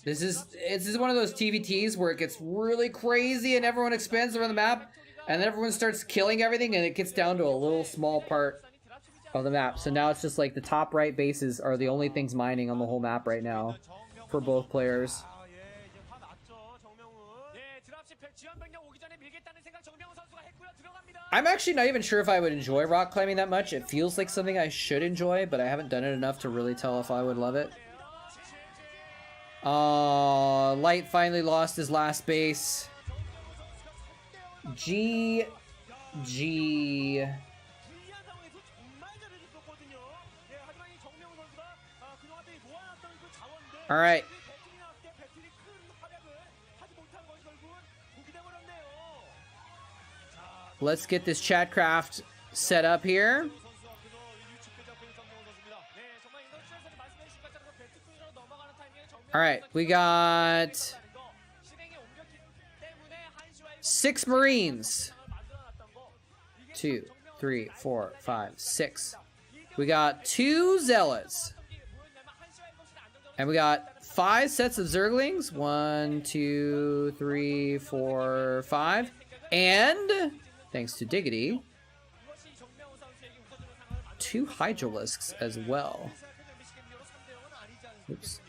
This is one of those TVTs where it gets really crazy and everyone expands around the map, and then everyone starts killing everything, and it gets down to a little small part of the map. So now it's just like the top right bases are the only things mining on the whole map right now for both players. 아, 예, 이제 화났죠, 정명훈. 예, 드랍십 지원 병력 오기 전에 밀겠다는 생각 정명훈 선수가 했고요. 들어갑니다. I'm actually not even sure if I would enjoy rock climbing that much. It feels like something I should enjoy, but I haven't done it enough to really tell if I would love it. Light finally lost his last base. GG. 불리한 상황에서 정말 잘해줬었거든요. 예, 하지만 이 정명훈 선수가 그동안 모아놨던 그 자원들 All right. 배틀이 나왔을 때 배틀이 큰 활약을 하지 못한 것이 결국은 독이 돼버렸네요. Let's get this Chatcraft set up here. 선수와 그노 유축 잡고 있는 정명훈 선수입니다. 네, 정말 이번 시즌에서 말씀해 주신 것처럼 배트 투로 넘어가는 타이밍에 정명훈 All right, we got 실행에 옮겼기 때문에 한시와의 6 Marines. 2, 3, 4, 5, 6. We got 2 Zealots. And we got 5 sets of Zerglings. 1, 2, 3, 4, 5. And, thanks to Diggity, 2 Hydralisks as well. Oops.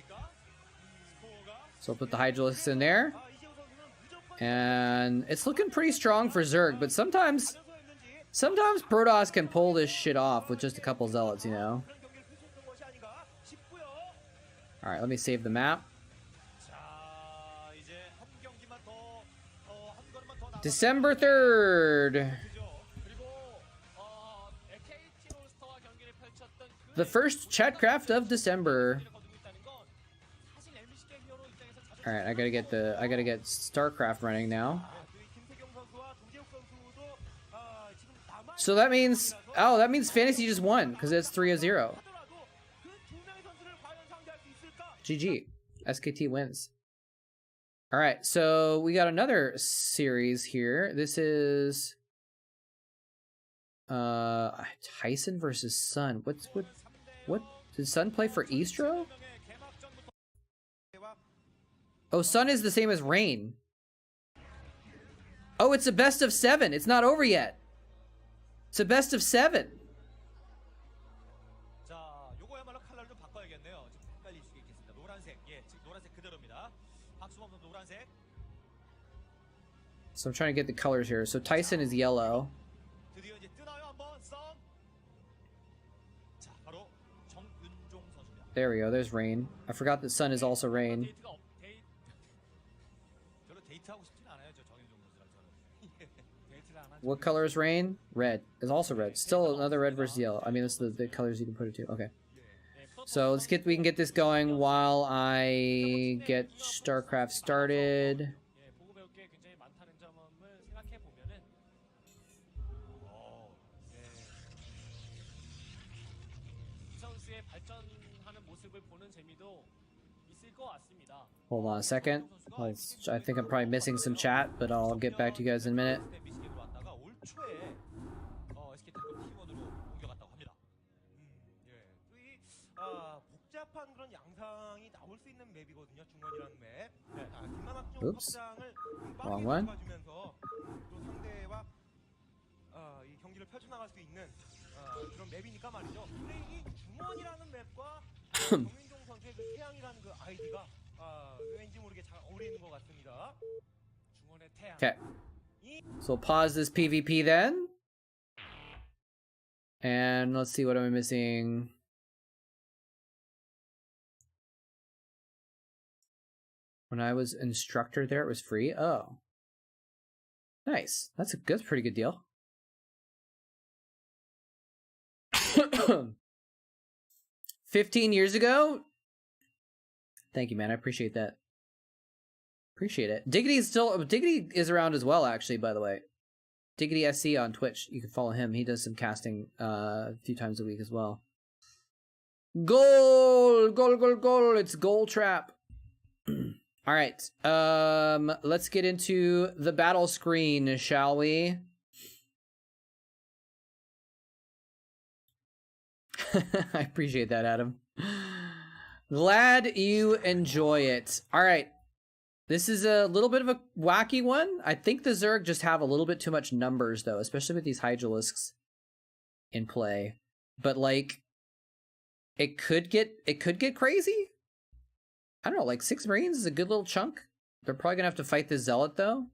So I'll put the Hydralisks in there. And it's looking pretty strong for Zerg, but sometimes Protoss can pull this shit off with just a couple Zealots, you know? Alright, let me save the map. December 3rd. The first Chatcraft of December. Alright, I gotta get Starcraft running now. So that means, oh, that means Fantasy just won, because it's 3-0. GG. SKT wins. Alright, so we got another series here. This is Tyson versus Sun. What did Sun play for Eastro? Oh, Sun is the same as Rain. Oh, it's a best of 7. It's not over yet. It's a best of 7. 자, 요거야말로 컬러를 좀 바꿔야겠네요. 좀 헷갈릴 수 있겠습니다. 노란색, 예, 지금 노란색 그대로입니다. 박수범 노란색. So I'm trying to get the colors here. So Tyson is yellow. 드디어 이제 뜨나요 한번 썸. 자, 바로 정윤종 선수입니다. There we go. There's Rain. I forgot that Sun is also Rain. 데이트가 별로 데이트하고 싶진 않아요, 저 정윤종 선수랑 저는. 데이트를 안 하죠. What color is Rain? Red. It's also red. Still another red versus yellow. I mean, that's the colors you can put it to. Okay. So we can get this going while I get Starcraft started. 예, 보고 배울 게 굉장히 많다는 점을 생각해 보면은 이 선수의 발전하는 모습을 보는 재미도 있을 것 같습니다. Hold on a second. I think I'm probably missing some chat, but I'll get back to you guys in a minute. 미시게로 왔다가 올 초에 SK텔레콤 팀원으로 옮겨갔다고 합니다. 예. 또 이 복잡한 그런 양상이 나올 수 있는 맵이거든요. 중원이라는 맵. 자, 김만학종 Oops. 확장을 Wrong one. 가주면서 또 상대와 이 경기를 펼쳐나갈 수 있는 그런 맵이니까 말이죠. 근데 이 중원이라는 맵과 정민종 선수의 그 태양이라는 그 아이디가 왠지 모르게 잘 어울리는 것 같습니다. 중원의 태양. Okay. So we'll pause this PvP then. And let's see, what am I missing? When I was instructor there, it was free. Oh. Nice. That's a pretty good deal. 15 years ago? Thank you, man. I appreciate that. Appreciate it. Diggity is around as well, actually, by the way. Diggity SC on Twitch. You can follow him. He does some casting a few times a week as well. Goal! Goal, goal, goal! It's Goal Trap. Alright. Let's get into the battle screen, shall we? I appreciate that, Adam. Glad you enjoy it. Alright. This is a little bit of a wacky one. I think the Zerg just have a little bit too much numbers, though, especially with these Hydralisks in play. but like it could get crazy. I don't know, like 6 Marines is a good little chunk. They're probably gonna have to fight this Zealot though.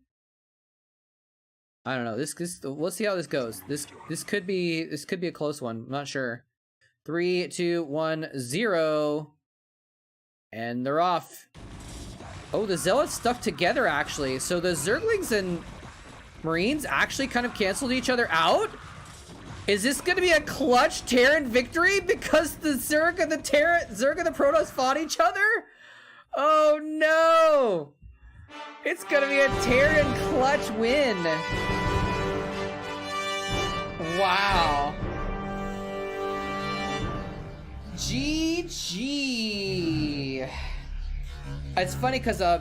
I don't know. This let's see how this goes. This could be a close one. I'm not sure. 3, 2, 1, 0. And they're off. Oh, the Zealots stuck together actually. So the Zerglings and Marines actually kind of canceled each other out. Is this gonna be a clutch Terran victory because the Zerg and the Protoss fought each other? Oh no! It's gonna be a Terran clutch win. Wow. GG. It's funny because I'll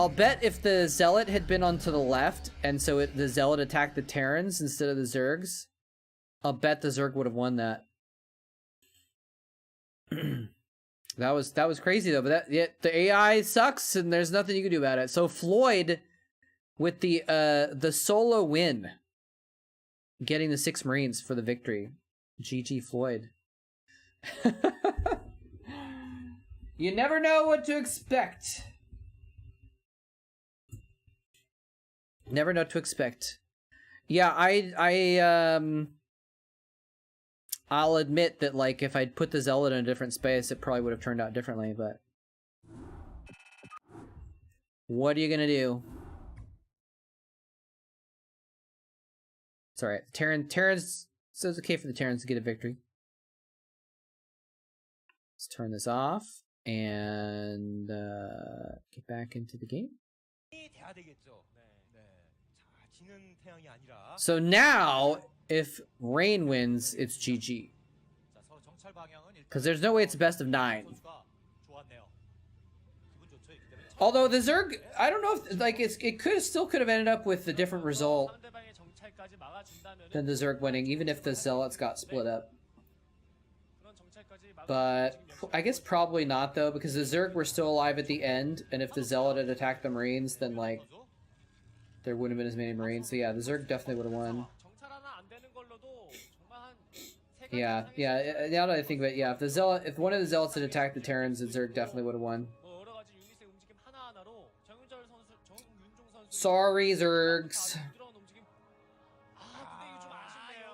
bet if the Zealot had been onto the left and so the Zealot attacked the Terrans instead of the Zergs, I'll bet the Zerg would have won that. That was crazy though, but the AI sucks and there's nothing you can do about it. So Floyd with the solo win, getting the 6 Marines for the victory. GG Floyd. You never know what to expect. Never know what to expect. Yeah, I'll admit that, like, if I'd put the Zealot in a different space, it probably would have turned out differently, but... What are you gonna do? It's alright. Terrans... So it's okay for the Terrans to get a victory. Let's turn this off, and get back into the game. So now, if Rain wins, it's GG. Because there's no way it's a best of 9. Although the Zerg, I don't know if, like, it still could have ended up with a different result than the Zerg winning, even if the Zealots got split up. But I guess probably not though, because the Zerg were still alive at the end, and if the Zealot had attacked the Marines, then like there wouldn't have been as many Marines. So yeah, the Zerg definitely would have won. Yeah. Now that I think about it, yeah, if one of the Zealots had attacked the Terrans, the Zerg definitely would have won. Sorry, Zergs.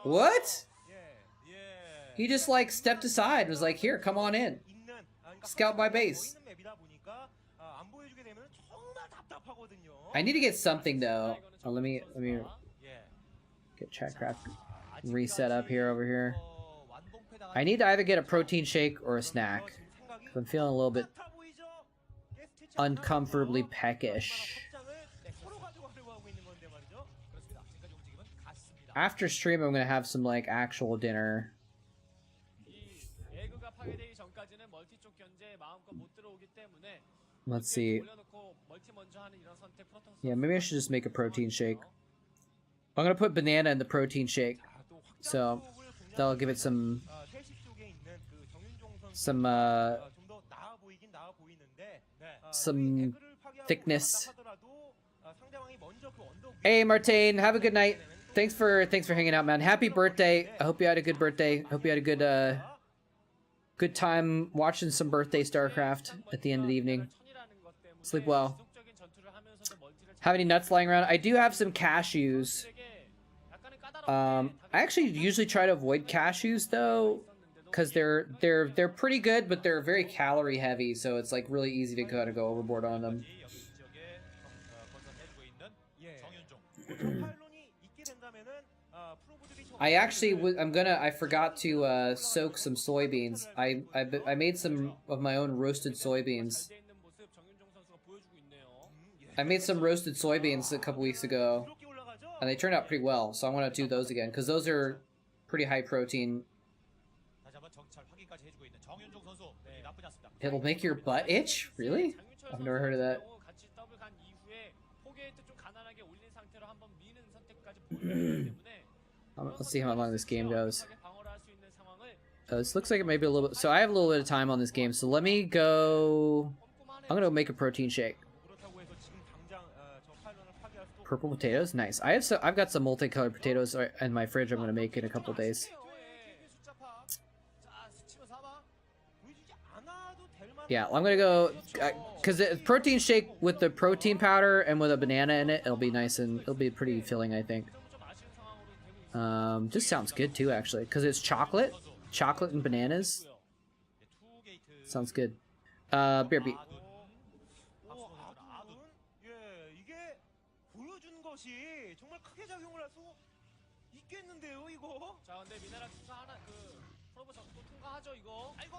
What? He just like stepped aside, was like, "Here, come on in. Scout my base." I need to get something though. Oh, let me get Chatcraft reset up over here. I need to either get a protein shake or a snack. I'm feeling a little bit uncomfortably peckish. After stream, I'm gonna have some like actual dinner. Let's see. Yeah, maybe I should just make a protein shake. I'm gonna put banana in the protein shake, so that'll give it some thickness. Hey, Martin, have a good night. Thanks for hanging out, man. Happy birthday. I hope you had a good birthday. Hope you had a good time watching some birthday Starcraft at the end of the evening. Sleep well. Have any nuts lying around? I do have some cashews. I actually usually try to avoid cashews though, because they're pretty good, but they're very calorie heavy, so it's like really easy to kind of go overboard on them. I actually I forgot to soak some soybeans. I made some of my own roasted soybeans. I made some roasted soybeans a couple weeks ago, and they turned out pretty well, so I want to do those again, because those are pretty high protein. It'll make your butt itch? Really? I've never heard of that. Let's see how long this game goes. This looks like it may be a little bit... So I have a little bit of time on this game, so let me go... I'm gonna make a protein shake. Purple potatoes? Nice. I've got some multicolored potatoes in my fridge I'm gonna make in a couple days. Yeah, I'm gonna go because protein shake with the protein powder and with a banana in it, it'll be nice and it'll be pretty filling, I think. 좀 아쉬운 상황으로 되고 있습니다. Just sounds good too, actually, because it's chocolate and bananas. 투 게이트. Sounds good. Beer beat. 아둔. 예, 이게 보여준 것이 정말 크게 작용을 할 수 있겠는데요, 이거. 자, 근데 미네랄 통과 하나 프로브 적도 통과하죠 이거. 아이고.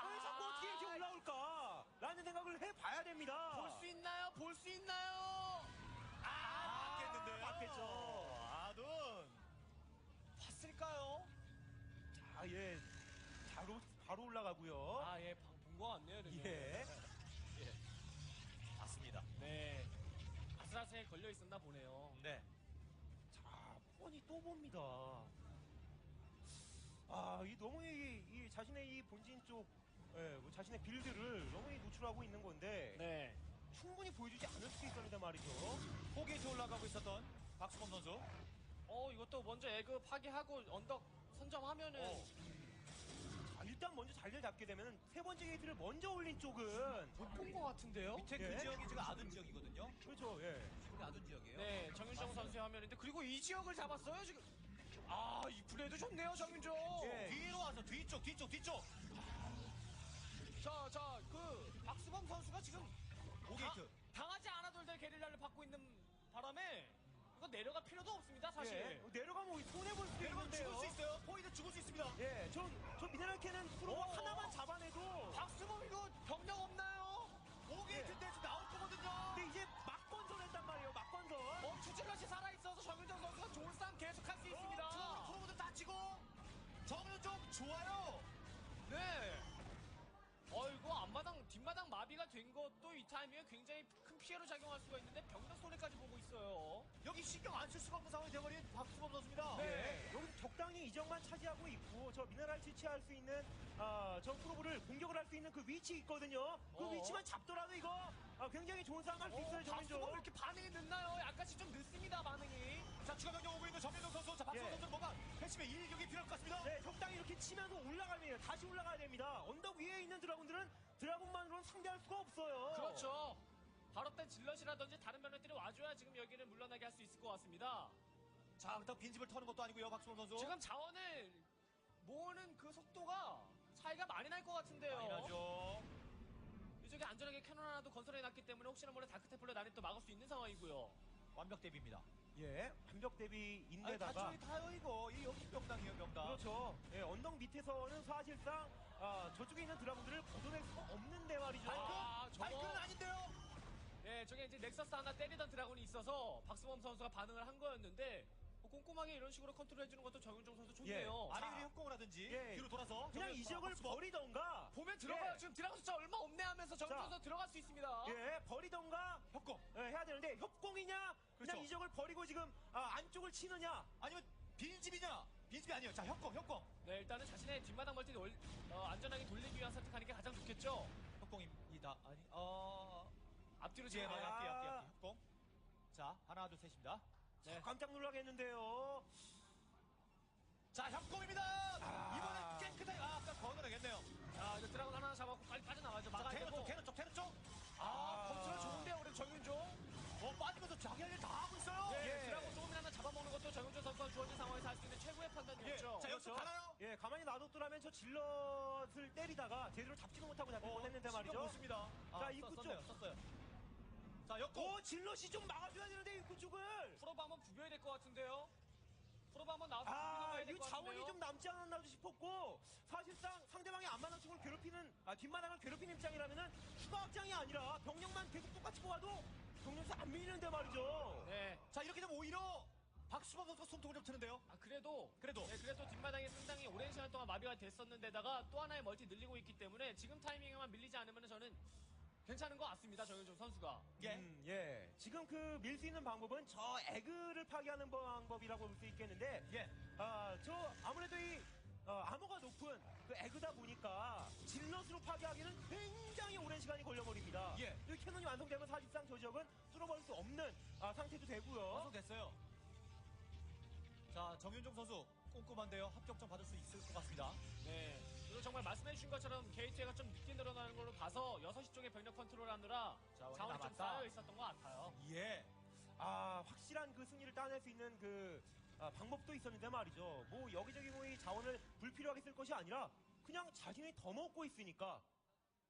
왜 자꾸 어떻게 이렇게 올라올까? 라는 생각을 해봐야 됩니다. 볼 수 있나요? 볼 수 있나요? 맞겠는데요? 맞겠죠. 아둔. 봤을까요? 자, 예. 바로 올라가고요. 아, 예, 본거 같네요, 이러면. 예. 맞습니다. 네. 아슬아슬하게 걸려 있었나 보네요. 네. 자, 뻔히 또 봅니다. 이 너무 이 자신의 이 본진 쪽, 뭐 자신의 빌드를 너무 노출하고 있는 건데 네. 충분히 보여주지 않을 수도 있었는데 말이죠. 포게이트 올라가고 있었던 박수범 선수. 이것도 먼저 에그 파괴하고 언덕 선점하면은 자, 일단 먼저 자리를 잡게 되면 세 번째 게이트를 먼저 올린 쪽은 못 본 거 같은데요? 밑에 예. 그 지역이 지금 아둔 지역이거든요. 그렇죠. 예. 지금 아둔 지역이에요. 네, 정윤정 선수의 화면인데 그리고 이 지역을 잡았어요 지금. 이 플레이도 좋네요, 정윤정. 예. 뒤로 와서 뒤쪽. 자, 그 박수범 선수가 지금 포게이트. 당하지 않아도 될 게릴라를 받고 있는 바람에 이거 내려갈 필요도 없습니다, 사실. 예. 내려가면 손해볼 수도 내려가면 있는데요. 죽을 수 있어요. 포인트 죽을 수 있습니다. 예, 저 미네랄 캐는 프로 하나만 잡아내도 박수범 이거 병력 없나요? 포게이트인데 지금 나올 거거든요. 근데 이제 막 건설했단 말이에요. 막 건설. 추진력이 살아있어서 정윤정 선수가 좋은 싸움 계속할 수 있습니다. 프로보드 다치고 정면 좀 좋아요. 네. 이거 뒷마당 마비가 된 것도 이 타이밍에 굉장히 큰 피해로 작용할 수가 있는데 병력 손해까지 보고 있어요. 여기 신경 안 쓸 수가 없는 상황이 되어버린 박수범 선수입니다. 네. 여기서 적당히 이정만 차지하고 있고 저 미네랄 채취할 수 있는 저 프로브를 공격을 할 수 있는 그 위치 있거든요. 그 위치만 잡더라도 이거 굉장히 좋은 싸움 할 수 있어요. 박수범 왜 정민조. 이렇게 반응이 늦나요? 약간씩 좀 늦습니다, 반응이. 자, 추가 병력 오고 있는 정민정 선수. 자, 박수범 예. 선수는 뭔가 핵심의 일격이 필요할 것 같습니다. 네, 적당히 이렇게 치면서 올라가면 다시 올라가야 됩니다. 언덕 위에 있는 드라군들은 드라군만으로는 상대할 수가 없어요. 그렇죠. 바로 땐 질럿이라든지 다른 면역들이 와줘야 지금 여기를 물러나게 할 수 있을 것 같습니다. 자, 그렇다고 빈집을 터는 것도 아니고요, 박수범 선수. 지금 자원을 모으는 그 속도가 차이가 많이 날 것 같은데요. 많이 나죠. 이쪽에 안전하게 캐논 하나도 건설해놨기 때문에 혹시나 몰래 다크테플러 난입도 막을 수 있는 상황이고요. 완벽 대비입니다. 예, 완벽 대비인데다가 다중이 타요 이거. 이 여기 병당이에요, 병당. 그렇죠. 예, 언덕 밑에서는 사실상 저쪽에 있는 드라군들을 걷어낼 수가 없는데 말이죠. 발끈은 아닌데요. 예, 저게 이제 넥서스 하나 때리던 드라군이 있어서 박수범 선수가 반응을 한 거였는데 꼼꼼하게 이런 식으로 컨트롤해주는 것도 정윤종 선수 좋네요. 아래로 협공을 하든지 예. 뒤로 돌아서 그냥 이 지역을 버리던가 보면 들어가요. 예. 지금 드라군 숫자 얼마 없네 하면서 정윤종 선수 들어갈 수 있습니다. 예, 버리던가 협공. 해야 되는데 협공이냐 그렇죠. 그냥 이 지역을 버리고 지금 안쪽을 치느냐. 아니면 빈집이냐? 빈집이 아니에요. 자, 협공. 네, 일단은 자신의 뒷마당 멀티 안전하게 돌리기 위한 선택하는 게 가장 좋겠죠. 협공입니다. 앞뒤로 예, 지금 앞뒤 협공. 자, 하나, 둘, 셋입니다. 네. 깜짝 놀라겠는데요. 자, 협공입니다. 이번엔 깨끗하게 아까 거느라겠네요. 자, 이거 드라군 하나 잡았고 빨리 빠져나와야죠. 자, 막아야 되고. 캐논 쪽. 컨트롤 좋은데요, 우리 정윤종. 빠지면서 자기 할 일 다 하고 있어요. 예, 드라군 조금이나 잡아먹는 것도 정윤종 선수가 주어진 상황에서 할 수 있는 최고의 판단이었죠. 자, 여기서 가나요? 예, 가만히 놔뒀더라면 저 질럿을 때리다가 제대로 잡지도 못하고 잡힐 뻔했는데 말이죠. 못습니다. 자, 입구 쪽. 썼어요. 자, 역공. 질럿이 좀 막아줘야 되는데 입구 쪽을. 프로브 한번 부벼야 될 것 같은데요. 프로브 한번 나와서 부벼야 될 이거 것 자원이 같은데요. 좀 남지 않았나 싶었고 사실상 상대방이 안마당 쪽을 괴롭히는 뒷마당을 괴롭히는 입장이라면은 추가 확장이 아니라 병력만 계속 똑같이 뽑아도 병력수 안 밀리는데 말이죠. 네. 자, 이렇게 되면 오히려 박수범 선수가 손톱을 좀 트는데요. 그래도 네, 그래도 뒷마당이 상당히 오랜 시간 동안 마비가 됐었는데다가 또 하나의 멀티 늘리고 있기 때문에 지금 타이밍에만 밀리지 않으면 저는 괜찮은 것 같습니다. 정윤종 선수가. 예. 지금 그 밀 수 있는 방법은 저 에그를 파괴하는 방법이라고 볼 수 있겠는데, 저 아무래도 이 암호가 높은 그 에그다 보니까 질럿으로 파괴하기는 굉장히 오랜 시간이 걸려버립니다. 예. 이 캐논이 완성되면 사실상 저 지역은 뚫어버릴 수 없는 상태도 되고요. 완성됐어요. 자, 정윤종 선수 꼼꼼한데요. 합격점 받을 수 있을 것 같습니다. 네. 그리고 정말 말씀해주신 것처럼 게이트가 좀 늦게 늘어나는 걸로 봐서 6시 쪽에 병력 컨트롤하느라 자원이 좀 쌓여 있었던 것 같아요. 예. 확실한 그 승리를 따낼 수 있는 그 방법도 있었는데 말이죠. 뭐 여기저기 뭐이 자원을 불필요하게 쓸 것이 아니라 그냥 자신이 더 먹고 있으니까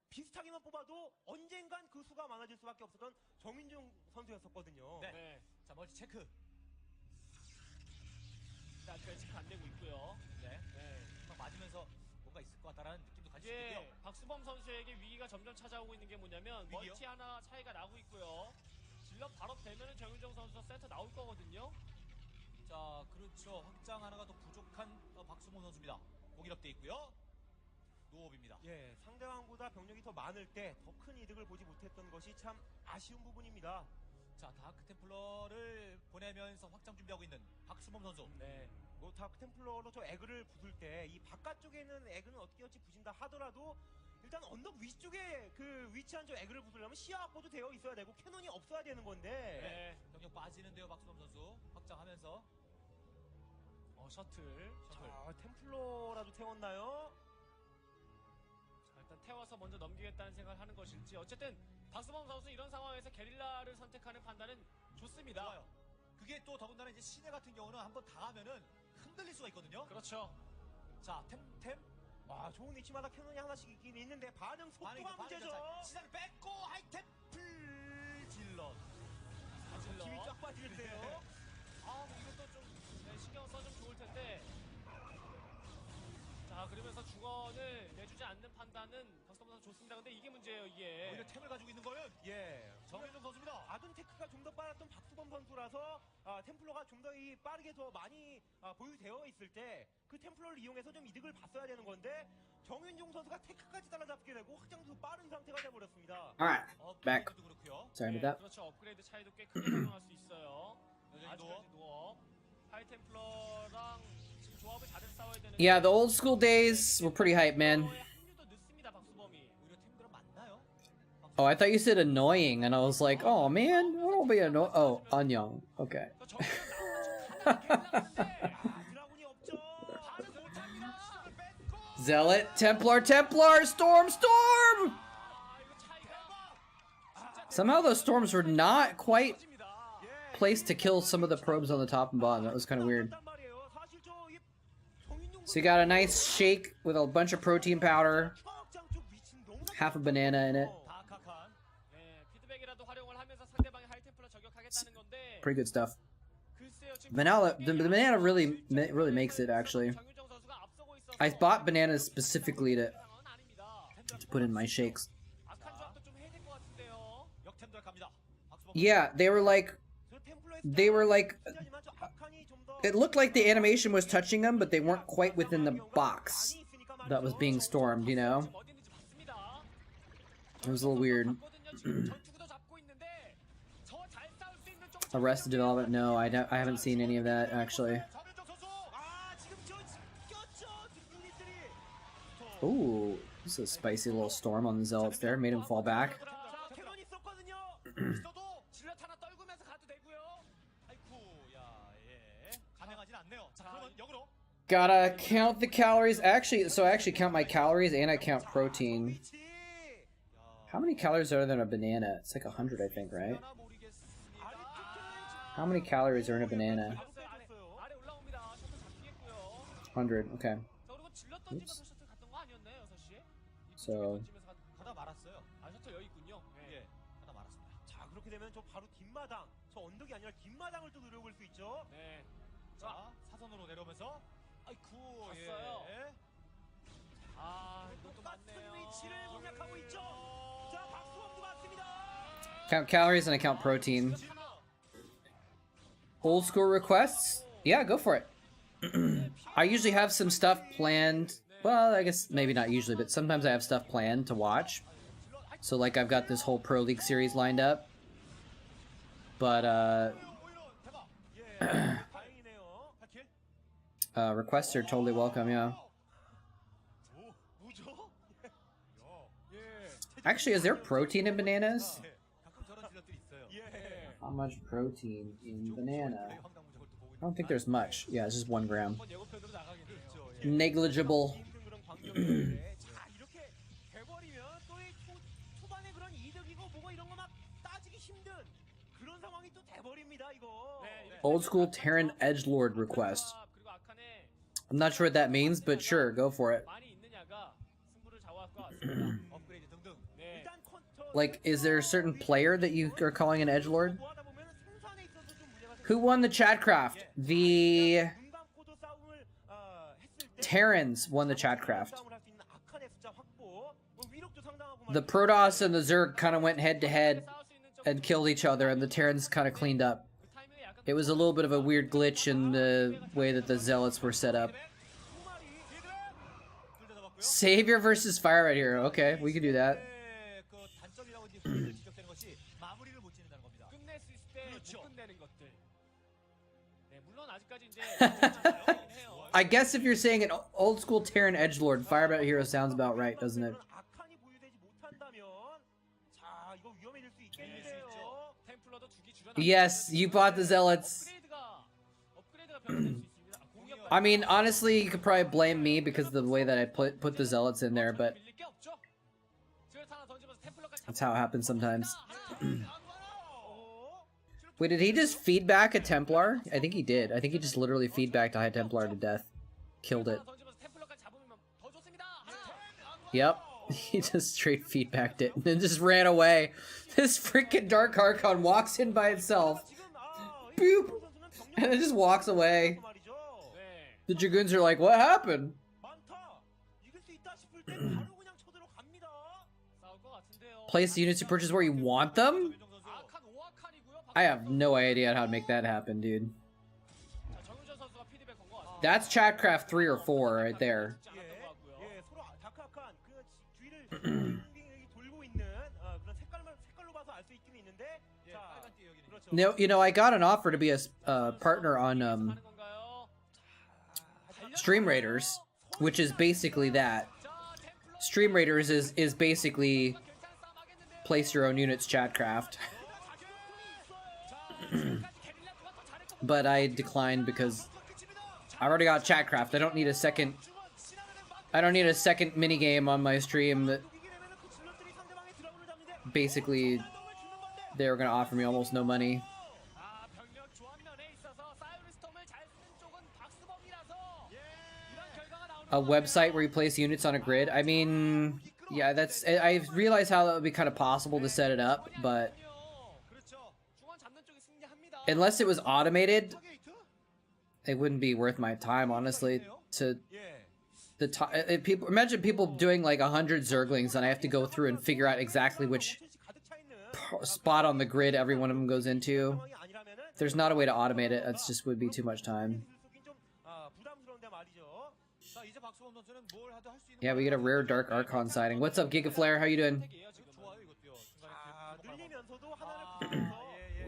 비슷하게만 뽑아도 언젠간 그 수가 많아질 수밖에 없었던 정윤종 선수였었거든요. 네. 자, 멀티 체크. 자, 체크 안 되고 있고요. 네. 막 맞으면서 뭔가 있을 것 같다라는 느낌도 가질 수 예, 있고요. 박수범 선수에게 위기가 점점 찾아오고 있는 게 뭐냐면 위기요? 멀티 하나 차이가 나고 있고요. 질럿 바로 되면은 정윤정 선수가 센터 나올 거거든요. 자, 그렇죠. 확장 하나가 더 부족한 박수모 선수입니다. 공일업 돼 있고요. 노업입니다. 예, 상대방보다 병력이 더 많을 때 더 큰 이득을 보지 못했던 것이 참 아쉬운 부분입니다. 자, 다크 템플러를 보내면서 확장 준비하고 있는 박수범 선수. 네, 뭐 다크 템플러로 저 에그를 부술 때 이 바깥쪽에 있는 에그는 어떻게 어찌 부신다 하더라도 일단 언덕 위쪽에 그 위치한 저 에그를 부수려면 시야 확보도 되어 있어야 되고 캐논이 없어야 되는 건데. 네. 병력 빠지는데요, 박수범 선수. 확장하면서. 셔틀. 자, 템플러라도 태웠나요? 자, 일단 태워서 먼저 넘기겠다는 생각을 하는 것일지. 어쨌든 박수범 선수 이런 상황에서 게릴라를 선택하는 판단은 좋습니다. 좋아요. 그게 또 더군다나 이제 시내 같은 경우는 한번 당하면은 흔들릴 수가 있거든요. 그렇죠. 자, 템. 와, 좋은 위치마다 캐논이 하나씩 있긴 있는데 반응 속도가 문제죠. 시장을 뺏고 하이템플 질럿. 힘이 쫙 빠질 때요. 뭐 이것도 좀 신경 써주면 좋을 텐데. 자, 그러면서 중원을 내주지 않는 판단은 박수범 선수 좋습니다. 근데 이게 문제예요, 이게. 오히려 템을 가지고 있는 거는 예, 정윤종 선수입니다. 아둔 테크가 좀 더 빨랐던 박수범 선수라서 템플러가 좀 더 빠르게 더 많이 보유되어 있을 때 그 템플러를 이용해서 좀 이득을 봤어야 되는 건데 정윤종 선수가 테크까지 따라잡게 되고 확장도 빠른 상태가 돼버렸습니다. Alright, back. 업그레이드도 그렇고요. Sorry about that. 그렇죠. 업그레이드 차이도 꽤 크게 작용할 수 있어요. 여전히 아직까지 누워. 하이템플러랑 지금 조합을 잘 싸워야 되는. Yeah, the old school days were pretty hype, man. 합류도 늦습니다, 박수범이. 오히려 템 그럼 맞나요? Oh, I thought you said annoying, and I was like, oh man, I won't be annoying. Oh, 안녕. Okay. 드라군이 없죠. Zealot, Templar, Storm! Somehow those storms were not quite placed to kill some of the probes on the top and bottom. That was kind of weird. So you got a nice shake with a bunch of protein powder, half a banana in it. Pretty good stuff. The banana really makes it, actually. I bought bananas specifically to put in my shakes. Yeah, they were like, it looked like the animation was touching them, but they weren't quite within the box that was being stormed, you know? It was a little weird. Arrested Development? No, I haven't seen any of that, actually. Ooh, this is a spicy little storm on the Zealots there. Made him fall back. Gotta count the calories. Actually, so I actually count my calories and I count protein. How many calories are there in a banana? It's like 100, I think, right? How many calories are in a banana? 100, okay. Oops. So... 자, 그렇게 되면 저 바로 뒷마당, 저 언덕이 아니라 뒷마당을 또 노려볼 수 있죠. 네. 자, 사선으로 내려오면서 아이쿠, 갔어요. 예. 이것도 맞네요. 위치를 공략하고 있죠. 자, 박수범도 맞습니다. Count calories and I count protein. Old school requests? Yeah, go for it. I usually have some stuff planned. Well, I guess maybe not usually, but sometimes I have stuff planned to watch. So, like, I've got this whole Pro League series lined up. But, requests are totally welcome, yeah. Actually, is there protein in bananas? How much protein in banana? I don't think there's much. Yeah, it's just 1 gram. Negligible. 네, 자 이렇게 돼버리면 또이 초반에 그런 이득이고 뭐고 이런 거 막 따지기 힘든 그런 상황이 또 돼버립니다 이거. Old school Terran edgelord request. I'm not sure what that means, but sure, go for it. 많이 있느냐가 승부를 좌우할 것 같습니다. 업그레이드 등등. 네. 일단 컨트롤 Like, is there a certain player that you are calling an edgelord? 뭐 하다 보면 생산에 있어서 좀 문제가 Who won the Chatcraft? The 문방 코드 싸움을 했을 때 Terrans won the Chatcraft. 싸움을 할수 있는 아칸의 숫자 확보, 뭐 위력도 상당하고 The Protoss and the Zerg kind of went head to head and killed each other, and the Terrans kind of cleaned up. It was a little bit of a weird glitch in the way that the Zealots were set up. Savior versus Fire right here. Okay, we can do that. 그 단점이라고 이제 흔히들 지적되는 것이 마무리를 못 짓는다는 겁니다. 끝낼 수 있을 때 그렇죠. 못 끝내는 것들. 네, 물론 아직까지 이제 해요. I guess if you're saying an old school Terran edgelord, Fire About Hero sounds about right, doesn't it? 아칸이 보유되지 못한다면 자 이거 위험해질 수 있겠는데요. 템플러도 두기 줄여. Yes, you bought the Zealots. 업그레이드가 변화될 수 있습니다. 공격 I mean, honestly, you could probably blame me because of the way that I put the Zealots in there, but 밀릴 게 없죠. 스웨트 하나 던지면서 템플러까지 that's how it happens sometimes. 하나. Wait, did he just feedback a Templar? I think he did. I think he just literally feedbacked a High Templar to death. Killed it. 하나 던지면서 템플러까지 잡으면 더 좋습니다. 하나. Yep. He just straight feedbacked it and then just ran away. This freaking Dark Archon walks in by itself. Boop! And it just walks away. 네. The Dragoons are like, what happened? 많다. 이길 수 있다 싶을 때 바로 그냥 쳐들어 갑니다. 싸울 것 같은데요. Place the units you purchase where you want them? 아칸 5아칸이고요. I have no idea how to make that happen, dude. 자, 정윤철 선수가 피드백 건 것 같습니다. That's Chatcraft 3 or 4 right there. 쉽지 않았던 것 같고요. 예, 서로 다크아칸 그 뒤를 빙빙 돌고 있는 그런 색깔로 봐서 알 수 있긴 있는데 자, 빨간 띠 여기는. 그렇죠. No, you know, I got an offer to be a partner on 하는 건가요? Stream Raiders, which is basically that. Stream Raiders is basically place your own units Chatcraft. But I declined because I already got Chatcraft. I don't need a second mini game on my stream that basically they were gonna offer me almost no money. 아, 병력 조합면에 있어서 사이오리스톰을 잘 쓰는 쪽은 박스범이라서 이런 결과가 나오는 A website where you place units on a grid. I mean, yeah, that's. I realize how that would be kind of possible to set it up, but 그렇죠. 중원 잡는 쪽이 승리합니다. unless it was automated, it wouldn't be worth my time, honestly. To the people, imagine people doing like 100 Zerglings, and I have to go through and figure out exactly which spot on the grid every one of them goes into. There's not a way to automate it. That's just would be too much time. 자, 이제 박수범 선수는 뭘 하도 할 수 있는 Yeah, we get a rare Dark Archon sighting. What's up, Gigaflare? How you doing? 얘기예요, 지금. 좋아요, 이것도요. 아, 늘리면서도 하나를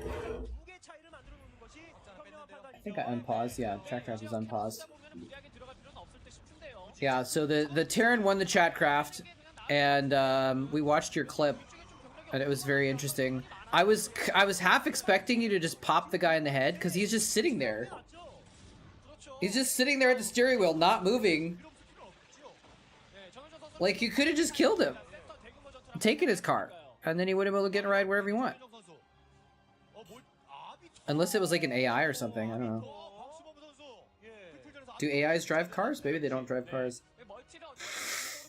붙여서 두개 차이를 만들어 놓는 것이 현명한 판단이죠. I think I unpaused. Yeah, Chatcraft is unpaused. 보면은 무리하게 들어갈 필요는 없을 듯 싶은데요. Yeah, so the Terran won the Chatcraft, and we watched your clip, and it was very interesting. I was half expecting you to just pop the guy in the head because he's just sitting there. He's just sitting there at the steering wheel, not moving. Like you could have just killed him, taken his car, and then he would have been able to get a ride wherever he want. Unless it was like an AI or something. I don't know. 박수범 선수. 예. Do AIs drive cars? Maybe they don't drive cars. 멀티를 어떻게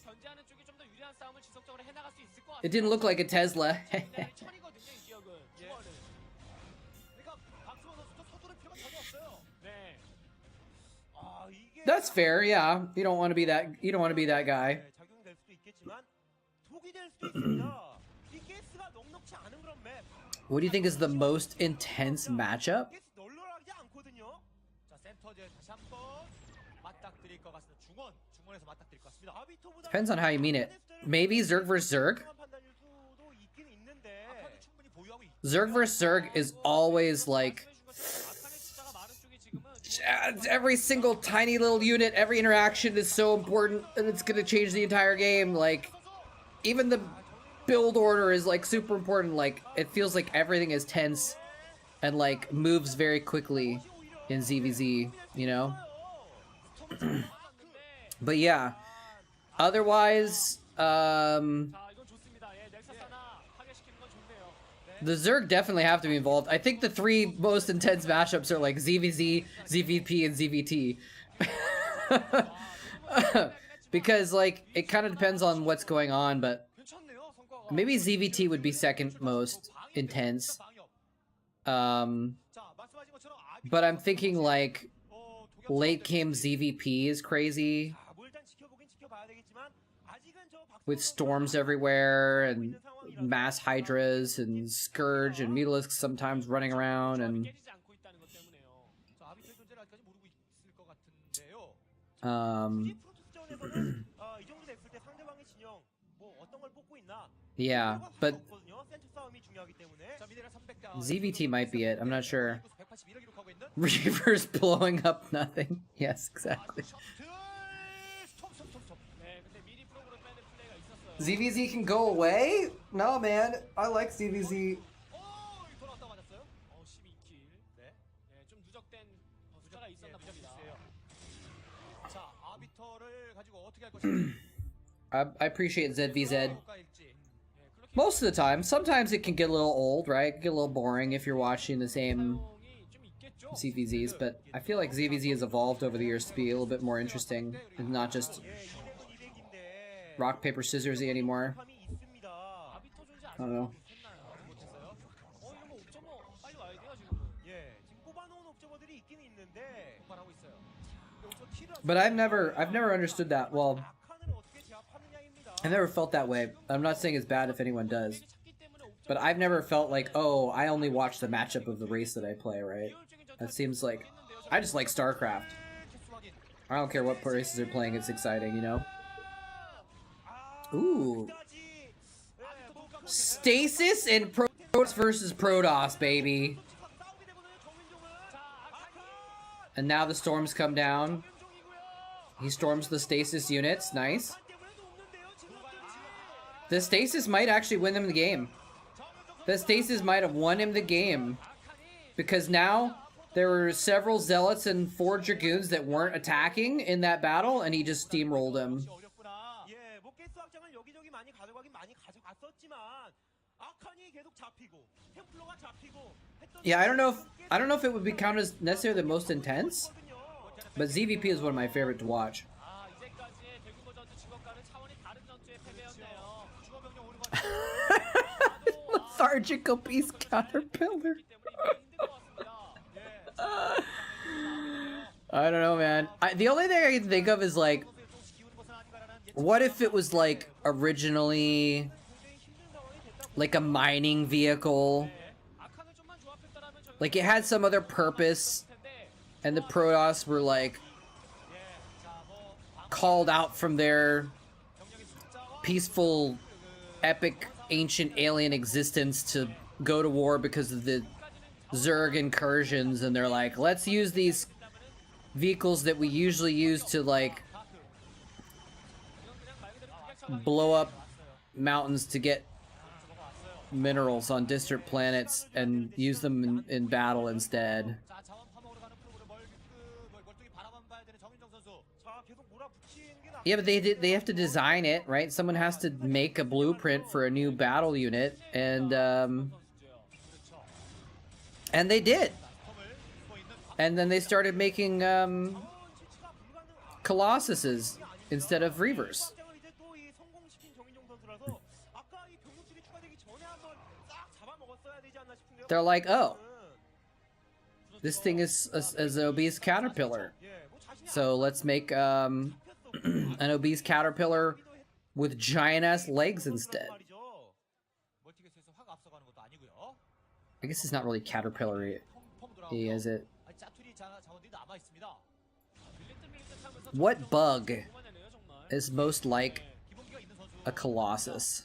견제하는 쪽이 좀 더 유리한 싸움을 지속적으로 해나갈 수 있을 것 같아요. It didn't look like a Tesla. 천이거든요, 이 지역은. 예. 그러니까 박수범 선수도 서두를 필요가 전혀 없어요. 네. 아, 이게 That's fair. Yeah, you don't want to be that. You don't want to be that guy. 작용될 수도 있겠지만 독이 될 수도 있습니다. 이 가스가 넉넉지 않은 그런 맵. What do you think is the most intense matchup? 가스 널널하지 않거든요. 자, 센터제 다시 한번 맞닥뜨릴 것 같습니다. 중원에서 맞닥뜨릴 것 같습니다. 아비토보다 Depends on how you mean it. Maybe Zerg vs Zerg. 판단일 수도 있긴 있는데. 아까도 충분히 보유하고 있 Zerg vs Zerg is always like 아칸의 숫자가 많은 쪽이 지금은 every single tiny little unit, every interaction is so important, and it's gonna change the entire game. Like even the build order is like super important. Like it feels like everything is tense and like moves very quickly in ZVZ. You know. But yeah, Otherwise, 자, 이건 좋습니다. 예, 넥서스 하나 파괴시키는 건 좋네요. the Zerg definitely have to be involved. I think the three most intense mashups are like ZVZ, ZVP, and ZVT. Because like it kind of depends on what's going on, but 괜찮네요. 성과가. maybe ZVT would be second most intense. 자, 말씀하신 것처럼 But I'm thinking like late game ZVP is crazy 자, 뭐 일단 지켜보긴 지켜봐야 되겠지만 아직은 저 with storms everywhere and mass hydras and scourge and mutalisks sometimes running around and 깨지지 않고 있다는 것 때문에요. 자, 아비터의 존재를 아직까지 모르고 있을 것 같은데요. um 프로토스전에서는 이 정도 됐을 때 상대방의 진영 뭐 어떤 걸 뽑고 있나? yeah, but 없거든요. 센터 싸움이 중요하기 때문에. 자, 미네랄 300대. ZVT might be it. I'm not sure. 181을 기록하고 있는 Reavers blowing up nothing. Yes, exactly. 스톱. 네, 근데 미리 프로그램 빼는 플레이가 있었어요. ZVZ can go away? No, man. I like ZVZ. 돌아왔다 맞았어요. 12킬. 네. 네, 좀 누적된 숫자가 있었나 봅니다. 자, 아비터를 가지고 어떻게 할 것인지. I appreciate ZVZ. 가일지. Most of the time. Sometimes it can get a little old, right? It can get a little boring if you're watching the same 사용이 좀 있겠죠. ZVZs, but I feel like ZVZ has evolved over the years to be a little bit more interesting and not just 예, 200은 200인데. rock, paper, scissorsy anymore. 감이 있습니다. 아비터 존재 I don't know. 했나요? 못했어요? 이런 거 옵저버 빨리 와야 돼요 지금. 예, 지금 뽑아놓은 옵저버들이 있긴 있는데 말하고 있어요. 여기서 킬을 But I've never understood that. Well, 아칸을 어떻게 제압하느냐입니다. I've never felt that way. I'm not saying it's bad if anyone does. But I've never felt like, oh, I only watch the matchup of the race that I play, right? That seems like... I just like Starcraft. I don't care what races they're playing, it's exciting, you know? Ooh. Stasis and Protoss versus Protoss, baby. And now the storms come down. He storms the stasis units. Nice. The stasis might actually win them the game. The stasis might have won him the game. Because now there were several zealots and 4 dragoons that weren't attacking in that battle, and he just steamrolled them. 어렵구나. 예, 뭐 가스 확장을 여기저기 많이 가져가긴 많이 가져갔었지만 아칸이 계속 잡히고 템플러가 잡히고 했던 Yeah, I don't know if it would be counted as necessarily the most intense, but ZVP is one of my favorite to watch. 아, 이제까지의 대규모 전투 직업과는 차원이 다른 전투의 패배였네요. 주거병력 오는 거 Lethargical beast caterpillar. I don't know, man. The only thing I can think of is like, what if it was like originally like a mining vehicle? Like it had some other purpose, and the Protoss were like called out from their peaceful, epic, ancient alien existence to go to war because of the Zerg incursions, and they're like, let's use these vehicles that we usually use to like blow up mountains to get minerals on distant planets and use them in battle instead. 자, 자원 파먹으러 가는 프로그램 멀뚱히 바라만 봐야 되는 정윤정 선수. 자, 계속 몰아붙이는 게 Yeah, but they have to design it, right? Someone has to make a blueprint for a new battle unit, and they did. And then they started making Colossuses instead of Reavers. 확장을 이제 또 이 성공시킨 정인종 선수라서 아까 이 병력들이 추가되기 전에 한번 싹 잡아먹었어야 되지 않나 싶은데요. They're like, oh, this thing is an obese caterpillar. So let's make an obese caterpillar with giant-ass legs instead. 멀티게스에서 확 앞서가는 것도 아니고요. I guess it's not really caterpillar-y, is it? 짜투리 자원들이 남아 있습니다. What bug is most like 기본기가 있는 선수. a Colossus?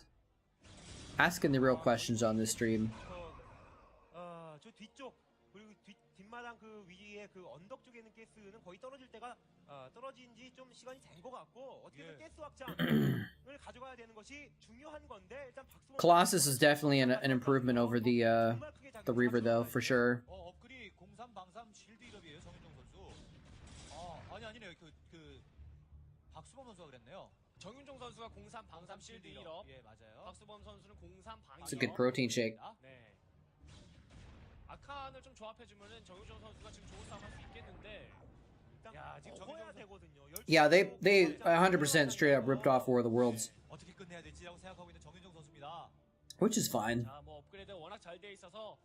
Asking the real questions on this stream. 저 뒤쪽 그리고 뒷마당 그 위에 그 언덕 쪽에 있는 가스는 거의 떨어질 때가 떨어진 지 좀 시간이 된 것 같고 어떻게든 가스 확장을 가져가야 되는 것이 중요한 건데 일단 박수. Colossus is definitely an improvement over the Reaver though, for sure. 업글이 03 방삼 실드 1업이에요 정윤정 선수. 아니네요. 그 박수범 선수가 그랬네요. 정윤종 선수가 03 방삼 실드 1업. 예, 맞아요. 박수범 선수는 03 방이. It's a good protein shake. 네. 아칸을 좀 조합해주면은 정윤종 선수가 지금 좋은 싸움 할 수 있겠는데. 야, 지금 정해야 되거든요. Yeah, they 100% straight up ripped off War of the Worlds, 어떻게 끝내야 될지라고 생각하고 있는 정윤종 선수입니다. which is fine. 자, 뭐 업그레이드 워낙 잘 돼 있어서.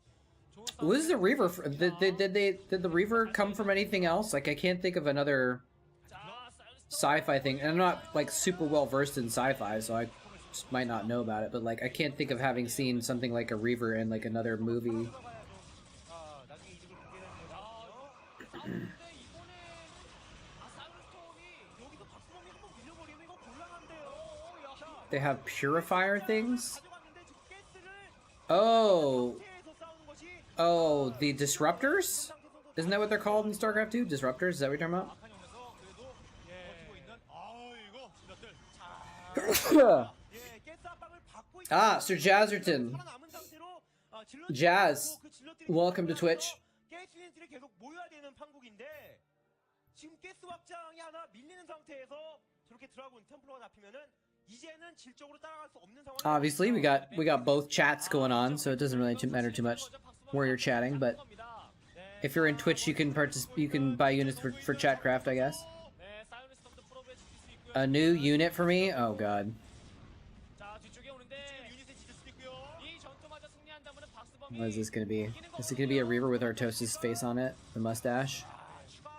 좋은 싸움. Was the Reaver? Did the Reaver come from anything else? Like I can't think of another 자, 사이언스 sci-fi thing, and I'm not like super well versed in sci-fi, so I just might not know about it. But like I can't think of having seen something like a Reaver in like another movie. 아, 나중에 이득을 보게 되는 거죠. 근데 이번에 사이언스톰이 여기서 박수범이 한번 밀려버리면 이거 곤란한데요. They have purifier things. 가져갔는데 지금 가스를 Oh, 상태에서 싸우는 것이 oh, the disruptors. Isn't that what they're called in Starcraft 2? Disruptors? Is that what you're talking about? 악한 형에서 그래도 버티고 있는 아이고 지렛들. 예, 가스 압박을 받고 있 Ah, Sir Jazzerton. 살아남은 상태로 질럿 Jazz, 그 질럿들이 welcome to 보면서 Twitch. 가스 센트리 계속 모여야 되는 판국인데 지금 가스 확장이 하나 밀리는 상태에서 저렇게 드라군 템플러가 잡히면은 이제는 질적으로 따라갈 수 없는 상황이 Obviously, we got both chats going on, so it doesn't really matter too much where you're chatting. But if you're in Twitch, you can buy units for Chatcraft, I guess. 네, 사이언스톰도 프로브에 지킬 수 있고요. A new unit for me? Oh god. 자, 뒤쪽에 오는데 유닛에 지킬 수도 있고요. 이 전투마저 승리한다면은 박수범이 What is this gonna be? Is it gonna be a Reaver with Artosis' face on it? The mustache? 추가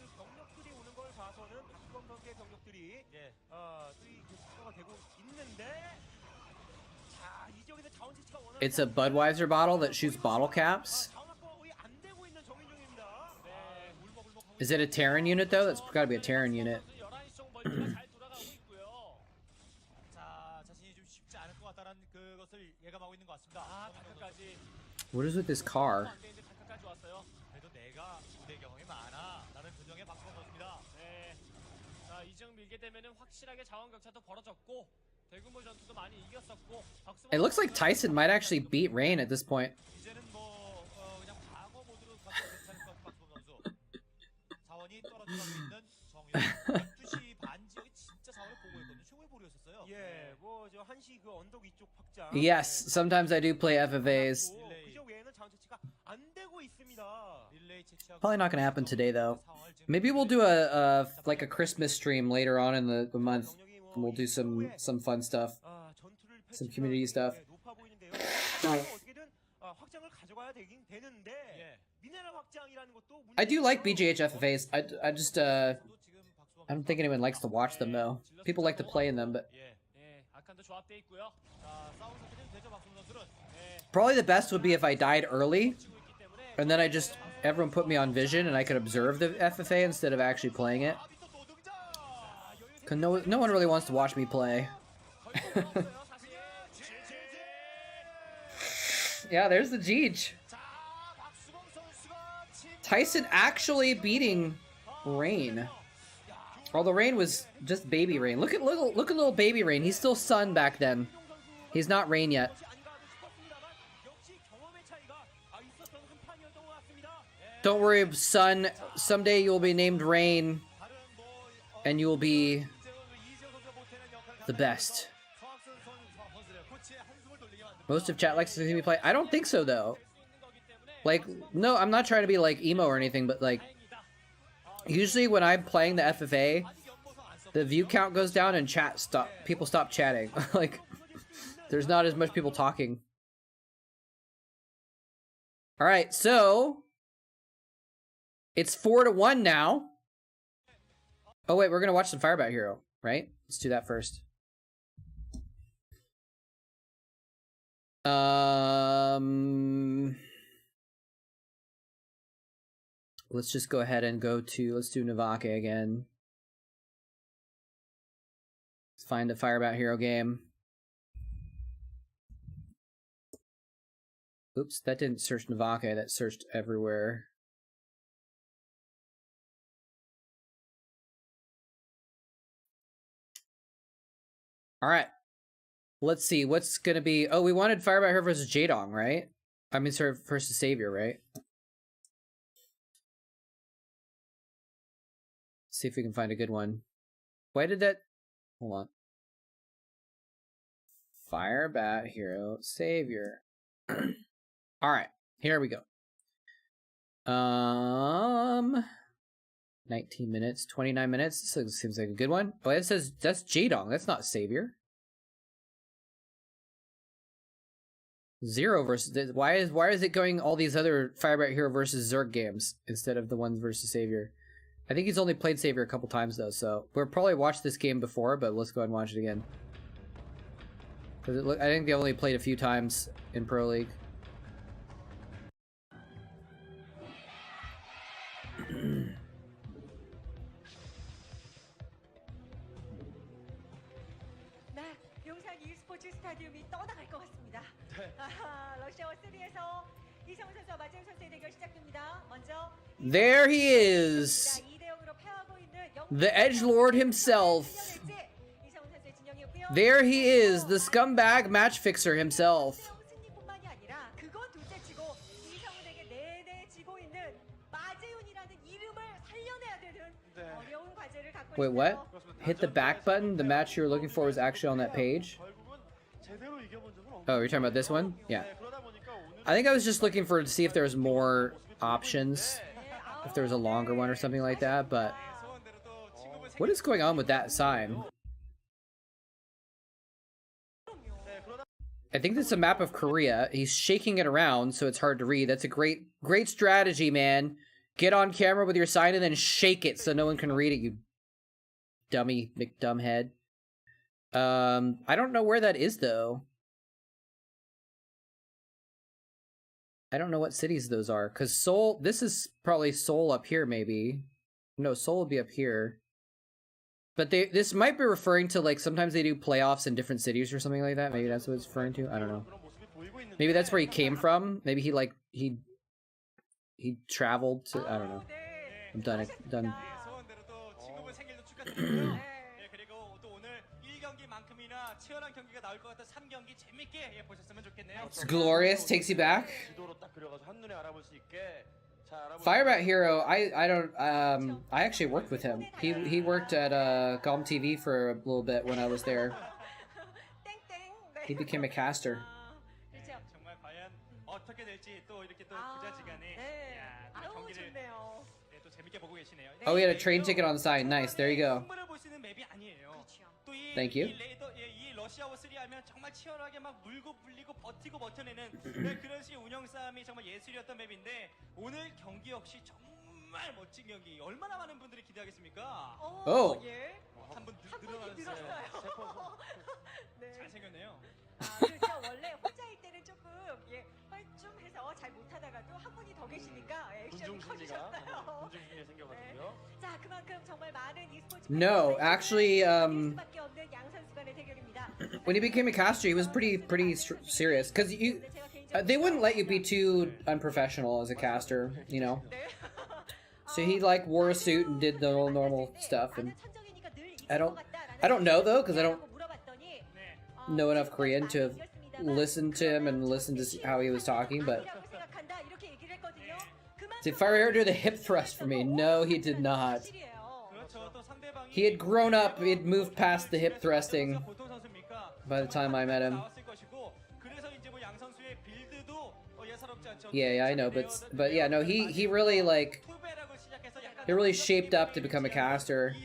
그 병력들이 오는 걸 봐서는 박수범 선수의 병력들이 또이 수가 되고 있는데 자, 이 지역에서 자원 채취가 워낙 It's a Budweiser bottle that shoots bottle caps. 자원 확보가 거의 안 되고 있는 정인종입니다. 네, Is it a Terran unit though? That's gotta be a Terran unit. 11시 쪽 멀티가 잘 돌아가고 있고요. 자, 자신이 좀 쉽지 않을 것 같다는 그것을 예감하고 있는 것 같습니다. 아, 다크까지. What is with this car? 안 되는데 다크까지 왔어요. 그래도 내가 우대 경험이 많아. 나는 근정의 박수범 선수입니다. 네. 자, 이 지역 밀게 되면은 확실하게 자원 격차도 벌어졌고 대규모 전투도 많이 이겼었고 박수범 It looks like Tyson might actually beat Rain at this point. 이제는 뭐 그냥 방어 모드로 가도 괜찮을 것 같은 박수범 선수. 자원이 떨어져가고 있는 정윤. 12시 반 지역이 진짜 자원을 보고했거든요. 최고의 볼이었었어요. 예, 뭐 저 한시 그 언덕 위쪽 확장. Yes, sometimes I do play FFAs. 그 지역 외에는 자원 채취가 안 되고 있습니다. 릴레이 채취하고 Probably not gonna happen today though. 상황을 지금 Maybe we'll do a like a Christmas stream later on in the month. 병력이 뭐 And we'll do some fun stuff. 아, 전투를 some 펼치면 community stuff. 예, 높아 보이는데요. 어떻게든 확장을 가져가야 되는데 예. 미네랄 확장이라는 것도 I do like BGH FFAs. I just 지금 박수범 I don't think anyone likes to watch them though. People like to play in them, but 예. 예, 아칸도 조합돼 있고요. 자, 싸움 선수는 되죠 박수범 선수는. 네, probably the best would be if I died early 치고 있기 때문에 and then I just everyone put me on vision and I could observe the FFA instead of actually playing it. 아비터 노동자. Cause no one really wants to watch me play. 걸렸어요, 사실. Yeah, there's the Jeej. 자, 박수범 선수가 지금 Tyson actually beating Rain. Although Rain was just baby Rain. Look at little baby Rain. He's still Sun back then. He's not Rain yet. 역시 경험의 차이가 있었던 한 판이었던 것 같습니다. Don't worry, Sun. Someday you will be named Rain, 다른 뭐 and you will be 이재호 선수가 못하는 역할을 the best. 서학선 선수를 코치의 한숨을 돌리게 만듭니다. Most of chat likes to see me play. I don't think so though. Like, no, I'm not trying to be like emo or anything, but like, usually when I'm playing the FFA, the view count goes down and people stop chatting. Like, there's not as much people talking. All right, so it's 4-1 now. Oh wait, we're gonna watch some Firebat Hero, right? Let's do that first. Let's just go ahead and let's do Navake again. Let's find a Firebat Hero game. Oops, that didn't search Navake, that searched everywhere. Alright. Let's see, what's gonna be... Oh, we wanted Firebat Hero versus Jadong, right? I mean, sorry, versus Savior, right? See if we can find a good one. Why did that... Hold on. Fire Bat Hero Savior. Alright, here we go. 19 minutes, 29 minutes. This seems like a good one. Oh, it says that's Jadong. That's not Savior. 0 versus. Why is it going all these other Firebat Hero versus Zerg games instead of the ones versus Savior? I think he's only played Savior a couple times though, so we'll probably watched this game before, but let's go ahead and watch it again. Because I think they only played a few times in Pro League. 네, 용산 e스포츠 스타디움이 떠나갈 것 같습니다. 아하, 러시아와 시리아에서 이상훈 선수와 마재현 선수의 대결 시작됩니다. 먼저 There he is, 2대 0으로 패하고 있는 the edgelord himself. 이상훈 선수의 진영이었고요. There he is, the scumbag match fixer himself. 승리뿐만이 아니라 그건 둘째치고 이상훈에게 내내 지고 있는 마재훈이라는 이름을 살려내야 되는 어려운 과제를 갖고 Wait, 있어요. what? Hit the back button? The match you were looking for was actually on that page? Oh, you're talking about this one? Yeah. I think I was just looking for to see if there was more options. If there was a longer one or something like that, but... What is going on with that sign? I think this is a map of Korea. He's shaking it around, so it's hard to read. That's a great strategy, man. Get on camera with your sign and then shake it so no one can read it, you dummy McDumbhead. I don't know where that is, though. I don't know what cities those are, because Seoul... This is probably Seoul up here, maybe. No, Seoul would be up here. But this might be referring to, like, sometimes they do playoffs in different cities or something like that. Maybe that's what it's referring to. I don't know. Maybe that's where he came from. Maybe he, like, he traveled to... I don't know. I'm done. Done. It's glorious. Takes you back. Firebat Hero, I don't I actually worked with him. He worked at Gom TV for a little bit when I was there. He became a caster. Oh, he had a train ticket on the side. Nice. There you go. Thank you. 러시아와 시리아면 정말 치열하게 막 물고 불리고 버티고 버텨내는 그런 식의 운영 싸움이 정말 예술이었던 맵인데 오늘 경기 역시 정말 멋진 경기. 얼마나 많은 분들이 기대하겠습니까? 오. 예. 한분 늘어났어요. 네. 잘생겼네요. 아, 그렇죠. 원래 혼자일 때는 조금 뻘쭘해서 잘 못하다가도 한 분이 더 계시니까 액션이 커지셨어요. 군중심리가 생겨가지고요. 자, 그만큼 정말 많은 e스포츠 No, actually, 수밖에 없는 양 선수 간의 대결입니다. when he became a caster, he was pretty serious. Because they wouldn't let you be too unprofessional as a caster, you know. So he like wore a suit and did the whole normal stuff. And I don't know though, because I don't know enough Korean to have listened to him and listen to how he was talking. But did Fire do the hip thrust for me? No, he did not. He had grown up. He had moved past the hip thrusting by the time I met him. Yeah, I know, but yeah, no, he really like he really shaped up to become a caster.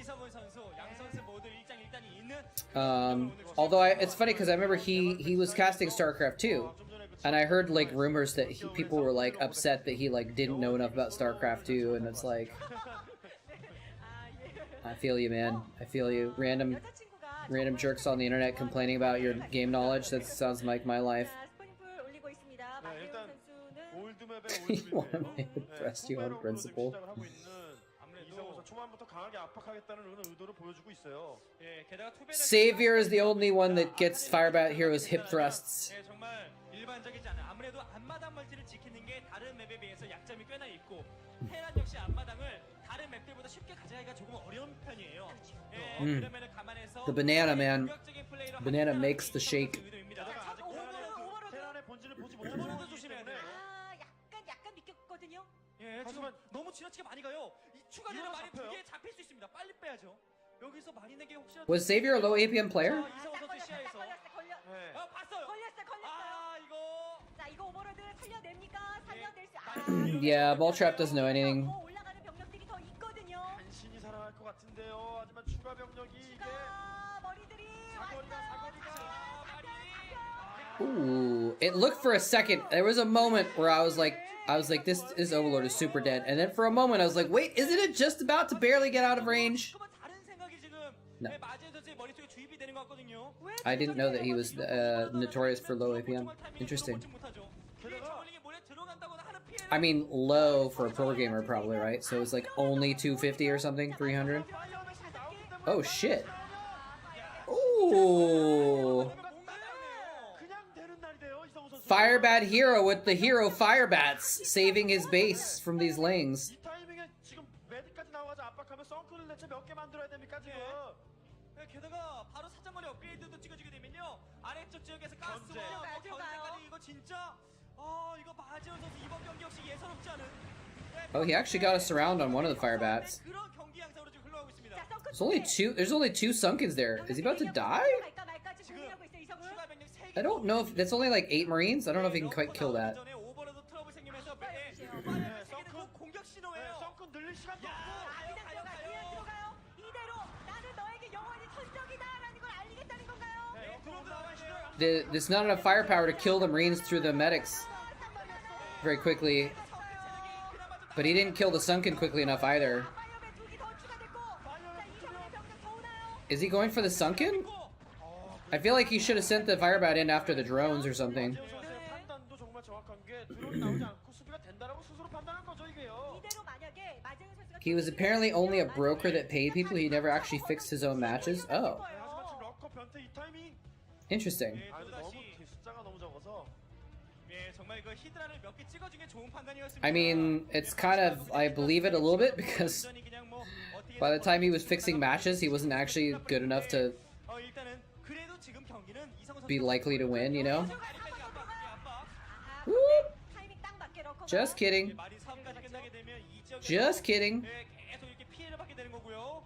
Although it's funny because I remember he was casting Starcraft too, and I heard like rumors that people were like upset that he like didn't know enough about Starcraft 2, and it's like, I feel you, man. I feel you. Random jerks on the internet complaining about your game knowledge. That sounds like my life. You want to make the breast you on principle. Savior is the only one that gets Firebat Hero's hip thrusts. The banana, man. Banana makes the shake. 예, 지금 너무 지나치게 많이 가요. 이 추가되는 말이 두 개 잡힐 수 있습니다. 빨리 빼야죠. 여기서 마린에게 혹시라도 Was Xavier a low APM player? 자, 이성훈 선수 시야에서 네. 봤어요. 걸렸어요. 아, 이거 자, 이거 오버로드 살려냅니까? 살려낼 수. Yeah, moletrap doesn't know anything. 더 올라가는 병력들이 더 있거든요. 간신히 살아갈 것 같은데요. 하지만 추가 병력이 이게 자, 머리들이 사거리가 Ooh, it looked for a second. There was a moment where I was like, this Overlord is super dead. And then for a moment, I was like, wait, isn't it just about to barely get out of range? 그러면 다른 생각이 지금 No. 마지막 선수의 머릿속에 주입이 되는 것 같거든요. I didn't know that he was notorious for low APM. Interesting. I mean, low for a pro gamer, probably, right? So it's like only 250 or something, 300. Oh shit! Ooh, Firebat hero with the hero Firebats saving his base from these lings. 이 타이밍에 지금 메디까지 나와서 압박하면 썬크를 대체 몇 개 만들어야 됩니까 지금? 게다가 바로 사정거리 업그레이드도 찍어주게 되면요 아래쪽 지역에서 가스와 견제까지 이거 진짜 이거 마지원 선수 이번 경기 역시 예사롭지 않은 Oh, he actually got a surround on one of the Firebats. 그런 경기 양상으로 지금 흘러가고 있습니다. There's only two Sunkens there. Is he about to die? 추가 병력 3개 I don't know if that's only like 8 Marines. I don't know if he can quite kill that. 전에 오버로드 트러블 생기면서 공격 신호예요. 썬크 늘릴 시간도 없고. 이대로 나는 너에게 영원히 천적이다라는 걸 알리겠다는 건가요? There's not enough firepower to kill the Marines through the medics very quickly. But he didn't kill the Sunken quickly enough either. Is he going for the Sunken? I feel like he should have sent the Firebat in after the drones or something. 판단도 정말 정확한 게 드론이 나오지 않고 수비가 된다라고 스스로 판단한 거죠 이게요. He was apparently only a broker that paid people. He never actually fixed his own matches. Oh, 하지만 지금 럭커 변태 이 타이밍. interesting. 너무 숫자가 너무 적어서. 예, 정말 그 히드라를 몇 개 찍어준 게 좋은 판단이었습니다. I mean, it's kind of, I believe it a little bit because by the time he was fixing matches, he wasn't actually good enough to 일단은 그래도 지금 경기는 이성훈 선수 be likely to win, you know? Whoop. Just kidding. 마린 3까지 끝나게 되면 이 지역에서 Just kidding. 계속 이렇게 피해를 받게 되는 거고요.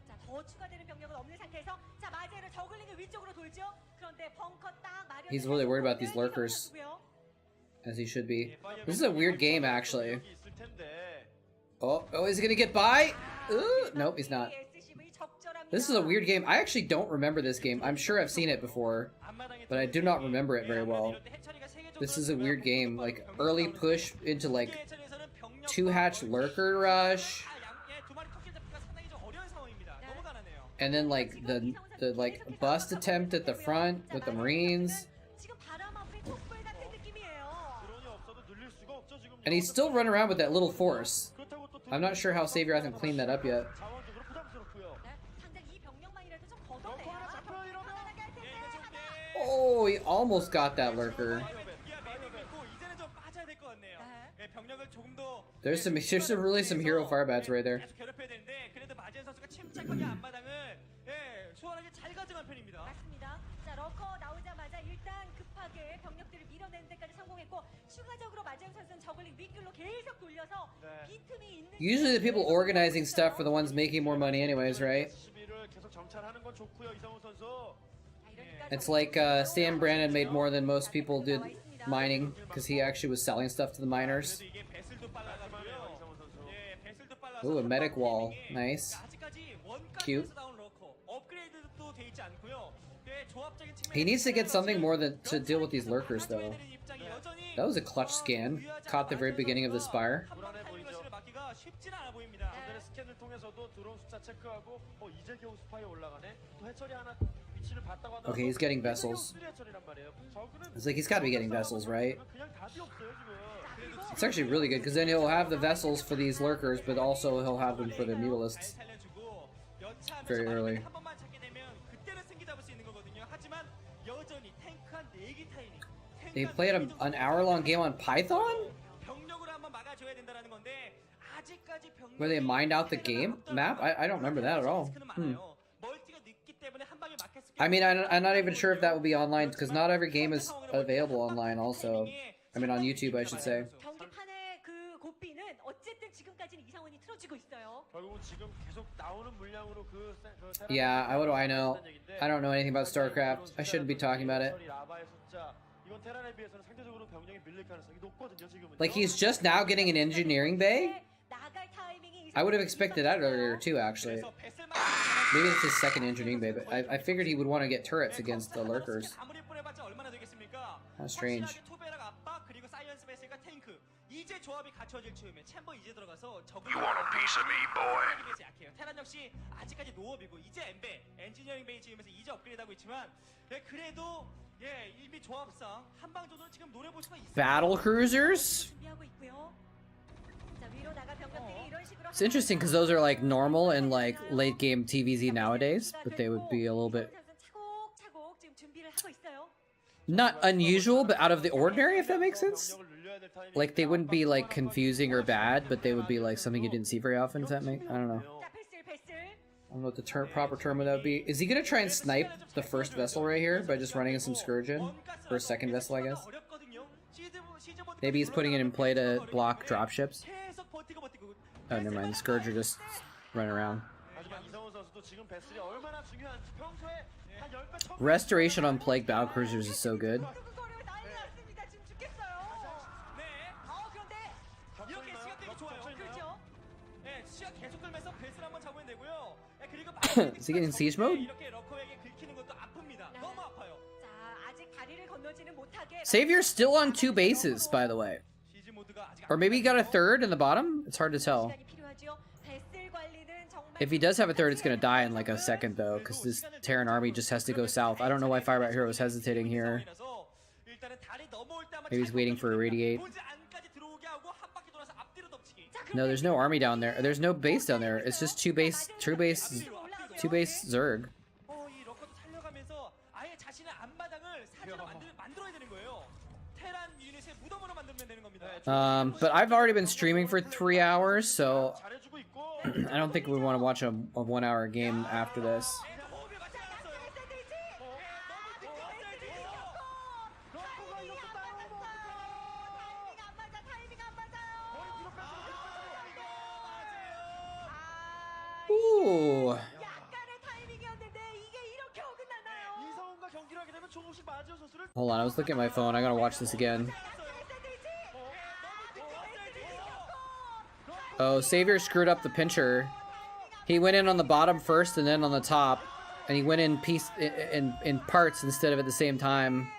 자, 더 추가되는 병력은 없는 상태에서 자, 마제를 저글링을 위쪽으로 돌죠. 그런데 벙커 딱 마련. He's really worried about these lurkers, as he should be. This is a weird game, actually. Oh, is he gonna get by? Ooh, nope, he's not. This is a weird game. I actually don't remember this game. I'm sure I've seen it before, but I do not remember it very well. This is a weird game. Like, early push into, like, 2-hatch lurker rush. And then, like, the like, bust attempt at the front with the Marines. And he's still running around with that little force. I'm not sure how Xavier hasn't cleaned that up yet. Oh, he almost got that lurker. There's really some hero firebats right there. 맞습니다. 자, 러커 나오자마자 일단 급하게 병력들을 밀어내는 데까지 성공했고 추가적으로 마재영 선수는 저글링 윗길로 계속 돌려서 빈틈이 있는 Usually the people organizing stuff are the ones making more money anyways, right? 계속 정찰하는 건 좋고요 이성훈 선수. It's like Stan Brandon made more than most people did mining because he actually was selling stuff to the miners. Ooh, a medic wall. Nice. Cute. He needs to get something more than to deal with these lurkers, though. That was a clutch scan. Caught the very beginning of the spire. 스캔을 통해서도 드론 숫자 체크하고 이제 겨우 스파이 올라가네. 또 해처리 하나 위치를 봤다고 하더라도 Okay, he's getting vessels. It's like he's got to be getting vessels, right? 그냥 답이 없어요 지금. It's actually really good because then he'll have the vessels for these lurkers, but also he'll have them for the mutalisks very early. They played an hour-long game on Python? Where they mined out the game map? I don't remember that at all. I mean, I'm not even sure if that will be online because not every game is available online also. I mean, on YouTube, I should say. 경기판에 그 고삐는 어쨌든 지금까지는 이상원이 틀어주고 있어요. 결국은 지금 계속 나오는 물량으로 그 Yeah, what do I know? I don't know anything about Starcraft. I shouldn't be talking about it. 이건 테란에 비해서는 상대적으로 병력이 밀릴 가능성이 높거든요, 지금은. Like, he's just now getting an engineering bay? 나갈 타이밍이 I would have expected that earlier too, actually. Maybe it's his second engineering bay, but I figured he would want to get turrets against the lurkers. 아무리 뿌려봤자 얼마나 되겠습니까? How strange. 확실하게 투베락 압박 그리고 사이언스 베스가 탱크. 이제 조합이 갖춰질 즈음에 챔버 이제 들어가서 적응. You want a piece of me, boy? 약해요. 테란 역시 아직까지 노업이고 이제 엠베 엔지니어링 베이 지으면서 이제 업그레이드하고 있지만 그래도 예 이미 조합상 한 방 정도는 지금 노려볼 수가 있어요. Battle cruisers? 준비하고 있고요. 자, 위로 나가 병력들이 이런 식으로 It's interesting because those are like normal in like late game TVZ nowadays, but they would be a little bit 차곡차곡 지금 준비를 하고 있어요. not unusual, but out of the ordinary, if that makes sense. Like they wouldn't be like confusing or bad, but they would be like something you didn't see very often. If that make I don't know. 자, 패슬. I don't know what the proper term of that would be. Is he gonna try and snipe the first vessel right here by just running some scourge in, or a second vessel, I guess? Maybe he's putting it in play to block dropships. Oh, never mind. The scourge are just running around. Restoration on plague battlecruisers is so good. Is he getting siege mode? Savior's still on 2 bases, by the way. Or maybe he got a third in the bottom? It's hard to tell. If he does have a third, it's gonna die in like a second, though, because this Terran army just has to go south. I don't know why Firebat Hero is hesitating here. Maybe he's waiting for a radiate. No, there's no army down there. There's no base down there. It's just two base Zerg. But I've already been streaming for 3 hours, so I don't think we want to watch a 1 hour game after this. Ooh. Hold on, I was looking at my phone. I gotta watch this again. Oh, Savior screwed up the pincher. He went in on the bottom first and then on the top, and he went in in parts instead of at the same time.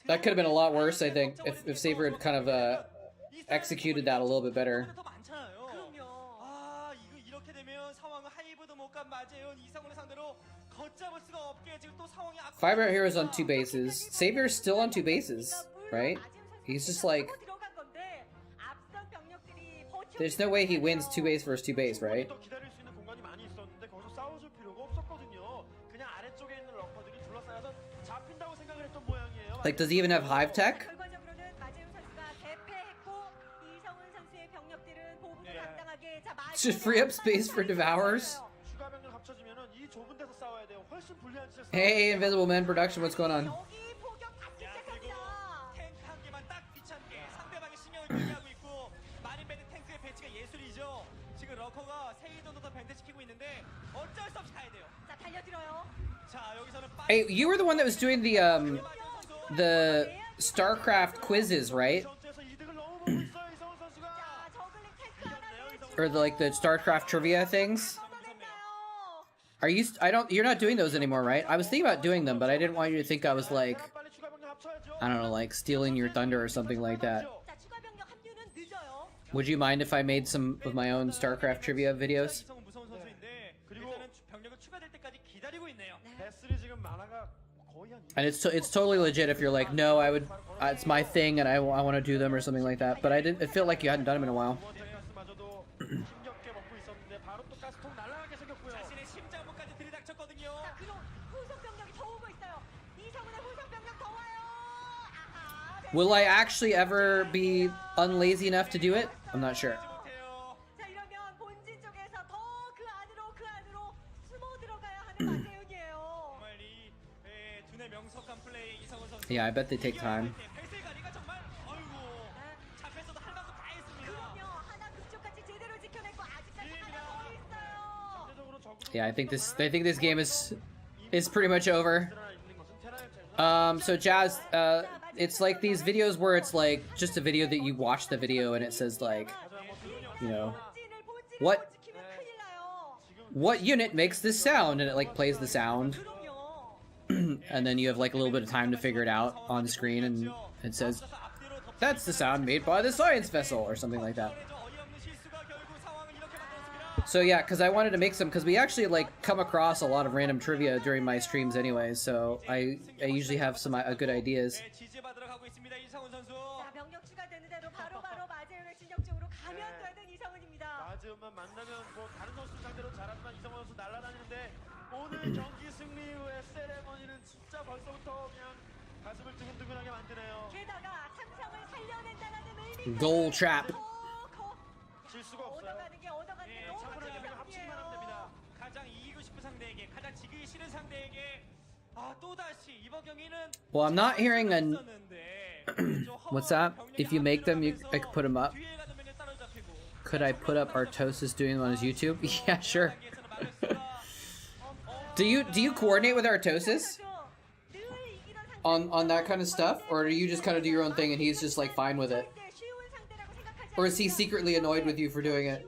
That could have been a lot worse, I think, if Savior had kind of executed that a little bit better. Firebat Hero's on 2 bases. Savior's still on 2 bases, right? He's just like... There's no way he wins 2 base versus 2 base, right? Like, does he even have hive tech? Just free up space for devours. Hey, Invisible Men Production, what's going on? Hey, you were the one that was doing the Starcraft quizzes, right? Or the Starcraft trivia things? Are you? You're not doing those anymore, right? I was thinking about doing them, but I didn't want you to think I was like, I don't know, like stealing your thunder or something like that. Would you mind if I made some of my own Starcraft trivia videos? And it's totally legit if you're like, no, I would, it's my thing and I want to do them or something like that. But it felt like you hadn't done them in a while. Will I actually ever be unlazy enough to do it? I'm not sure. 마재훈이에요. 정말 이 두뇌 명석한 플레이 이성훈 선수. Yeah, I bet they take time. 배슬가리가 정말 어이구 잡혀서도 할 만큼 다 했습니다. 그럼요. 하나 그쪽까지 제대로 지켜냈고 아직까지 하나 더 있어요. 상대적으로 적으로 Yeah, I think this game is pretty much over. 있는 것은 테라의 So Jazz, it's like these videos where it's like just a video that you watch the video and it says like, you know, what unit makes this sound, and it like plays the sound, and then you have like a little bit of time to figure it out on screen, and it says that's the sound made by the science vessel or something like that. So yeah, because I wanted to make some, because we actually like come across a lot of random trivia during my streams anyway, so I usually have some good ideas. 지지받으러 가고 있습니다. 이성훈 선수. 자, 병력 추가되는 대로 바로바로 마재훈을 진영적으로 가면 되는 이성훈입니다. 마지막만 만나면 뭐 다른 선수 상대로 잘하지만 이성훈 선수 날아다니는데 오늘 경기 승리 후에 세레머니는 진짜 벌써부터 그냥 가슴을 두근두근하게 만드네요. 게다가 삼성을 살려낸다라는 의미. Goal trap. 질 수가 없어요. 얻어가는 게 얻어가는 게 너무 차분하게 그냥 합치기만 하면 됩니다. 중요해요. 가장 이기고 싶은 상대에게, 가장 지기 싫은 상대에게 또다시 이번 경기는 Well, I'm not hearing a. 있었는데 What's that? If you make them, I could put them up. Could I put up Artosis doing them on his YouTube? Yeah, sure. do you coordinate with Artosis 늘 이기던 on that kind of stuff, or do you just kind of do your own thing and he's just like fine with it, 상대 쉬운 상대라고 생각하지 or is he secretly annoyed with you for doing it?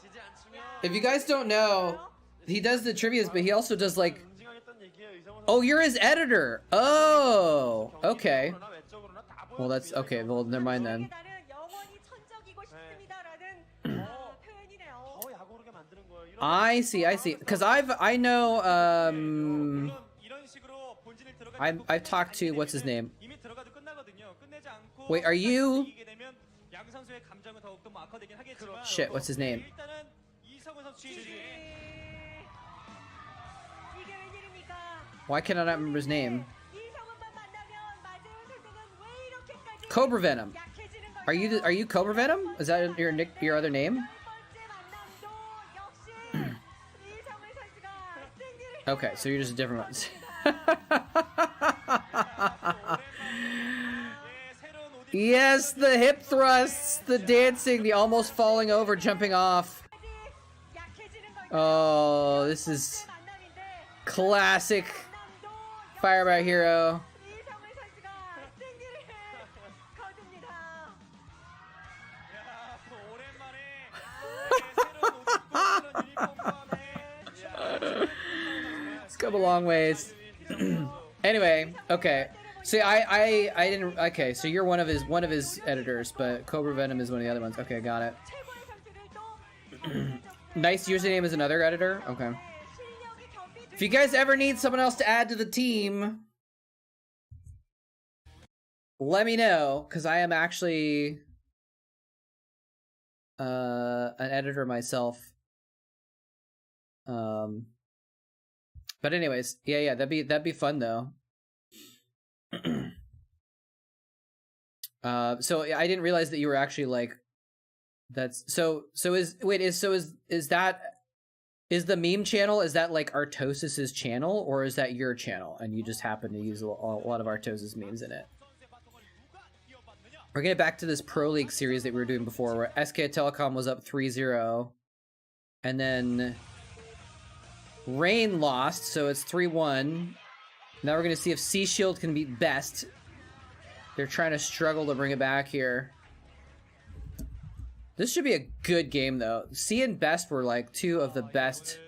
지지 않으면 If you guys don't know, he does the trivias, but he also does like. 응징하겠다는 얘기예요. 이성훈 Oh, you're his editor. Oh, okay. 선수나 외적으로나 다 Well, that's okay. Well, never mind then. 나는 영원히 천적이고 싶습니다라는 표현이네요. 더 야구르게 만드는 거예요. 이런 I see. Cause I know 물론 이런 식으로 본진을 들어갈 때 I've talked to what's his name. 이미 들어가도 끝나거든요. 끝내지 않고 Wait, are you? 이기게 되면 양 선수의 감정은 더욱더 뭐 악화되긴 하겠지만 Shit, what's his name? 일단은 이성훈 선수 지지. 이게 웬일입니까? Why can I not remember his name? 이성훈만 만나면 마재훈 선수는 왜 이렇게까지 Cobra Venom. 약해지는 걸까요? Are you Cobra Venom? Is that your other name? 열 번째 만남도 역시 이성훈 선수가 승리를 Okay, so you're just a different one. Yes, the hip thrusts, the dancing, the almost falling over, jumping off. 약해지는 걸까요? Oh, this is 만남인데 classic 만남도 Fire by Hero. 이성훈 선수가 승리를 거둡니다. 야, 또 오랜만에 새로운 옷 입고 이런 유니폼과 It's come a long ways. Anyway, okay. See, I didn't. Okay, so you're one of his editors, but Cobra Venom is one of the other ones. Okay, got it. 최고의 선수를 또 Nice username is another editor. Okay. 실력이 겹이 If you guys ever need someone else to add to the team, let me know, because I am actually an editor myself. But anyways, yeah, that'd be fun though. So I didn't realize that you were actually like, that's so is the meme channel, is that like Artosis's channel, or is that your channel and you just happen to use a lot of Artosis memes in it? We're getting back to this Pro League series that we were doing before, where SK Telecom was up 3-0, and then Rain lost, so it's 3-1. Now we're gonna see if Sea Shield can beat Best. They're trying to struggle to bring it back here. This should be a good game though. Sea and Best were like two of the best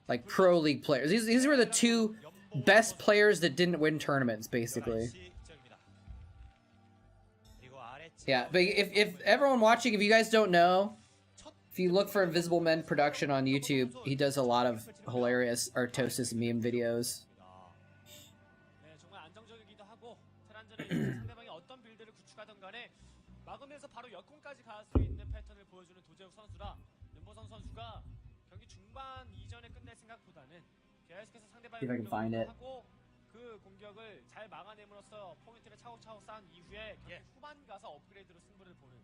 like Pro League players. These were the two best players that didn't win tournaments, basically. Yeah, but if everyone watching, if you guys don't know, if you look for Invisible Men Production on YouTube, he does a lot of hilarious Artosis meme videos. 네, 정말 안정적이기도 하고 테란전에 상대방이 어떤 빌드를 구축하던 간에 막으면서 바로 역공까지 갈 수 있는 패턴을 보여주는 도재욱 선수라 윤보성 선수가 경기 중반 이전에 끝낼 생각보다는 계속해서 상대방의 See if I can find it. 하고 그 공격을 잘 막아냄으로써 포인트를 차곡차곡 쌓은 이후에 경기 후반 가서 업그레이드로 승부를 보는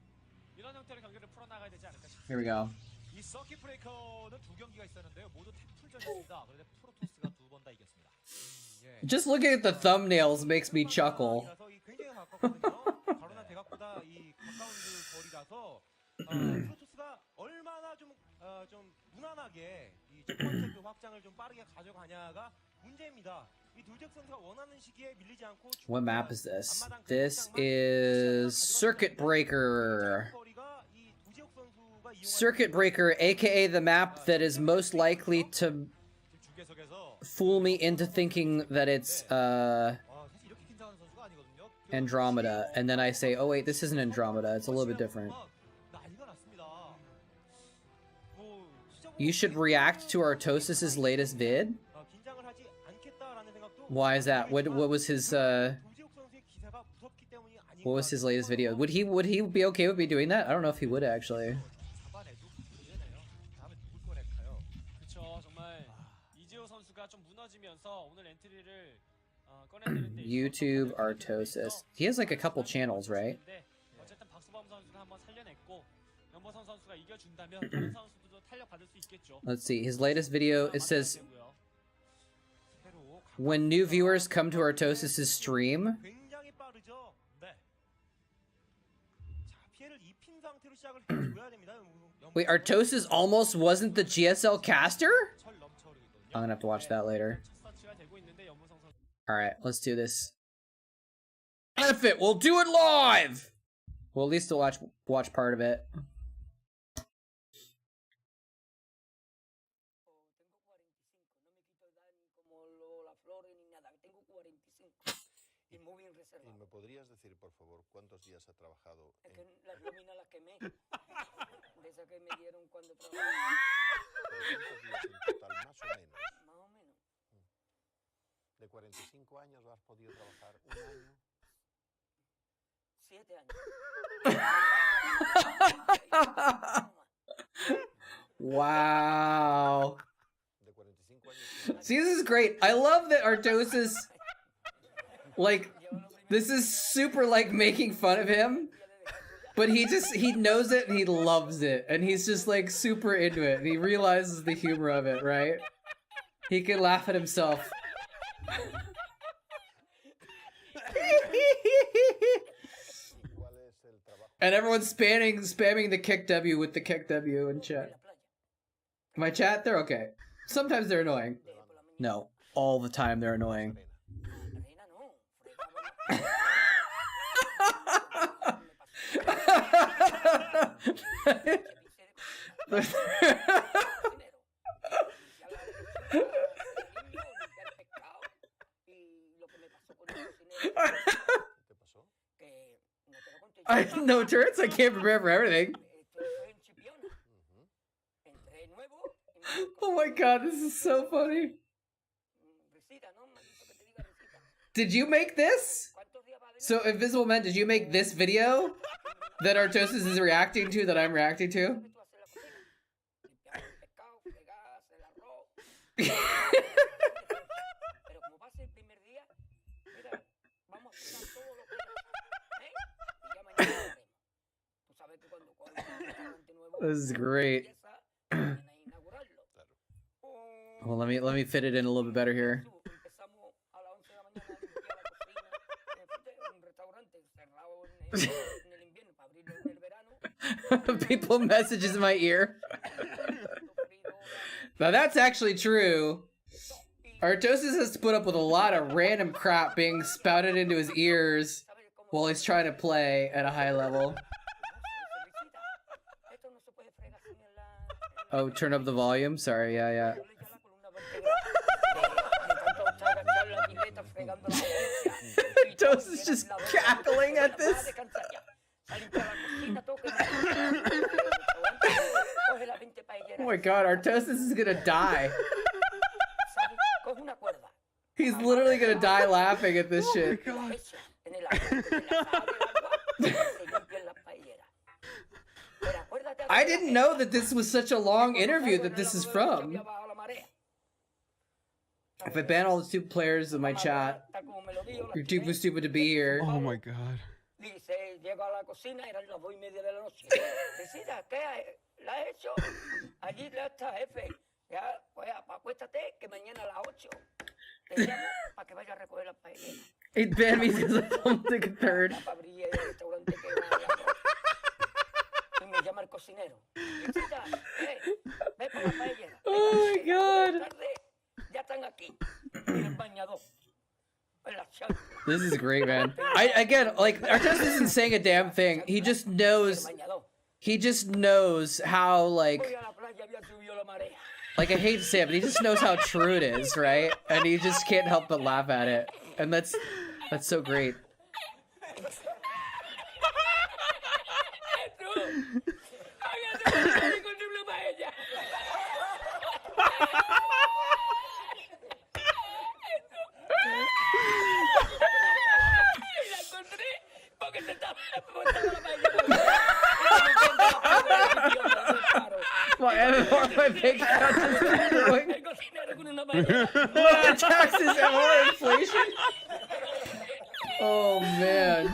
이런 형태로 경기를 풀어나가야 되지 않을까 싶습니다. Here we go. 이 서킷 브레이커는 두 경기가 있었는데요. 모두 템풀전이었습니다. 그런데 프로토스가 두 번 다 이겼습니다. Just looking at the thumbnails makes me chuckle. 이 굉장히 가깝거든요. 가로나 대각보다 이 가까운 그 거리라서 프로토스가 얼마나 좀 무난하게 이 첫 번째 그 확장을 좀 빠르게 가져가냐가 문제입니다. 이 둘잭 선수가 원하는 시기에 밀리지 않고 What map is this? This is Circuit Breaker. Circuit Breaker, aka the map that is most likely to fool me into thinking that it's Andromeda, and then I say, oh wait, this isn't Andromeda, it's a little bit different. You should react to Artosis's latest vid? Why is that? What was his latest video? Would he be okay with me doing that? I don't know if he would actually. YouTube Artosis. He has like a couple channels, right? Let's see. His latest video, it says, when new viewers come to Artosis' stream. Wait, Artosis almost wasn't the GSL caster? I'm gonna have to watch that later. Alright, let's do this. F it, we'll do it live! Well, at least to watch part of it. ¿Me podrías decir, por favor, cuántos días ha trabajado? Es que la nómina la quemé. De esa que me dieron cuando trabajé. ¿Cuántos días en total, más o menos? Más o menos. ¿De 45 años has podido trabajar un año? 7 años. Wow. See, this is great. I love that Artosis, like, this is super, like, making fun of him, but he knows it and he loves it, and he's just, like, super into it, and he realizes the humor of it, right? He can laugh at himself. And everyone's spamming the kick W with the kick W in chat. My chat, they're okay. Sometimes they're annoying. No, all the time they're annoying. I know turrets, I can't remember everything. Oh my god, this is so funny. Did you make this? So, Invisible Man, did you make this video that Artosis is reacting to, that I'm reacting to? This is great. Well, let me fit it in a little bit better here. People messages in my ear. Now that's actually true. Artosis has to put up with a lot of random crap being spouted into his ears while he's trying to play at a high level. Oh, turn up the volume? Sorry, yeah. Artosis is just cackling at this. Oh my god, Artosis is gonna die. He's literally gonna die laughing at this shit. I didn't know that this was such a long interview that this is from. If I ban all the stupid players in my chat, you're too stupid to be here. Oh my god. La he hecho. Allí ya está, jefe. Ya, pues acuéstate que mañana a las 8 te llamo para que vayas a recoger la paella. It banned me because I don't think a third. La abrí el restaurante que va y me llama el cocinero. Visita, ve por la paella. Oh my god. Tarde, ya están aquí. En el bañador. En la chapa. This is great, man. Again, like, Artest isn't saying a damn thing. He just knows. He just knows how, like, I hate to say it, but he just knows how true it is, right? And he just can't help but laugh at it. And that's so great. My bank account is growing. What, taxes and more inflation? Oh man.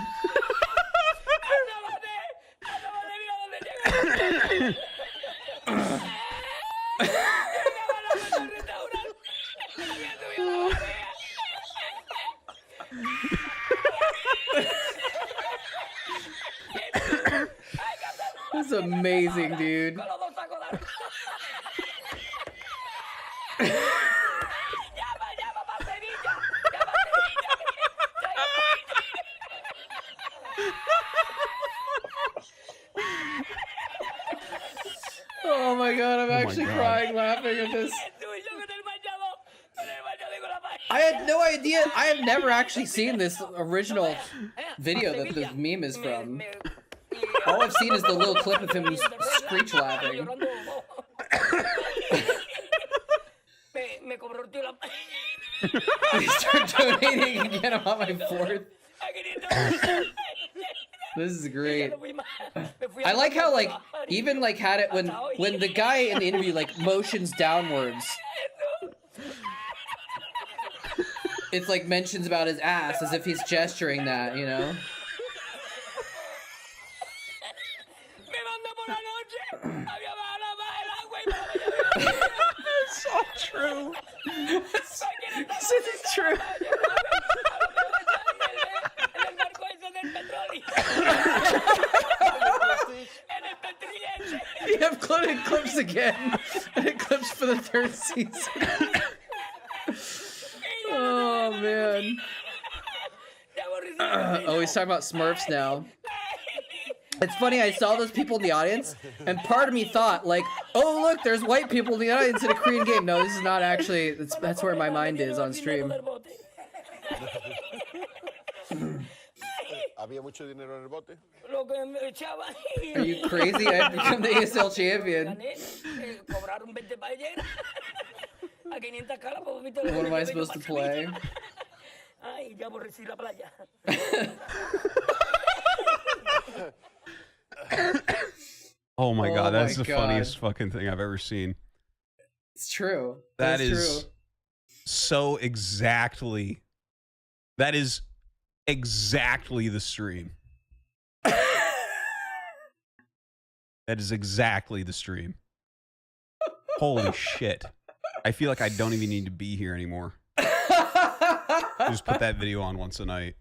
That's amazing, dude. Oh my god, I'm actually crying laughing at this. I had no idea. I have never actually seen this original video that the meme is from. All I've seen is the little clip of him screech laughing. I start donating again. I'm on my fourth. This is great. I like how, like, even like had it when the guy in the interview like motions downwards. It's like mentions about his ass as if he's gesturing that, you know? It's so true. This is true. You have clips again, and it clips for the third season. Oh man. Oh, he's talking about Smurfs now. It's funny, I saw those people in the audience, and part of me thought, like, oh look, there's white people in the audience in a Korean game. No, this is not actually, that's where my mind is on stream. Había mucho dinero en el bote. Are you crazy? I've become the ASL champion. What am I supposed to play? Oh my god, that's the funniest fucking thing I've ever seen. It's true. That is so exactly. That is exactly the stream. That is exactly the stream. Holy shit. I feel like I don't even need to be here anymore. Just put that video on once a night.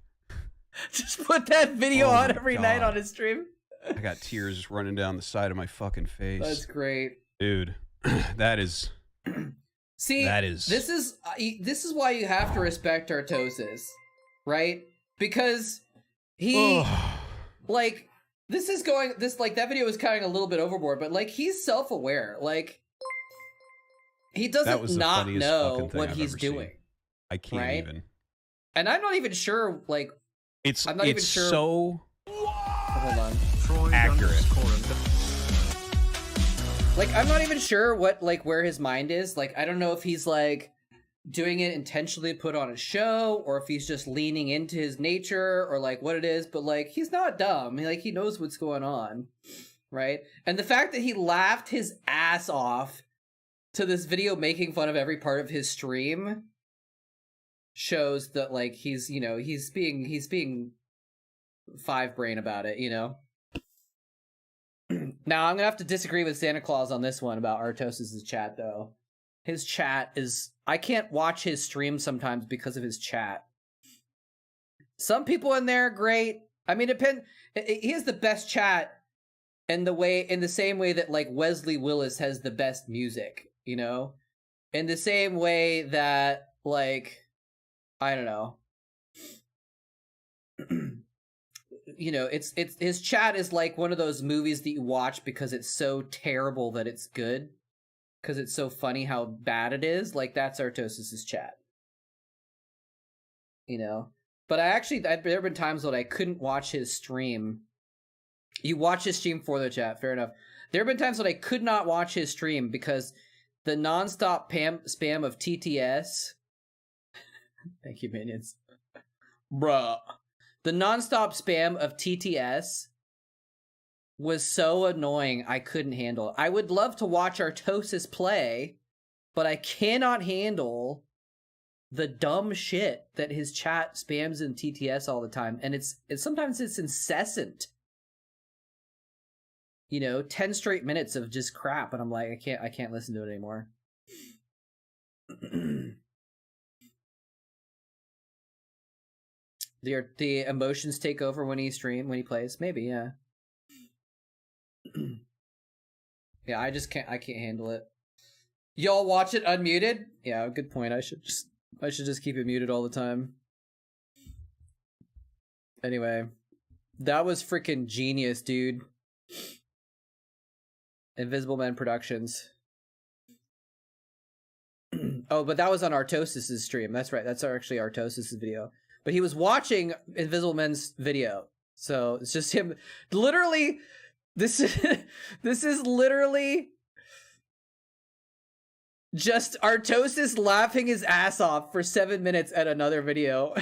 Just put that video on every night on his stream. I got tears running down the side of my fucking face. That's great. Dude, that is... See, this is why you have to respect Artosis, right? Because he, like, that video was kind of a little bit overboard, but, like, he's self-aware. Like, he doesn't not know what he's doing. I can't even. And I'm not even sure, like, I'm not even sure. So hold on. Accurate. Like, I'm not even sure what, like, where his mind is. Like, I don't know if he's, like, doing it intentionally to put on a show, or if he's just leaning into his nature, or, like, what it is. But, like, he's not dumb. Like, he knows what's going on, right? And the fact that he laughed his ass off to this video making fun of every part of his stream shows that, like, he's, you know, he's being five brain about it, you know? Now I'm gonna have to disagree with Santa Claus on this one about Artos's chat though. His chat is, I can't watch his stream sometimes because of his chat. Some people in there are great. I mean, he has the best chat in the same way that like Wesley Willis has the best music, you know? In the same way that like, I don't know. You know, it's his chat is like one of those movies that you watch because it's so terrible that it's good. Because it's so funny how bad it is. Like, that's Artos's chat. You know? But there have been times when I couldn't watch his stream. You watch his stream for the chat, fair enough. There have been times when I could not watch his stream because the nonstop spam of TTS. Thank you, minions. Bruh. The nonstop spam of TTS was so annoying I couldn't handle it. I would love to watch Artosis play, but I cannot handle the dumb shit that his chat spams in TTS all the time. And it's sometimes it's incessant. You know, 10 straight minutes of just crap, and I'm like, I can't listen to it anymore. The emotions take over when he plays. Maybe, yeah. Yeah, I can't handle it. Y'all watch it unmuted? Yeah, good point. I should just keep it muted all the time. Anyway, that was freaking genius, dude. Invisible Man Productions. Oh, but that was on Artos's stream. That's right. That's actually Artos's video. But he was watching Invisible Man's video. So it's just him. Literally, this is literally just Artosis laughing his ass off for 7 minutes at another video.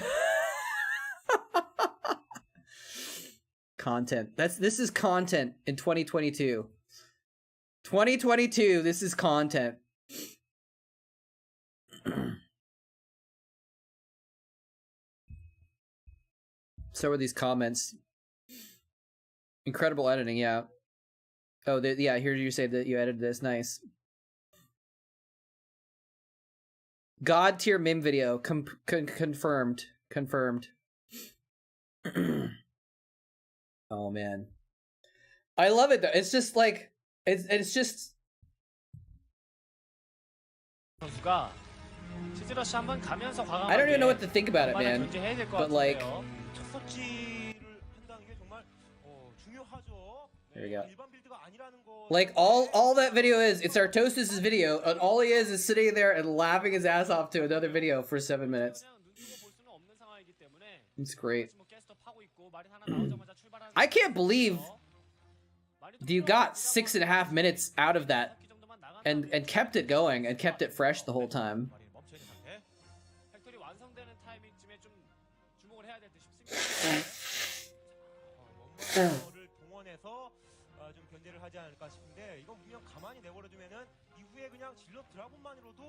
Content. This is content in 2022. 2022, this is content. So are these comments. Incredible editing, yeah. Oh, yeah, here you say that you edited this. Nice. God tier meme video. Confirmed. Confirmed. Oh, man. I love it, though. It's just like... It's just... 선수가 치즈러시 한번 가면서 I don't even know what to think about it, man. But like... There you go. Like, all that video is, it's Artos's video, and all he is sitting there and laughing his ass off to another video for 7 minutes. It's great. I can't believe you got 6.5 minutes out of that and kept it going and kept it fresh the whole time.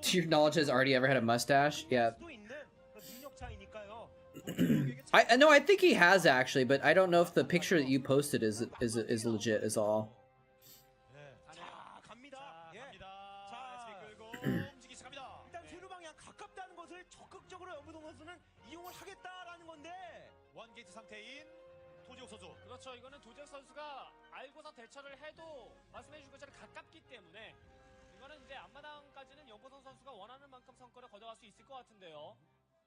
To your knowledge, has Artie ever had a mustache? Yeah. I think he has actually, but I don't know if the picture that you posted is legit is all. 그렇죠. 이거는 도재욱 선수가 알고서 대처를 해도 말씀해주신 것처럼 가깝기 때문에 이거는 이제 앞마당까지는 연보성 선수가 원하는 만큼 성과를 거둬갈 수 있을 것 같은데요.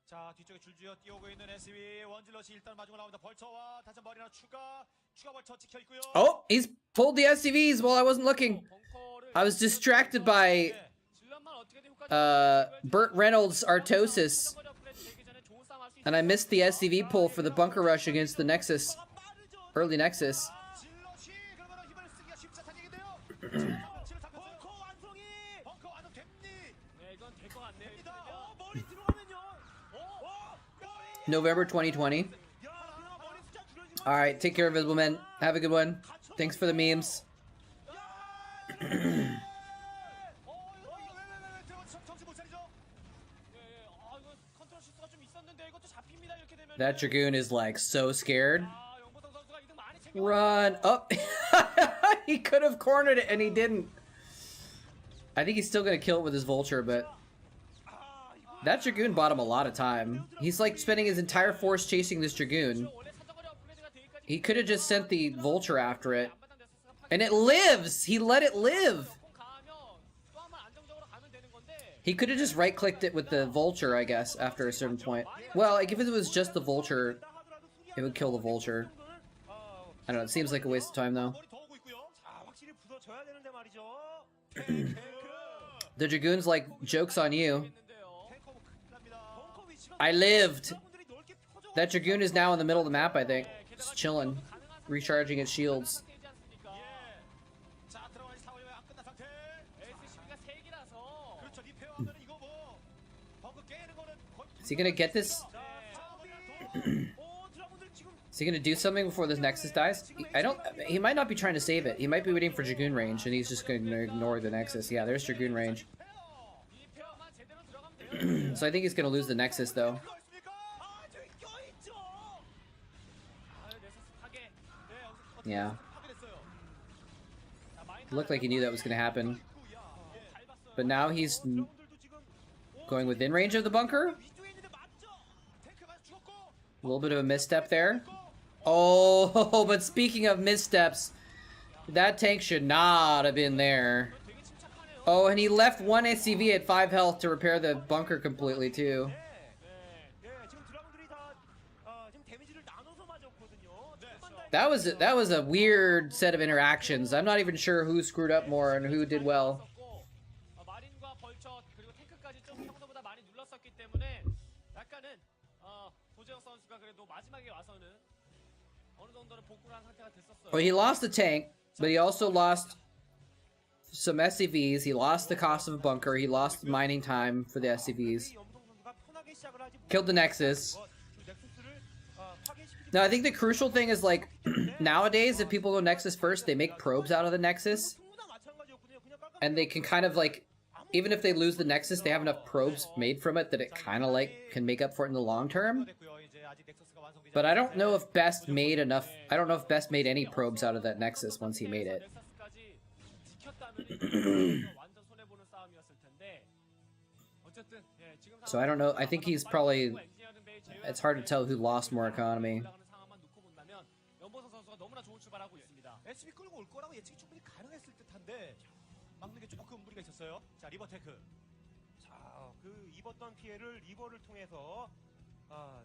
자, 뒤쪽에 줄지어 뛰어오고 있는 SB 원질럿이 일단 마중을 나옵니다. 벌처와 다시 머리 하나 추가 벌처 찍혀 있고요. Oh, he's pulled the SCVs while I wasn't looking. I was distracted by Burt Reynolds' Artosis, and I missed the SCV pull for the bunker rush against the Nexus. Early Nexus. November 2020. Alright, take care, Invisible Men. Have a good one. Thanks for the memes. That Dragoon is like so scared. Run up. He could have cornered it and he didn't. I think he's still gonna kill it with his Vulture, but that Dragoon bought him a lot of time. He's like spending his entire force chasing this Dragoon. He could have just sent the Vulture after it. And it lives! He let it live! He could have just right-clicked it with the Vulture, I guess, after a certain point. Well, like, if it was just the Vulture, it would kill the Vulture. I don't know, it seems like a waste of time, though. The Dragoon's like, joke's on you. I lived! That Dragoon is now in the middle of the map, I think. Just chilling. Recharging its shields. Is he gonna get this? Is he gonna do something before this Nexus dies? He might not be trying to save it. He might be waiting for Dragoon range, and he's just gonna ignore the Nexus. Yeah, there's Dragoon range. So I think he's gonna lose the Nexus, though. Yeah. It looked like he knew that was gonna happen. But now he's going within range of the bunker. A little bit of a misstep there. Oh, but speaking of missteps, that tank should not have been there. Oh, and he left one SCV at 5 health to repair the bunker completely, too. That was a weird set of interactions. I'm not even sure who screwed up more and who did well. Well, he lost the tank, but he also lost some SCVs. He lost the cost of a bunker. He lost mining time for the SCVs. Killed the Nexus. Now, I think the crucial thing is, like, nowadays, if people go Nexus first, they make probes out of the Nexus. And they can kind of, like, even if they lose the Nexus, they have enough probes made from it that it kind of, like, can make up for it in the long term. But I don't know if Best made enough... I don't know if Best made any probes out of that Nexus once he made it. So I don't know. I think he's probably... It's hard to tell who lost more economy. SB 끌고 올 거라고 예측이 충분히 가능했을 듯한데 막는 게 조금 무리가 있었어요. 자, 리버 테크. 자, 그 입었던 피해를 리버를 통해서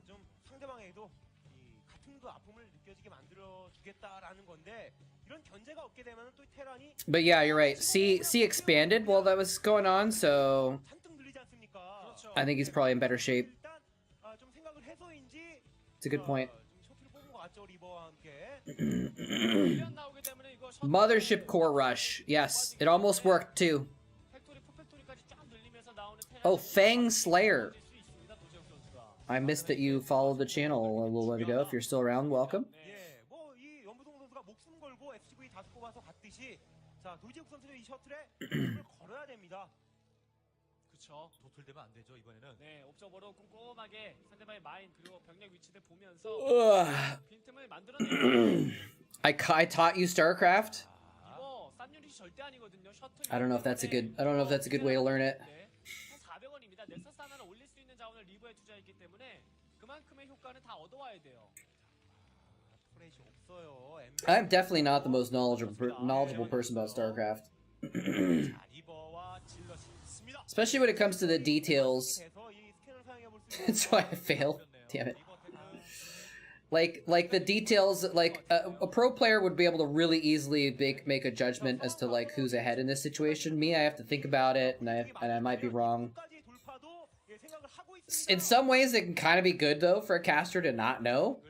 좀 상대방에게도 이 같은 그 아픔을 느껴지게 만들어 주겠다라는 건데 이런 견제가 없게 되면 또 테란이 But yeah, you're right. C expanded while that was going on, so I think he's probably in better shape. 좀 생각을 해서인지 It's a good point. 셔틀을 뽑은 것 같죠, 리버와 함께. Mothership core rush. Yes, it almost worked too. Oh, Fang Slayer. I missed that you followed the channel a little bit ago. If you're still around, welcome. 예, 뭐이 연부동 선수가 목숨 걸고 SCV 다섯 뽑아서 갔듯이 자, 도지욱 선수는 이 셔틀에 힘을 걸어야 됩니다. 그렇죠. 도틀되면 안 되죠 이번에는. 네, 옵저버로 꼼꼼하게 상대방의 마인 그리고 병력 위치를 보면서 빈틈을 만들어내요. I taught you Starcraft. 이거 싼 유닛이 절대 아니거든요. 셔틀. I don't know if that's a good way to learn it. 400원입니다. 넥서스 하나를 올릴 수 있는 자원을 리버에 투자했기 때문에 그만큼의 효과는 다 얻어와야 돼요. 프레시 없어요. I'm definitely not the most knowledgeable person about Starcraft. Especially when it comes to the details. That's why I fail. Damn it. Like the details, like a pro player would be able to really easily make a judgment as to like who's ahead in this situation. Me, I have to think about it, and I might be wrong. In some ways, it can kind of be good though for a caster to not know.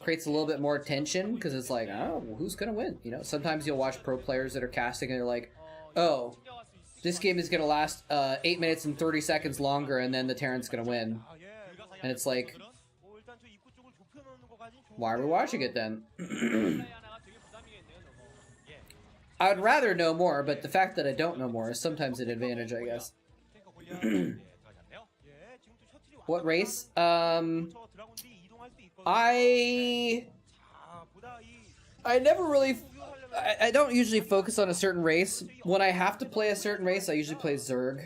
Creates a little bit more tension because it's like, oh, well, who's gonna win? You know, sometimes you'll watch pro players that are casting and they're like, oh, this game is gonna last 8 minutes and 30 seconds longer, and then the Terran's gonna win, and it's like, why are we watching it then? I would rather know more, but the fact that I don't know more is sometimes an advantage, I guess. What race? I never really. I don't usually focus on a certain race. When I have to play a certain race, I usually play Zerg.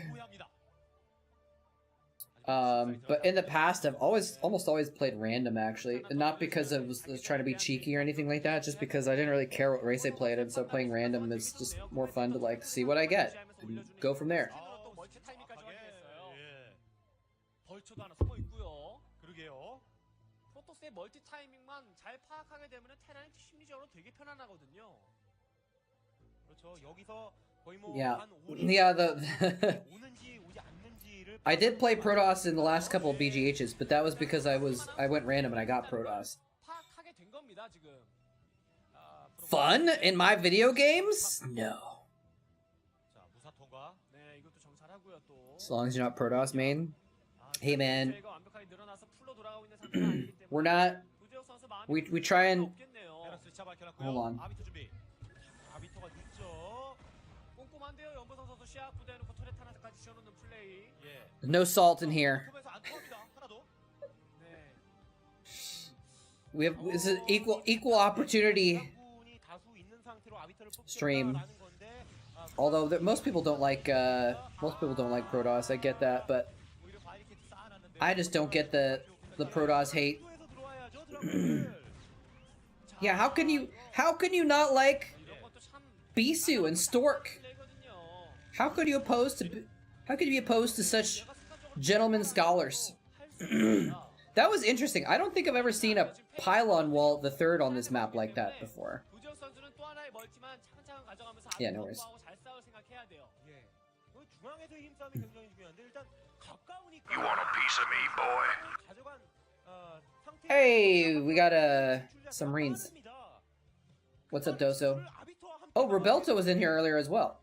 But in the past, I've almost always played random, actually. And not because I was trying to be cheeky or anything like that, just because I didn't really care what race I played, and so playing random is just more fun to, like, see what I get, and go from there. 멀티 타이밍까지 확인했어요. 벌처도 하나 숨어 있고요. 그러게요. 프로토스의 멀티 타이밍만 잘 파악하게 되면 테란이 심리적으로 되게 편안하거든요. 그렇죠. 여기서 거의 뭐 Yeah. 한 Yeah, 오는지 오지 않는지를 I did play Protoss in the last couple of BGHs, but that was because I went random and I got Protoss. 파악하게 된 겁니다, 지금. Fun in my video games? No. 자, 무사 통과. 네, 이것도 정찰하고요, 또. As long as you're not Protoss main. Hey man, 저희가 완벽하게 늘어나서 풀로 돌아가고 있는 상태가 아니기 때문에 we're not. 도재욱 선수 마음이 We try and. 없겠네요. 베러스 차 밝혀놨고요. Hold on. 아비터 준비. 아비터가 늦죠. 꼼꼼한데요, 연보성 선수 시합 부대해놓고 터렛 하나까지 지어놓는 플레이. 예. No salt in here. 보면서 안 통합니다. 하나도. 네. We have this is equal opportunity 드라군이 다수 있는 상태로 아비터를 stream. 뽑겠다라는 건데, Although most people don't like Protoss. I get that, but 오히려 바이리케이트 쌓아놨는데 I just don't get the Protoss hate. 구도에서 들어와야죠, 드라군을. Yeah, how can you not like 이런 것도 참 Bisu and Stork? 플레이거든요. How could you be opposed to such gentlemen scholars? 할수 있습니다. That was interesting. I don't think I've ever seen a pylon wall the third on this map like that before. 도재욱 선수는 또 하나의 멀티만 차근차근 가져가면서 Yeah, no worries. 확보하고 잘 싸울 생각해야 돼요. 예. 그 중앙에서의 힘싸움이 굉장히 중요한데 일단 가까우니까. You want a piece of me, boy? 가져간 상태. Hey, we got some Marines. What's up, Doso? Oh, Rebelto was in here earlier as well.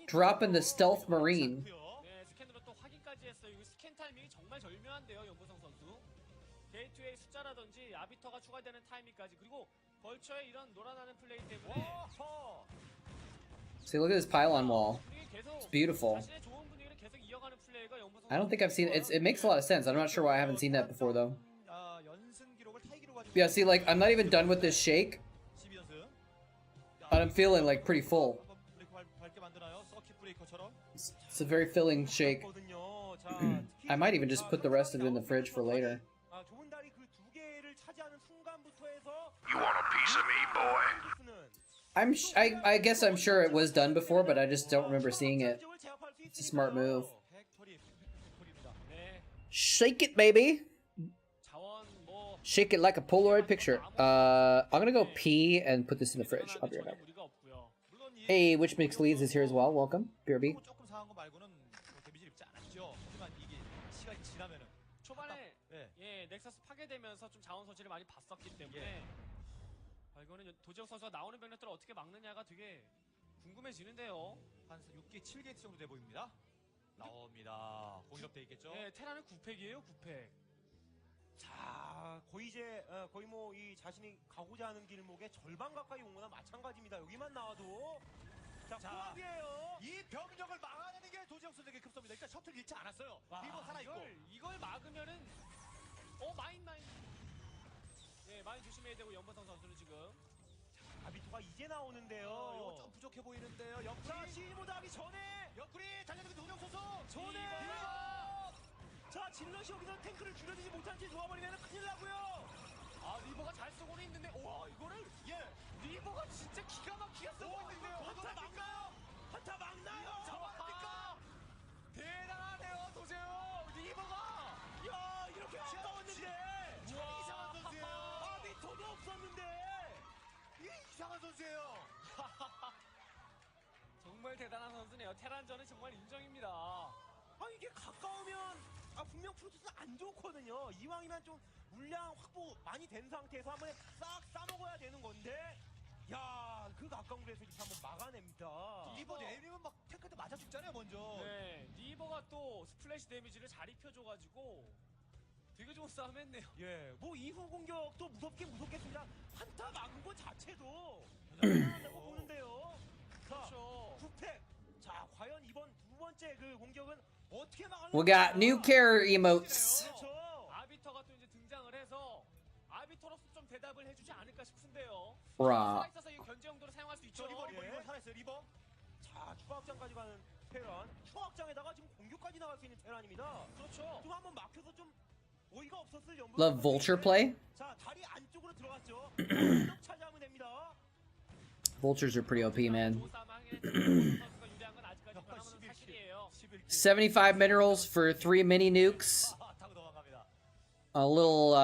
Dropping the stealth Marine. 네, 스캔으로 또 확인까지 했어요. 이거 스캔 타이밍이 정말 절묘한데요, 연보성 선수. 게이트웨이 숫자라든지 아비터가 추가되는 타이밍까지 그리고 벌처의 이런 놀아나는 플레이 때문에 See, look at this pylon wall. 분위기 계속 It's beautiful. 자신의 좋은 분위기를 계속 이어가는 플레이가 연보성 I don't think I've seen it. It makes a lot of sense. I'm not sure why I haven't seen that before, though. Yeah, see, like, I'm not even done with this shake, and I'm feeling, like, pretty full. It's a very filling shake. I might even just put the rest of it in the fridge for later. You want a piece of me, boy? I guess I'm sure it was done before, but I just don't remember seeing it. It's a smart move. Shake it, baby. 자원 뭐 Shake it like a Polaroid picture. I'm gonna go pee and put this in the fridge. I'll be right back. 무리가 없고요. Hey, Which Mix Leads is here as well. Welcome, BRB. 조금 상한 거 말고는 데미지를 입지 않았죠. 하지만 이게 시간이 지나면은 초반에 예 넥서스 파괴되면서 좀 자원 소지를 많이 봤었기 때문에 이거는 도재욱 선수가 나오는 병력들을 어떻게 막느냐가 되게 궁금해지는데요. 한 6개, 7게이트 정도 돼 보입니다. 나옵니다. 공격돼 있겠죠? 예, 테라는 9팩이에요, 9팩. 자, 거의 이제 거의 뭐 이 자신이 가고자 하는 길목의 절반 가까이 온 거나 마찬가지입니다. 여기만 나와도 자, 코앞이에요. 이 병력을 막아내는 게 도재욱 선수에게 급선입니다. 일단 셔틀 잃지 않았어요. 리버 살아있고. 이걸 막으면은 마인. 예, 마인 조심해야 되고 연보성 선수는 지금 아비토가 이제 나오는데요. 이거 좀 부족해 보이는데요. 옆구리. 자, 시모드 하기 전에. 옆구리 달려들고 도재욱 선수. 전에. 자, 질럿이 여기서 탱크를 줄여주지 못한 채 놓아버리면 큰일 나고요. 아, 리버가 잘 쏘고는 있는데 와, 이거를 리버가 진짜 기가 막히게 쏘고 있는데요. 한타 막나요? 한타 막나요? 잡아합니까? 대단하네요, 도재욱. 리버가 야, 이렇게 가까웠는데. 참 이상한 선수예요. 아비토도 없었는데. 이 이상한 선수예요. 정말 대단한 선수네요. 테란전은 정말 인정입니다. 이게 가까우면 분명 프로토스는 안 좋거든요. 이왕이면 좀 물량 확보 많이 된 상태에서 한 번에 싹 싸먹어야 되는 건데, 야, 그 가까운 곳에서 이렇게 한번 막아냅니다. 리버 내리면 막 탱크한테 맞아 죽잖아요, 먼저. 네, 리버가 또 스플래시 데미지를 잘 입혀줘가지고 되게 좋은 싸움 했네요. 예, 뭐 이후 공격도 무섭겠습니다. 한타 막은 것 자체도 대단하다고 보는데요. 그렇죠. 9팩. 자, 과연 이번 두 번째 그 공격은 어떻게 막을지. We got new care emotes. 그렇죠. 아비터가 또 이제 등장을 해서 아비터로서 좀 대답을 해주지 않을까 싶은데요. Bruh. 살아있어서 이 견제 용도로 사용할 수 있죠. 리버 살았어요. 리버. 자, 추가 확장까지 가는 테란. 추가 확장에다가 지금 공격까지 나갈 수 있는 테란입니다. 그렇죠. 좀 한번 막혀서 좀 어이가 없었을 연봉. Love Vulture play. 자, 다리 안쪽으로 들어갔죠. 공격 차지하면 됩니다. Vultures are pretty OP, man. 조사망의 선수가 유리한 건 아직까지 변함없는 사실이에요. 75 minerals for 3 mini nukes. 타고 도망갑니다. A little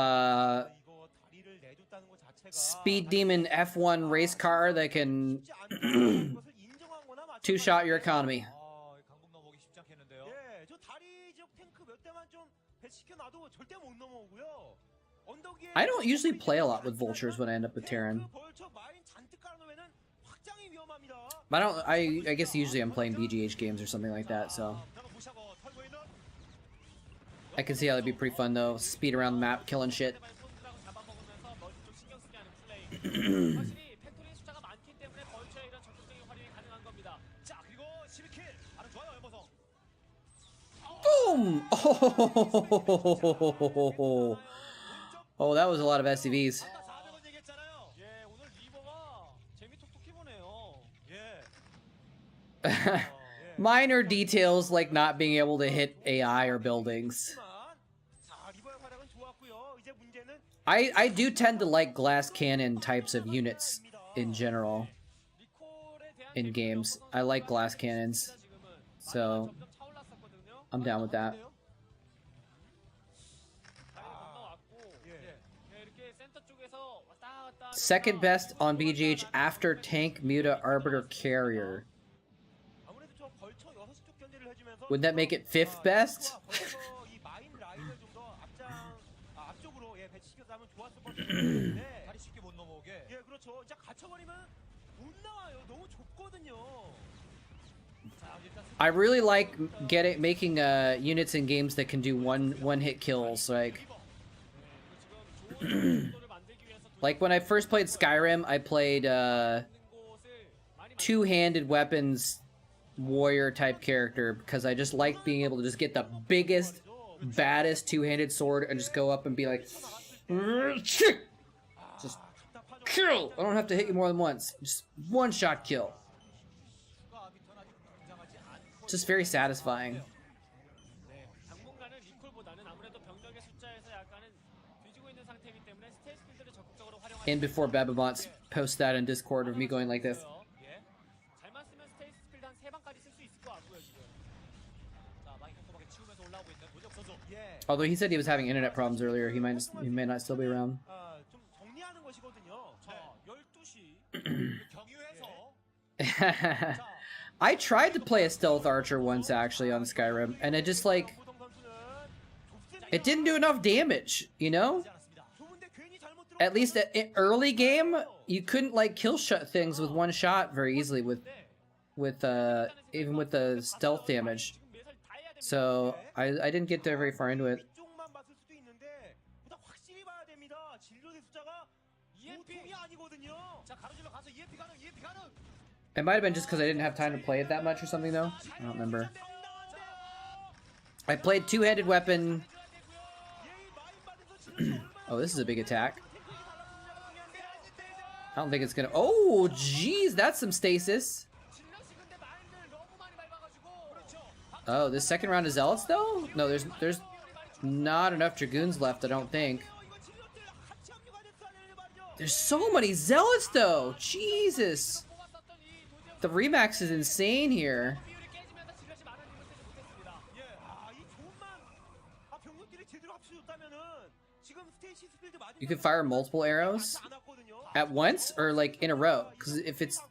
이거 다리를 내줬다는 것 자체가 speed demon F1 race car that can 쉽지 않은 것을 인정한 거나 마찬가지예요. two-shot your economy. 강북 넘어오기 쉽지 않겠는데요. 예, 저 다리 지역 탱크 몇 대만 좀 배치시켜 놔도 절대 못 넘어오고요. 언덕 위에 I don't usually play a lot with vultures when I end up with Terran. 벌처 마인 잔뜩 깔아놓으면은 확장이 위험합니다. But I guess usually I'm playing BGH games or something like that, so 무시하고 털고 있는 I can see how that'd be pretty fun though. Speed around the map, killing shit. 잡아먹으면서 멀티 좀 신경 쓰게 하는 플레이. 확실히 팩토리 숫자가 많기 때문에 벌처의 이런 적극적인 활용이 가능한 겁니다. 자 그리고 12킬 반응 좋아요 연보성. Boom! Oh, that was a lot of SCVs. 400원 얘기했잖아요. 예, 오늘 리버가 재미 톡톡히 보네요. 예. Minor details like not being able to hit AI or buildings. 자, 리버의 활약은 좋았고요. 이제 문제는 I do tend to like glass cannon types of units in general in games. I like glass cannons, so I'm down with that. Second best on BGH after tank, muta, arbiter, carrier. 아무래도 저 벌처 6쪽 견제를 해주면서 Would that make it fifth best? 벌처 이 마인 라인을 좀 더 앞쪽으로 예, 배치시켜서 하면 좋았을 것 같은데 다리 쉽게 못 넘어오게. 예, 그렇죠. 이제 갇혀버리면 못 나와요. 너무 좁거든요. 자 일단 I really like making units in games that can do one hit kills. Like when I first played Skyrim, I played two-handed weapons warrior type character because I just liked being able to just get the biggest, baddest two-handed sword and just go up and be like, just kill. I don't have to hit you more than once. Just one-shot kill. Just very satisfying. 당분간은 리콜보다는 아무래도 병력의 숫자에서 약간은 뒤지고 있는 상태이기 때문에 스테이스 필드를 적극적으로 활용하는 And before Bababonts post that in Discord of me going like this. 예. 잘만 쓰면 스테이스 필드 한 3방까지 쓸 수 있을 것 같고요, 지금. 자 많이 꼼꼼하게 치우면서 올라오고 있는 도적 선수. 예. Although he said he was having internet problems earlier, he may not still be around. 좀 정리하는 것이거든요. 자 12시 경유해서 I tried to play a stealth archer once actually on Skyrim, and it just like it didn't do enough damage, you know? At least in early game, you couldn't like kill things with one shot very easily with even with the stealth damage. So I didn't get there very far into it. 위쪽만 봤을 수도 있는데 보다 확실히 봐야 됩니다. 진료대 숫자가 보통이 아니거든요. 자 가로질러 가서 EMP 가능 EMP 가능. It might have been just because I didn't have time to play it that much or something though. I don't remember. I played two-handed weapon. Oh, this is a big attack. I don't think it's gonna. Oh, jeez, that's some stasis. Oh, this second round of zealots though? No, there's not enough dragoons left. I don't think. There's so many zealots though. Jesus. The remax is insane here. You can fire multiple arrows at once or like in a row. Because if it's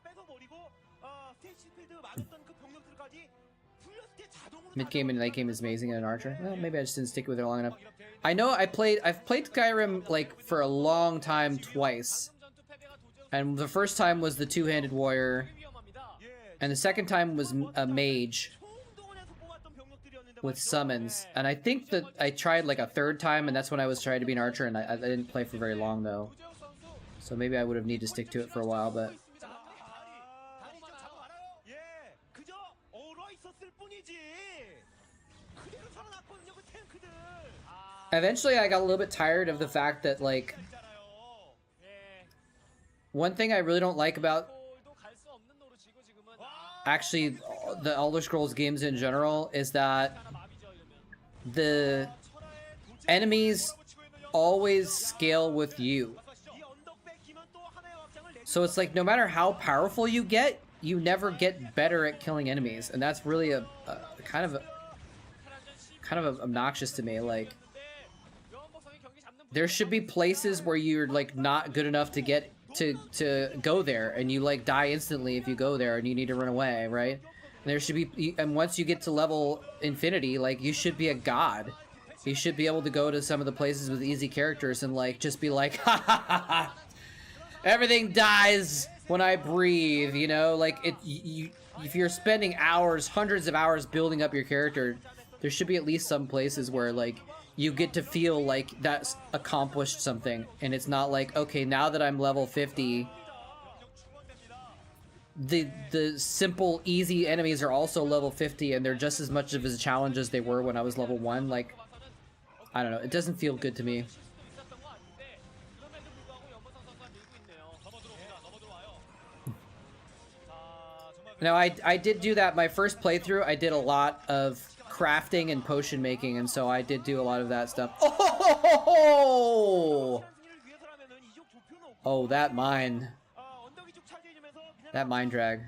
mid game and late game is amazing in an archer. Well, maybe I just didn't stick with it long enough. I know I've played Skyrim like for a long time twice. And the first time was the two-handed warrior. And the second time was a mage with summons. And I think that I tried like a third time, and that's when I was trying to be an archer, and I didn't play for very long though. So maybe I would have needed to stick to it for a while, but... Eventually I got a little bit tired of the fact that like one thing I really don't like about 도 갈 수 없는 노로 지고 지금은 actually the Elder Scrolls games in general is that 하나 마비죠 이러면. the enemies always scale with you. 이 언덕 뺏기면 또 하나의 확장을 내. So it's like no matter how powerful you get, you never get better at killing enemies, and that's really a kind of obnoxious to me. Like there should be places where you're like not good enough to get to go there, and you like die instantly if you go there, and you need to run away, right? And there should be, and once you get to level infinity, like you should be a god. You should be able to go to some of the places with easy characters and like just be like, ha ha ha ha. Everything dies when I breathe, you know? Like if you're spending hours, hundreds of hours building up your character, there should be at least some places where like you get to feel like that's accomplished something, and it's not like, okay, now that I'm level 50, the simple easy enemies are also level 50 and they're just as much of a challenge as they were when I was level 1. Like, I don't know, it doesn't feel good to me. Now I did do that my first playthrough. I did a lot of crafting and potion making, and so I did do a lot of that stuff. Oh, that mine drag.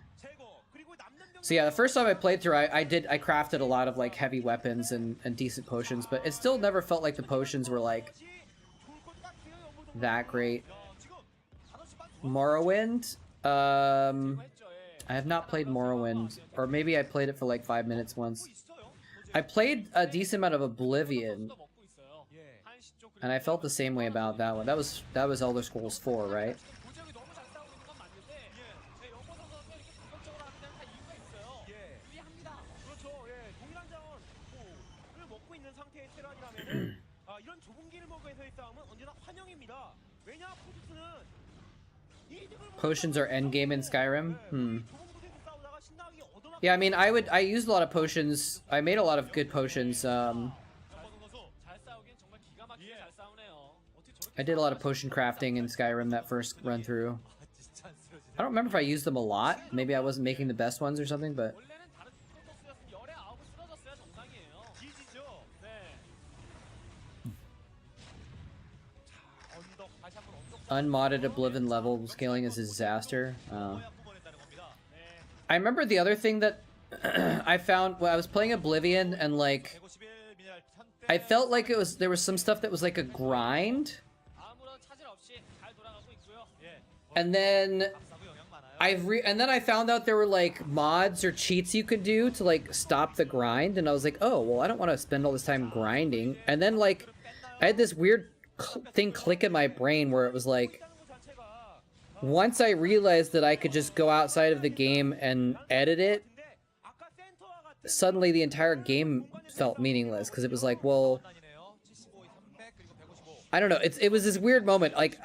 So yeah, the first time I played through, I crafted a lot of like heavy weapons and decent potions, but it still never felt like the potions were like that great. Morrowind, I have not played Morrowind, or maybe I played it for like 5 minutes once. I played a decent amount of Oblivion, and I felt the same way about that one. That was Elder Scrolls 4, right? Potions are endgame in Skyrim? Yeah, I mean, I used a lot of potions. I made a lot of good potions. I did a lot of potion crafting in Skyrim that first run through. I don't remember if I used them a lot. Maybe I wasn't making the best ones or something, but... Unmodded Oblivion level scaling is a disaster. I remember the other thing that I found when I was playing Oblivion, and like I felt like there was some stuff that was like a grind, and then I found out there were like mods or cheats you could do to like stop the grind, and I was like, oh well, I don't want to spend all this time grinding. And then like I had this weird thing click in my brain where it was like, once I realized that I could just go outside of the game and edit it, suddenly the entire game felt meaningless, because it was like, well, I don't know, it was this weird moment. Like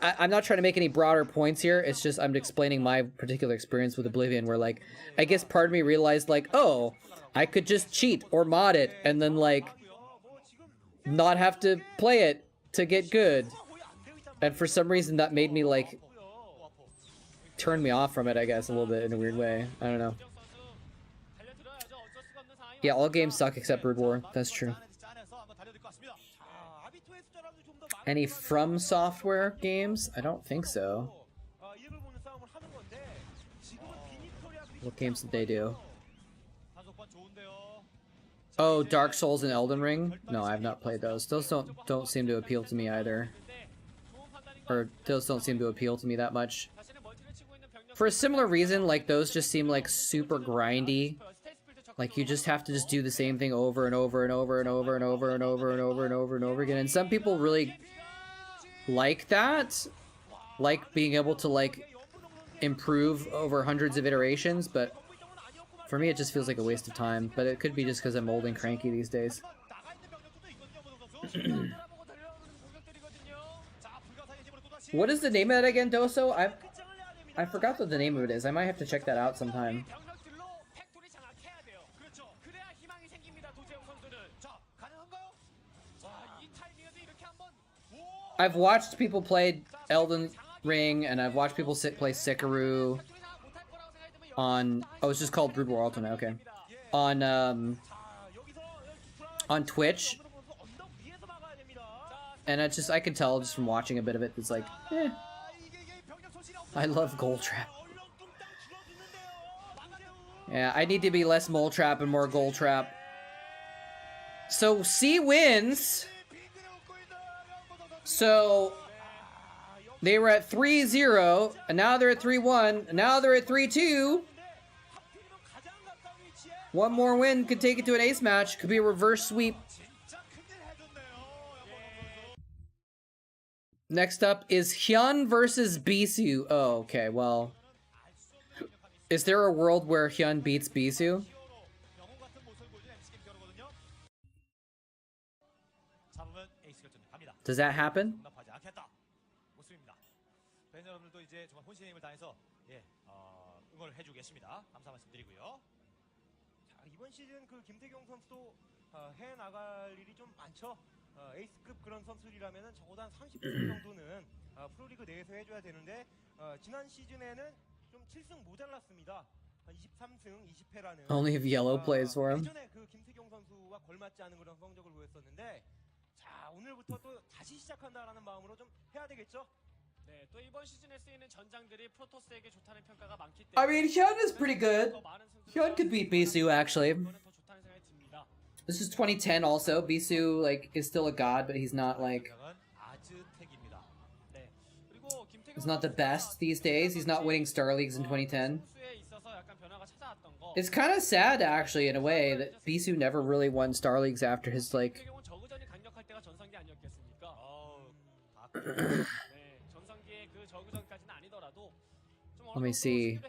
I'm not trying to make any broader points here, it's just I'm explaining my particular experience with Oblivion, where like I guess part of me realized like, oh, I could just cheat or mod it and then like not have to play it to get good. And for some reason that made me like turn me off from it, I guess, a little bit in a weird way. I don't know. Yeah, all games suck except Brood War. That's true. Any From Software games? I don't think so. What games did they do? Oh, Dark Souls and Elden Ring? No, I have not played those. Those don't seem to appeal to me either. Or those don't seem to appeal to me that much. For a similar reason, like those just seem like super grindy. Like you just have to just do the same thing over and over and over and over and over and over and over and over and over again. And some people really like that, like being able to like improve over hundreds of iterations, but for me it just feels like a waste of time. But it could be just because I'm old and cranky these days. What is the name of that again, Doso? I forgot what the name of it is. I might have to check that out sometime. I've watched people play Elden Ring, and I've watched people play Sikaru on. Oh, it's just called Brood War Ultimate. Okay, on Twitch, and it's just I can tell just from watching a bit of it. It's like, eh. I love Gold Trap. Yeah, I need to be less Mole Trap and more Gold Trap. So C wins. So they were at 3-0, and now they're at 3-1, and now they're at 3-2. One more win could take it to an ace match. Could be a reverse sweep. Next up is Hyun versus Bisu. Oh, okay, well. Is there a world where Hyun beats Bisu? Does that happen? 팬 여러분들도 이제 정말 혼신의 힘을 다해서 응원을 해주겠습니다. 감사 말씀드리고요. 자, 이번 시즌 그 김태경 선수도 해 나갈 일이 좀 많죠. 에이스급 그런 선수들이라면은 적어도 한 30승 정도는 프로리그 내에서 해줘야 되는데 지난 시즌에는 좀 7승 모자랐습니다. 한 23승 20패라는. Only if Yellow plays for him. 예전에 그 김태경 선수와 걸맞지 않은 그런 성적을 보였었는데 자 오늘부터 또 다시 시작한다라는 마음으로 좀 해야 되겠죠. 네, 또 이번 시즌에 쓰이는 전장들이 프로토스에게 좋다는 평가가 많기 때문에 I mean, Hyun is pretty good. Hyun could beat Bisu, actually. This is 2010 also. Bisu, like, is still a god, but he's not, like... He's not the best these days. He's not winning Star Leagues in 2010. It's kind of sad, actually, in a way, that Bisu never really won Star Leagues after his, like... Let me see.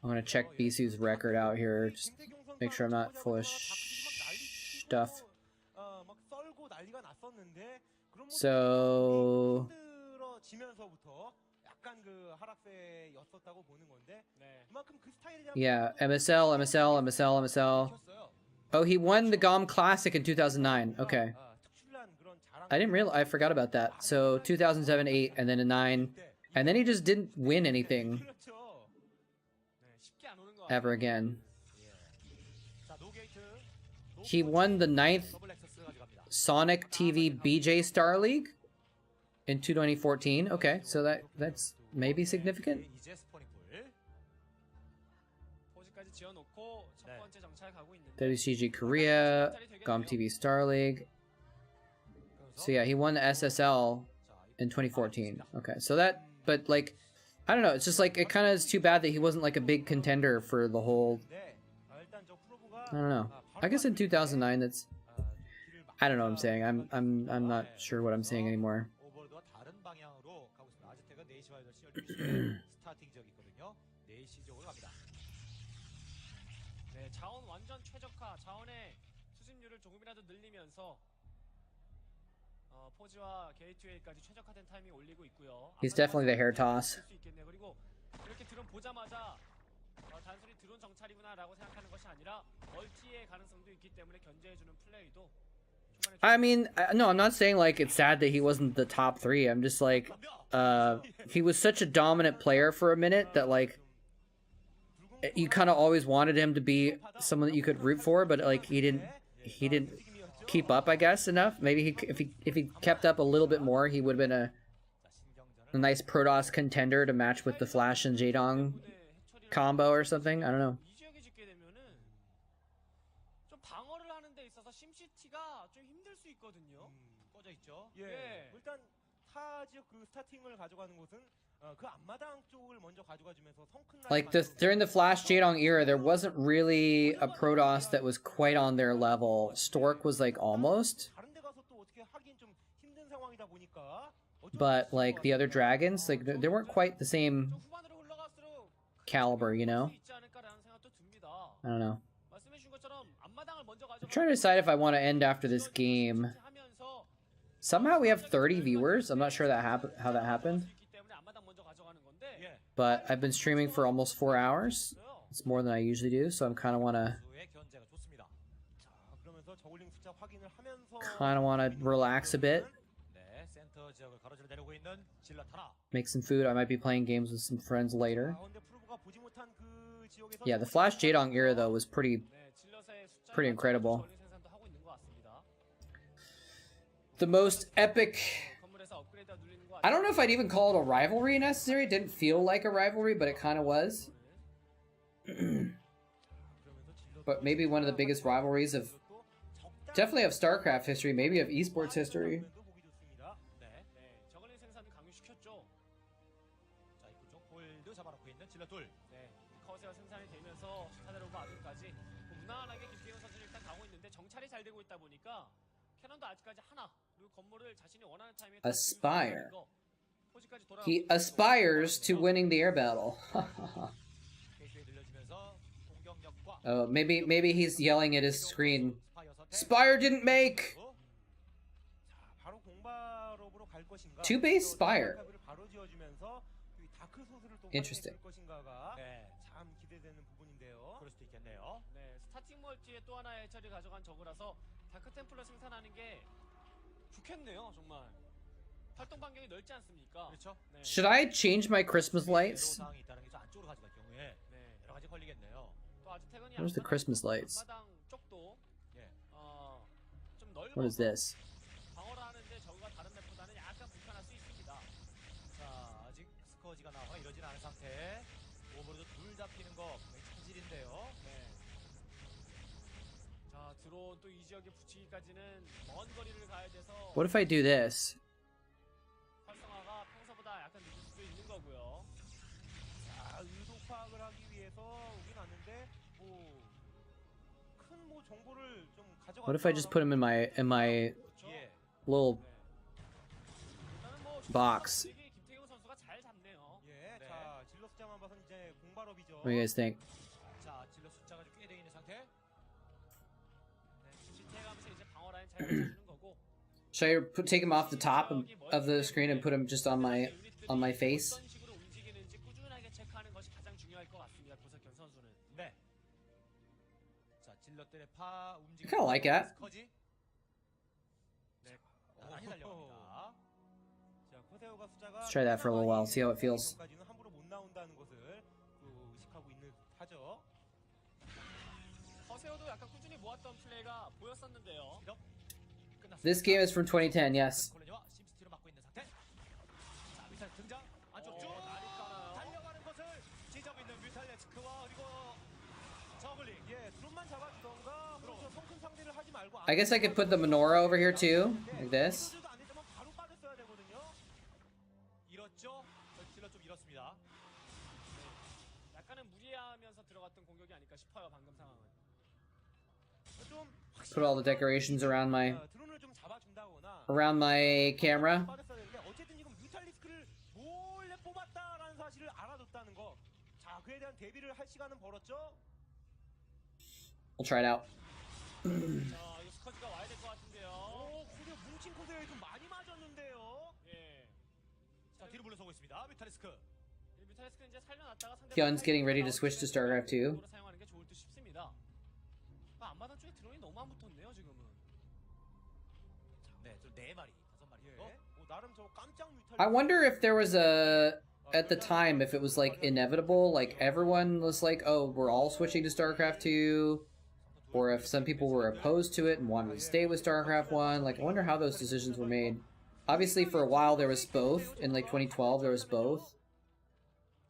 I'm gonna check Bisu's record out here, just make sure I'm not full of stuff. So yeah, MSL. Oh, he won the GOM Classic in 2009. Okay. I didn't realize, I forgot about that. So 2007, 8, and then a 9. And then he just didn't win anything ever again. He won the 9th Sonic TV BJ Star League in 2014. Okay, so that's maybe significant. WCG Korea, GOM TV Star League. So yeah, he won the SSL in 2014. Okay, so that, but like, I don't know, it's just like, it kind of is too bad that he wasn't like a big contender for the whole, I don't know. I guess in 2009 that's, I don't know what I'm saying. I'm not sure what I'm saying anymore. He's definitely the hair toss. I mean, no, I'm not saying like it's sad that he wasn't the top 3. I'm just like, he was such a dominant player for a minute that like, you kind of always wanted him to be someone that you could root for, but like he didn't keep up, I guess, enough. Maybe if he kept up a little bit more, he would have been a nice Protoss contender to match with the Flash and Jaedong combo or something. I don't know. Like during the Flash Jaedong era, there wasn't really a Protoss that was quite on their level. Stork was like almost, but like the other dragons, like they weren't quite the same caliber, you know? I don't know. I'm trying to decide if I want to end after this game. Somehow we have 30 viewers. I'm not sure how that happened. But I've been streaming for almost 4 hours. It's more than I usually do, so I'm kind of want to relax a bit. 지역을 가로질러 내려오고 있는 질럿 하나. Make some food. I might be playing games with some friends later. 아, 근데 프로브가 보지 못한 그 지역에서 Yeah, the Flash Jadong era though was pretty 네, 질럿의 숫자에 pretty 맞춰서 incredible. 저글링 생산도 하고 있는 것 같습니다. The most epic. 건물에서 업그레이드가 눌리는 거 I don't know if I'd even call it a rivalry necessarily. It didn't feel like a rivalry, but it kind of was. But maybe one of the biggest rivalries of definitely of Starcraft history, maybe of esports history. 네, 저글링 생산을 강요시켰죠. 자, 이쪽 홀드 잡아놓고 있는 질럿 둘. 네, 커세어 생산이 되면서 슈타데로가 아들까지 무난하게 김태훈 선수는 일단 가고 있는데 정찰이 잘 되고 있다 보니까 캐논도 아직까지 하나 그리고 건물을 자신이 원하는 타이밍에 Aspire. 포지까지 돌아가고 He 있는 aspires to winning the air battle. 페이스에 늘려주면서 공격력과 Oh, maybe he's yelling at his screen. 스파 여섯 대. Spire didn't make. 자, 바로 공발업으로 갈 것인가? Two base Spire. 바로 지어주면서 이 다크 소스를 또 Interesting. 활용할 것인가가 네, 참 기대되는 부분인데요. 그럴 수도 있겠네요. 네, 스타팅 멀티에 또 하나의 해처리 가져간 저그라서 다크 템플러 생산하는 게 좋겠네요, 정말. 활동 반경이 넓지 않습니까? 그렇죠. 네. Should I change my Christmas lights? 사항이 있다는 게 저 안쪽으로 가져갈 경우에 네. 여러 가지 걸리겠네요. 또 아직 태건이 Where's the Christmas lights? 앞마당 쪽도 예. 좀 넓어서 What is this? 방어를 하는데 저그가 다른 맵보다는 약간 불편할 수 있습니다. 자, 아직 스커지가 나와 이러진 않은 상태. 오버로드 둘 잡히는 거 차질인데요. 네. 자, 드론 또 이 지역에 붙이기까지는 먼 거리를 가야 돼서 What if I do this? 활성화가 평소보다 약간 늦을 수도 있는 거고요. 자, 의도 파악을 하기 위해서 오긴 왔는데 큰 정보를 좀 가져가. What if I just put him in my 예. little 일단은 뭐 box? 분위기 김태경 선수가 잘 잡네요. 예, 네. 자, 질러 숫자만 봐서 이제 공발업이죠. What do you guys think? 자, 질럿 숫자가 좀 꽤 되어 있는 상태. 네, 지체해가면서 이제 방어 라인 잘 맞춰주는 거고. Should I take him off the top of the screen and put him just on my face? 어떤 식으로 움직이는지 꾸준하게 체크하는 것이 가장 중요할 것 같습니다. 고석현 선수는. 네. 자, 질럿들의 파 움직임. Kinda like that. 스커지. 네. 많이 달려갑니다. 자, 코세오가 숫자가 Let's try that for a little while. See how it feels. 까지는 함부로 못 나온다는 것을 또 의식하고 있는 하죠. 허세호도 약간 꾸준히 모았던 플레이가 보였었는데요. This game is from 2010. Yes. 콜레니와 심스티로 맡고 있는 상태. 자, 뮤탈 등장. 안쪽 쭉 날이 까나요? 달려가는 것을 지저고 있는 뮤탈레스크와 그리고 저글링. 예, 드론만 잡아주던가 그렇죠. 성큰 상대를 하지 말고. I guess I could put the menorah over here too, like this. 이도저도 안 되지만 바로 빠졌어야 되거든요. 잃었죠? 저 질럿 좀 잃었습니다. 약간은 무리하면서 들어갔던 공격이 아닐까 싶어요. 방금 상황은. 좀 Put all the decorations around my 드론을 좀 잡아준다거나. camera. 빠졌어야 되는데 어쨌든 지금 뮤탈리스크를 몰래 뽑았다라는 사실을 알아뒀다는 거. 자, 그에 대한 대비를 할 시간은 벌었죠. We'll try it out. 자, 이거 스커지가 와야 될 것 같은데요. 오, 코세 뭉친 코세에 좀 많이 맞았는데요. 예. 자, 뒤로 물러서고 있습니다. 뮤탈레스크. 이 뮤탈리스크 이제 살려놨다가 상대 Hyun's getting ready to switch to Starcraft 2. 사용하는 게 좋을 듯 싶습니다. 앞마당 쪽에 드론이 너무 안 붙었네요, 지금은. 네, 좀 4마리, 5마리 예. 정도. 나름 저 깜짝 뮤탈. I wonder if there was a at the time if it was like inevitable, like everyone was like, "Oh, we're all switching to Starcraft 2." Or if some people were opposed to it and wanted to stay with Starcraft 1. Like, I wonder how those decisions were made. Obviously, for a while, there was both. In, like, 2012, there was both.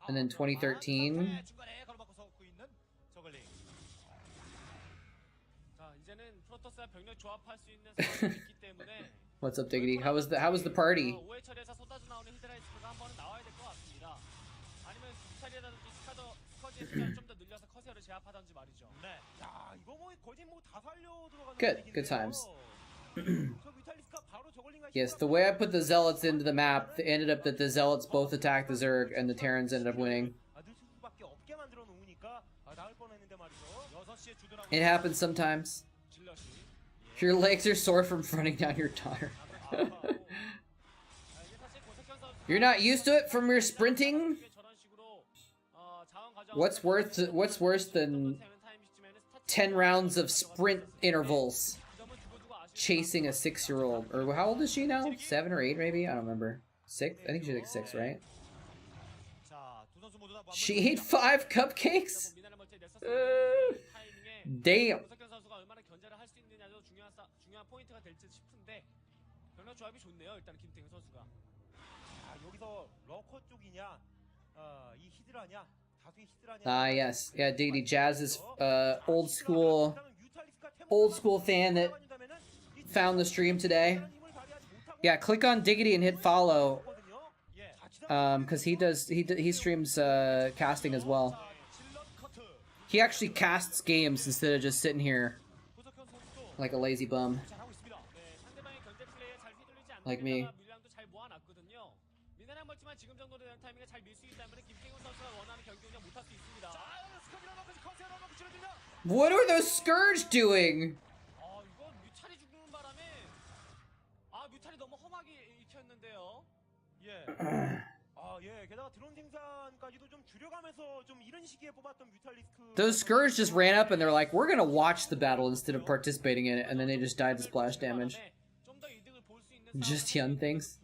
And then 2013... 중간에 걸어맞고 서고 있는 저글링. 자, 이제는 프로토스와 병력 조합할 수 있는 상황이 있기 때문에 What's up, Diggity? How was the party? 오해 처리에서 쏟아져 나오는 히드라이스크가 한 번은 나와야 될 것 같습니다. 아니면 스타리라든지 스커지의 숫자를 좀 더 늘려서 커세어를 제압하던지 말이죠. 네. 야, 이거 뭐 거진 뭐 다 살려 들어가는 Good times. 저 뮤탈리스크가 바로 저글링과 Yes, the way I put the Zealots into the map, it ended up that the Zealots both attacked the Zerg, and the Terrans ended up winning. 늘 수밖에 없게 만들어 놓으니까 나을 뻔했는데 말이죠. 6시에 주둔하고 It happens sometimes. Your legs are sore from running down your daughter. You're not used to it from your sprinting? What's worse than 10 rounds of sprint intervals? 그 점은 두고두고 chasing a 6-year-old. Or how old is she now? 7 or 8 maybe? I don't remember. 6? I think she's like 6, right? She ate 5 cupcakes? Damn. 고석현 선수가 얼마나 견제를 할 수 있느냐도 중요한 포인트가 될지 싶은데 병력 조합이 좋네요. 일단 김태형 선수가. 자, 여기서 러커 쪽이냐, 이 히드라냐, 다수의 히드라냐. Ah, yes. Yeah, Diggity Jazz is old school fan that found the stream today. Yeah, click on Diggity and hit follow. Cause he streams casting as well. He actually casts games instead of just sitting here like a lazy bum. Like me. What are those Scourge doing? Those Scourge just ran up and they're like, we're gonna watch the battle instead of participating in it, and then they just died to splash damage. Just young things.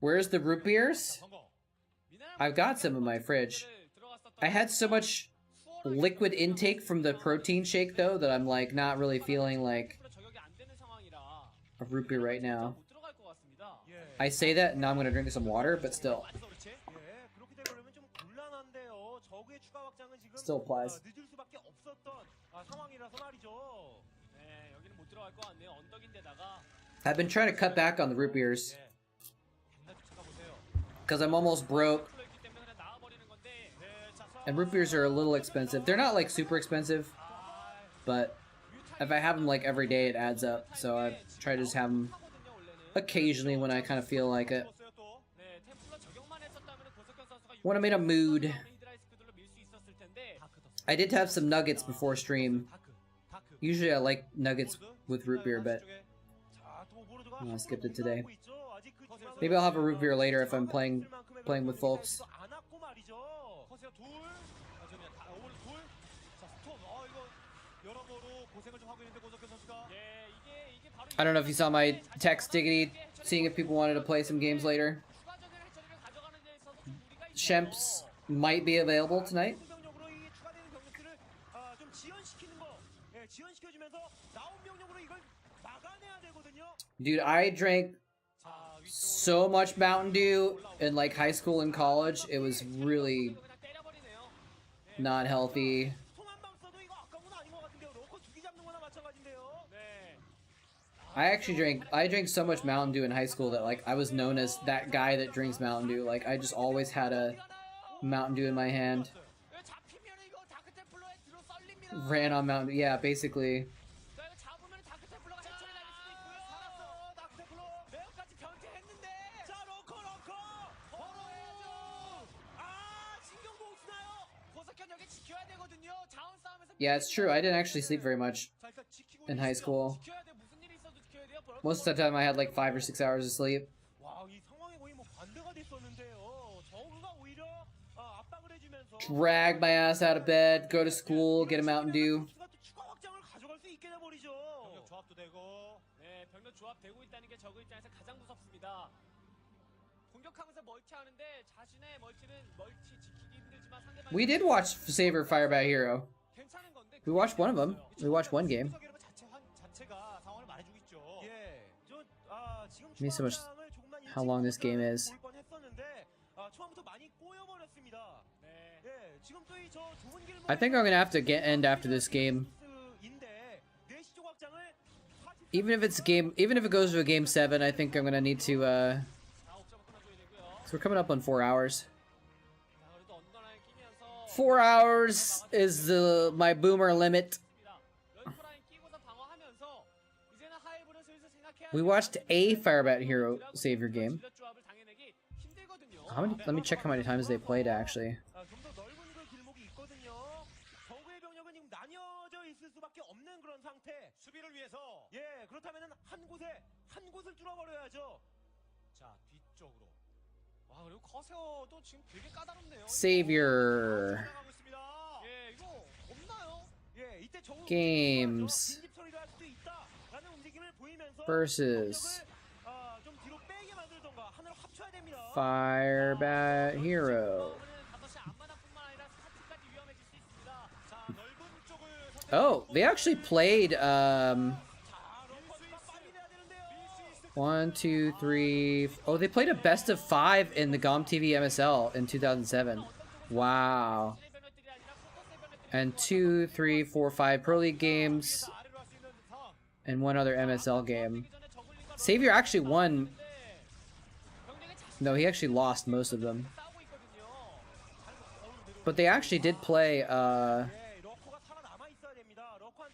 Where's the root beers? I've got some in my fridge. I had so much liquid intake from the protein shake though that I'm like not really feeling like a root beer right now. I say that and now I'm gonna drink some water, but still. Still applies. I've been trying to cut back on the root beers because I'm almost broke. And root beers are a little expensive. They're not like super expensive, but if I have them like every day, it adds up. So I try to just have them occasionally when I kind of feel like it. When I'm in a mood. I did have some nuggets before stream. Usually I like nuggets with root beer, but I skipped it today. Maybe I'll have a root beer later if I'm playing with folks. I don't know if you saw my text, Diggity, seeing if people wanted to play some games later. Shemps might be available tonight. Dude, I drank so much Mountain Dew in like high school and college. It was really not healthy. I drank so much Mountain Dew in high school that like I was known as that guy that drinks Mountain Dew. Like I just always had a Mountain Dew in my hand. Ran on Mountain Dew. Yeah, basically. Yeah, it's true. I didn't actually sleep very much in high school. Most of the time I had like 5 or 6 hours of sleep. Drag my ass out of bed, go to school, get a Mountain Dew. We did watch Saber Fire by Hero. We watched one of them. We watched one game. Me so much how long this game is. I think I'm gonna have to end after this game. Even if it goes to a game 7, I think I'm gonna need to so we're coming up on 4 hours. 4 hours is my boomer limit. We watched a Firebat Hero Savior game. How many? Let me check how many times they played actually. Savior. Games versus Firebat Hero. Oh, they actually played 1, 2, 3. Oh, they played a best of 5 in the GOM TV MSL in 2007. Wow. And 2, 3, 4, 5 Pro League games and one other MSL game. Savior actually won. No, he actually lost most of them. But they actually did play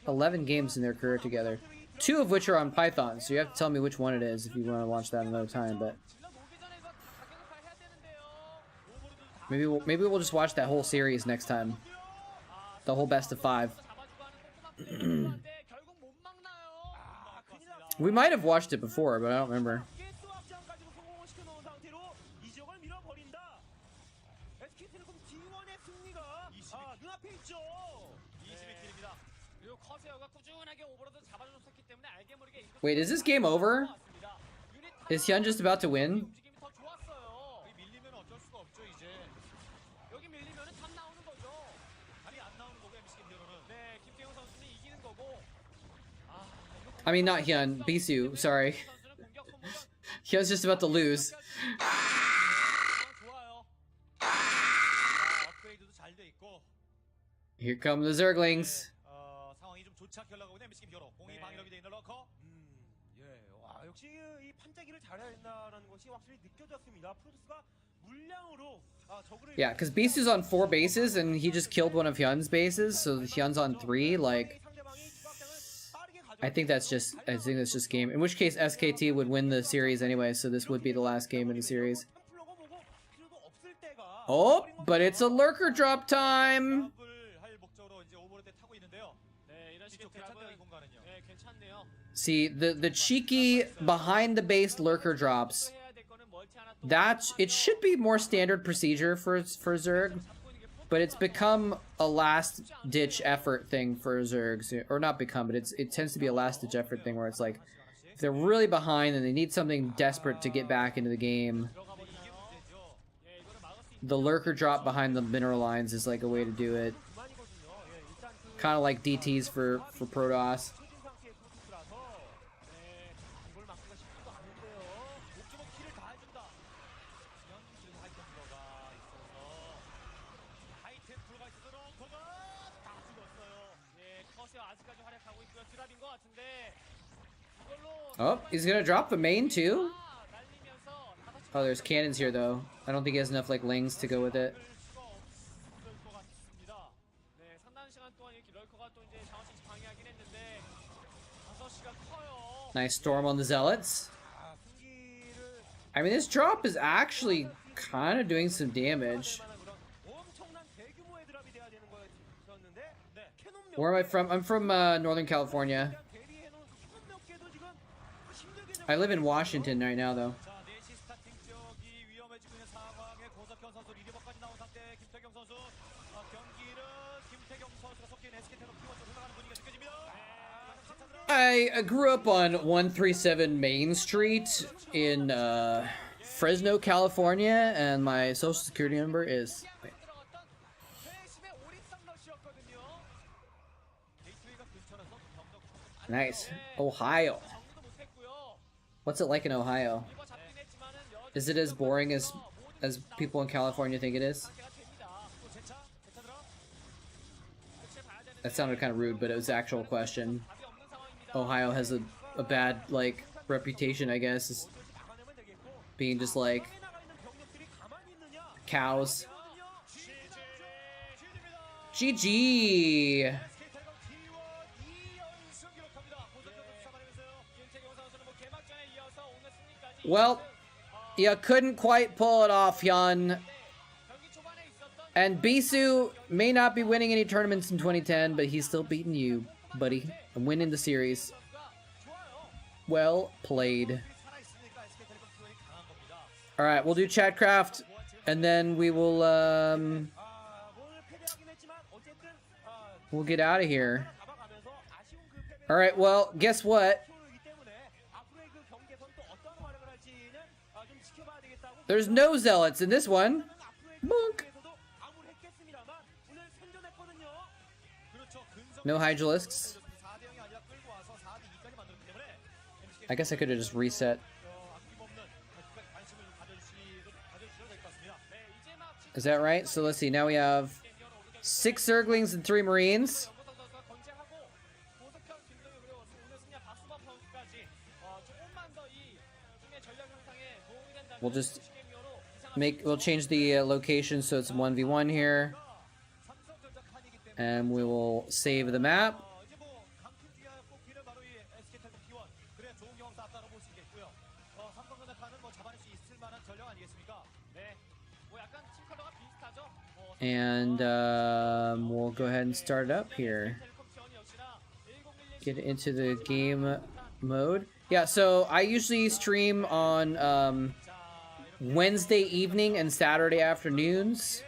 11 games in their career together. 2 of which are on Python, so you have to tell me which one it is if you want to watch that another time. But maybe we'll just watch that whole series next time. The whole best of 5. We might have watched it before, but I don't remember. Wait, is this game over? Is Hyun just about to win? I mean, not Hyun, Bisu, sorry. Hyun's just about to lose. Here come the Zerglings. Yeah, because Bisu's on 4 bases and he just killed one of Hyun's bases, so Hyun's on 3. Like, I think that's just game. In which case, SKT would win the series anyway, so this would be the last game in the series. Oh, but it's a lurker drop time. See, the cheeky behind the base lurker drops. It should be more standard procedure for Zerg, but it's become a last ditch effort thing for Zergs, or not become, but it tends to be a last ditch effort thing where it's like if they're really behind and they need something desperate to get back into the game, the lurker drop behind the mineral lines is like a way to do it. Kind of like DTs for Protoss. Oh, he's gonna drop the main too? Oh, there's cannons here though. I don't think he has enough like lings to go with it. Nice storm on the zealots. I mean, this drop is actually kind of doing some damage. Where am I from? I'm from Northern California. I live in Washington right now, though. I grew up on 137 Main Street in Fresno, California, and my social security number is... Wait. Nice. Ohio. What's it like in Ohio? Is it as boring as people in California think it is? That sounded kind of rude, but it was an actual question. Ohio has a bad, like, reputation, I guess, as being just, like, cows. GG! Well, you couldn't quite pull it off, Hyun. And Bisu may not be winning any tournaments in 2010, but he's still beating you, buddy. And winning the series. Well played. Alright, we'll do Chatcraft, and then we will, we'll get out of here. All right, well, guess what? There's no zealots in this one. Bonk. No Hydralisks. I guess I could have just reset. Is that right? So let's see. Now we have 6 Zerglings and 3 Marines. We'll just we'll change the location so it's 1v1 here. And we will save the map. And we'll go ahead and start it up here. Get into the game mode. Yeah, so I usually stream on Wednesday evening and Saturday afternoons.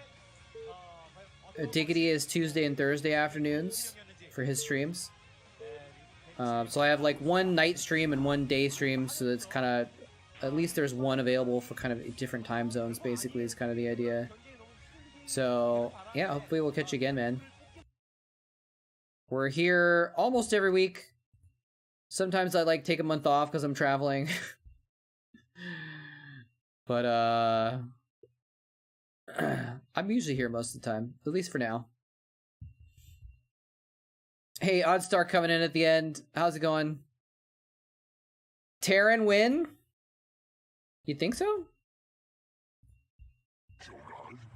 Diggity is Tuesday and Thursday afternoons for his streams. So I have like one night stream and one day stream, so it's kind of, at least there's one available for kind of different time zones, basically, is kind of the idea. So, yeah, hopefully we'll catch you again, man. We're here almost every week. Sometimes I like take a month off because I'm traveling. But, I'm usually here most of the time, at least for now. Hey, Oddstar coming in at the end. How's it going? Terran win? You think so?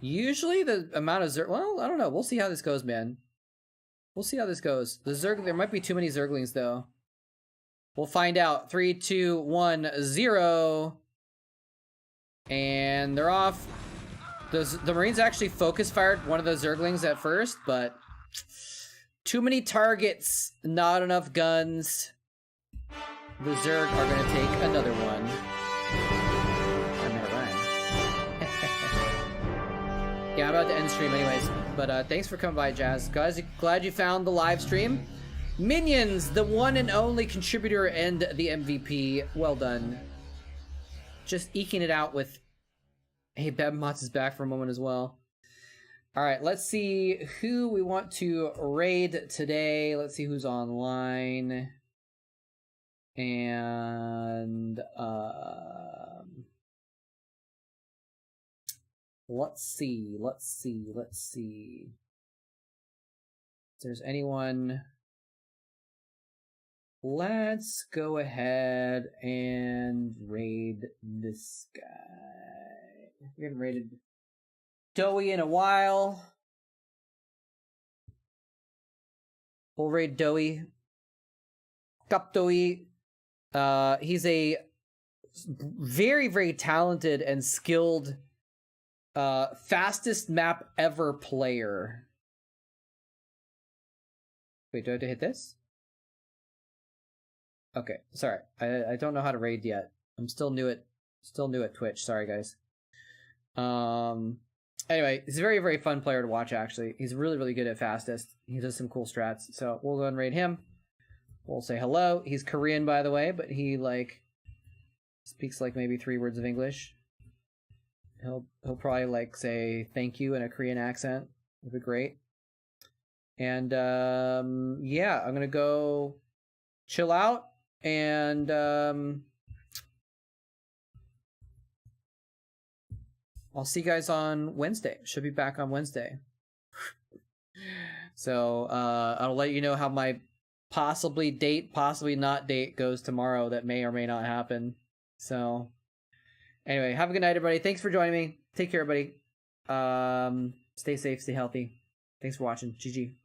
Usually the amount of Zerg... Well, I don't know. We'll see how this goes, man. We'll see how this goes. The Zerg... There might be too many Zerglings, though. We'll find out. 3, 2, 1, 0. And they're off. The Marines actually focus fired one of the Zerglings at first, but... Too many targets. Not enough guns. The Zerg are going to take another one. Yeah, I'm about to end stream anyways, but thanks for coming by, Jazz. Guys, glad you found the live stream. Minions, the one and only contributor and the MVP. Well done. Just eking it out with... Hey, Babmots is back for a moment as well. All right, let's see who we want to raid today. Let's see who's online. And... Let's see. If there's anyone, let's go ahead and raid this guy. We haven't raided Doey in a while. We'll raid Doey. Cup Doey. He's a very, very talented and skilled fastest map ever player. Wait, do I have to hit this? Okay, sorry. I don't know how to raid yet. I'm still new at Twitch. Sorry, guys. Anyway, he's a very, very fun player to watch, actually. He's really, really good at fastest. He does some cool strats. So we'll go and raid him. We'll say hello. He's Korean, by the way, but he like speaks like maybe 3 words of English. He'll probably like say thank you in a Korean accent. It'd be great. And yeah, I'm gonna go chill out and I'll see you guys on Wednesday. Should be back on Wednesday. So I'll let you know how my possibly date, possibly not date goes tomorrow. That may or may not happen. So anyway, have a good night, everybody. Thanks for joining me. Take care, everybody. Stay safe, stay healthy. Thanks for watching. GG.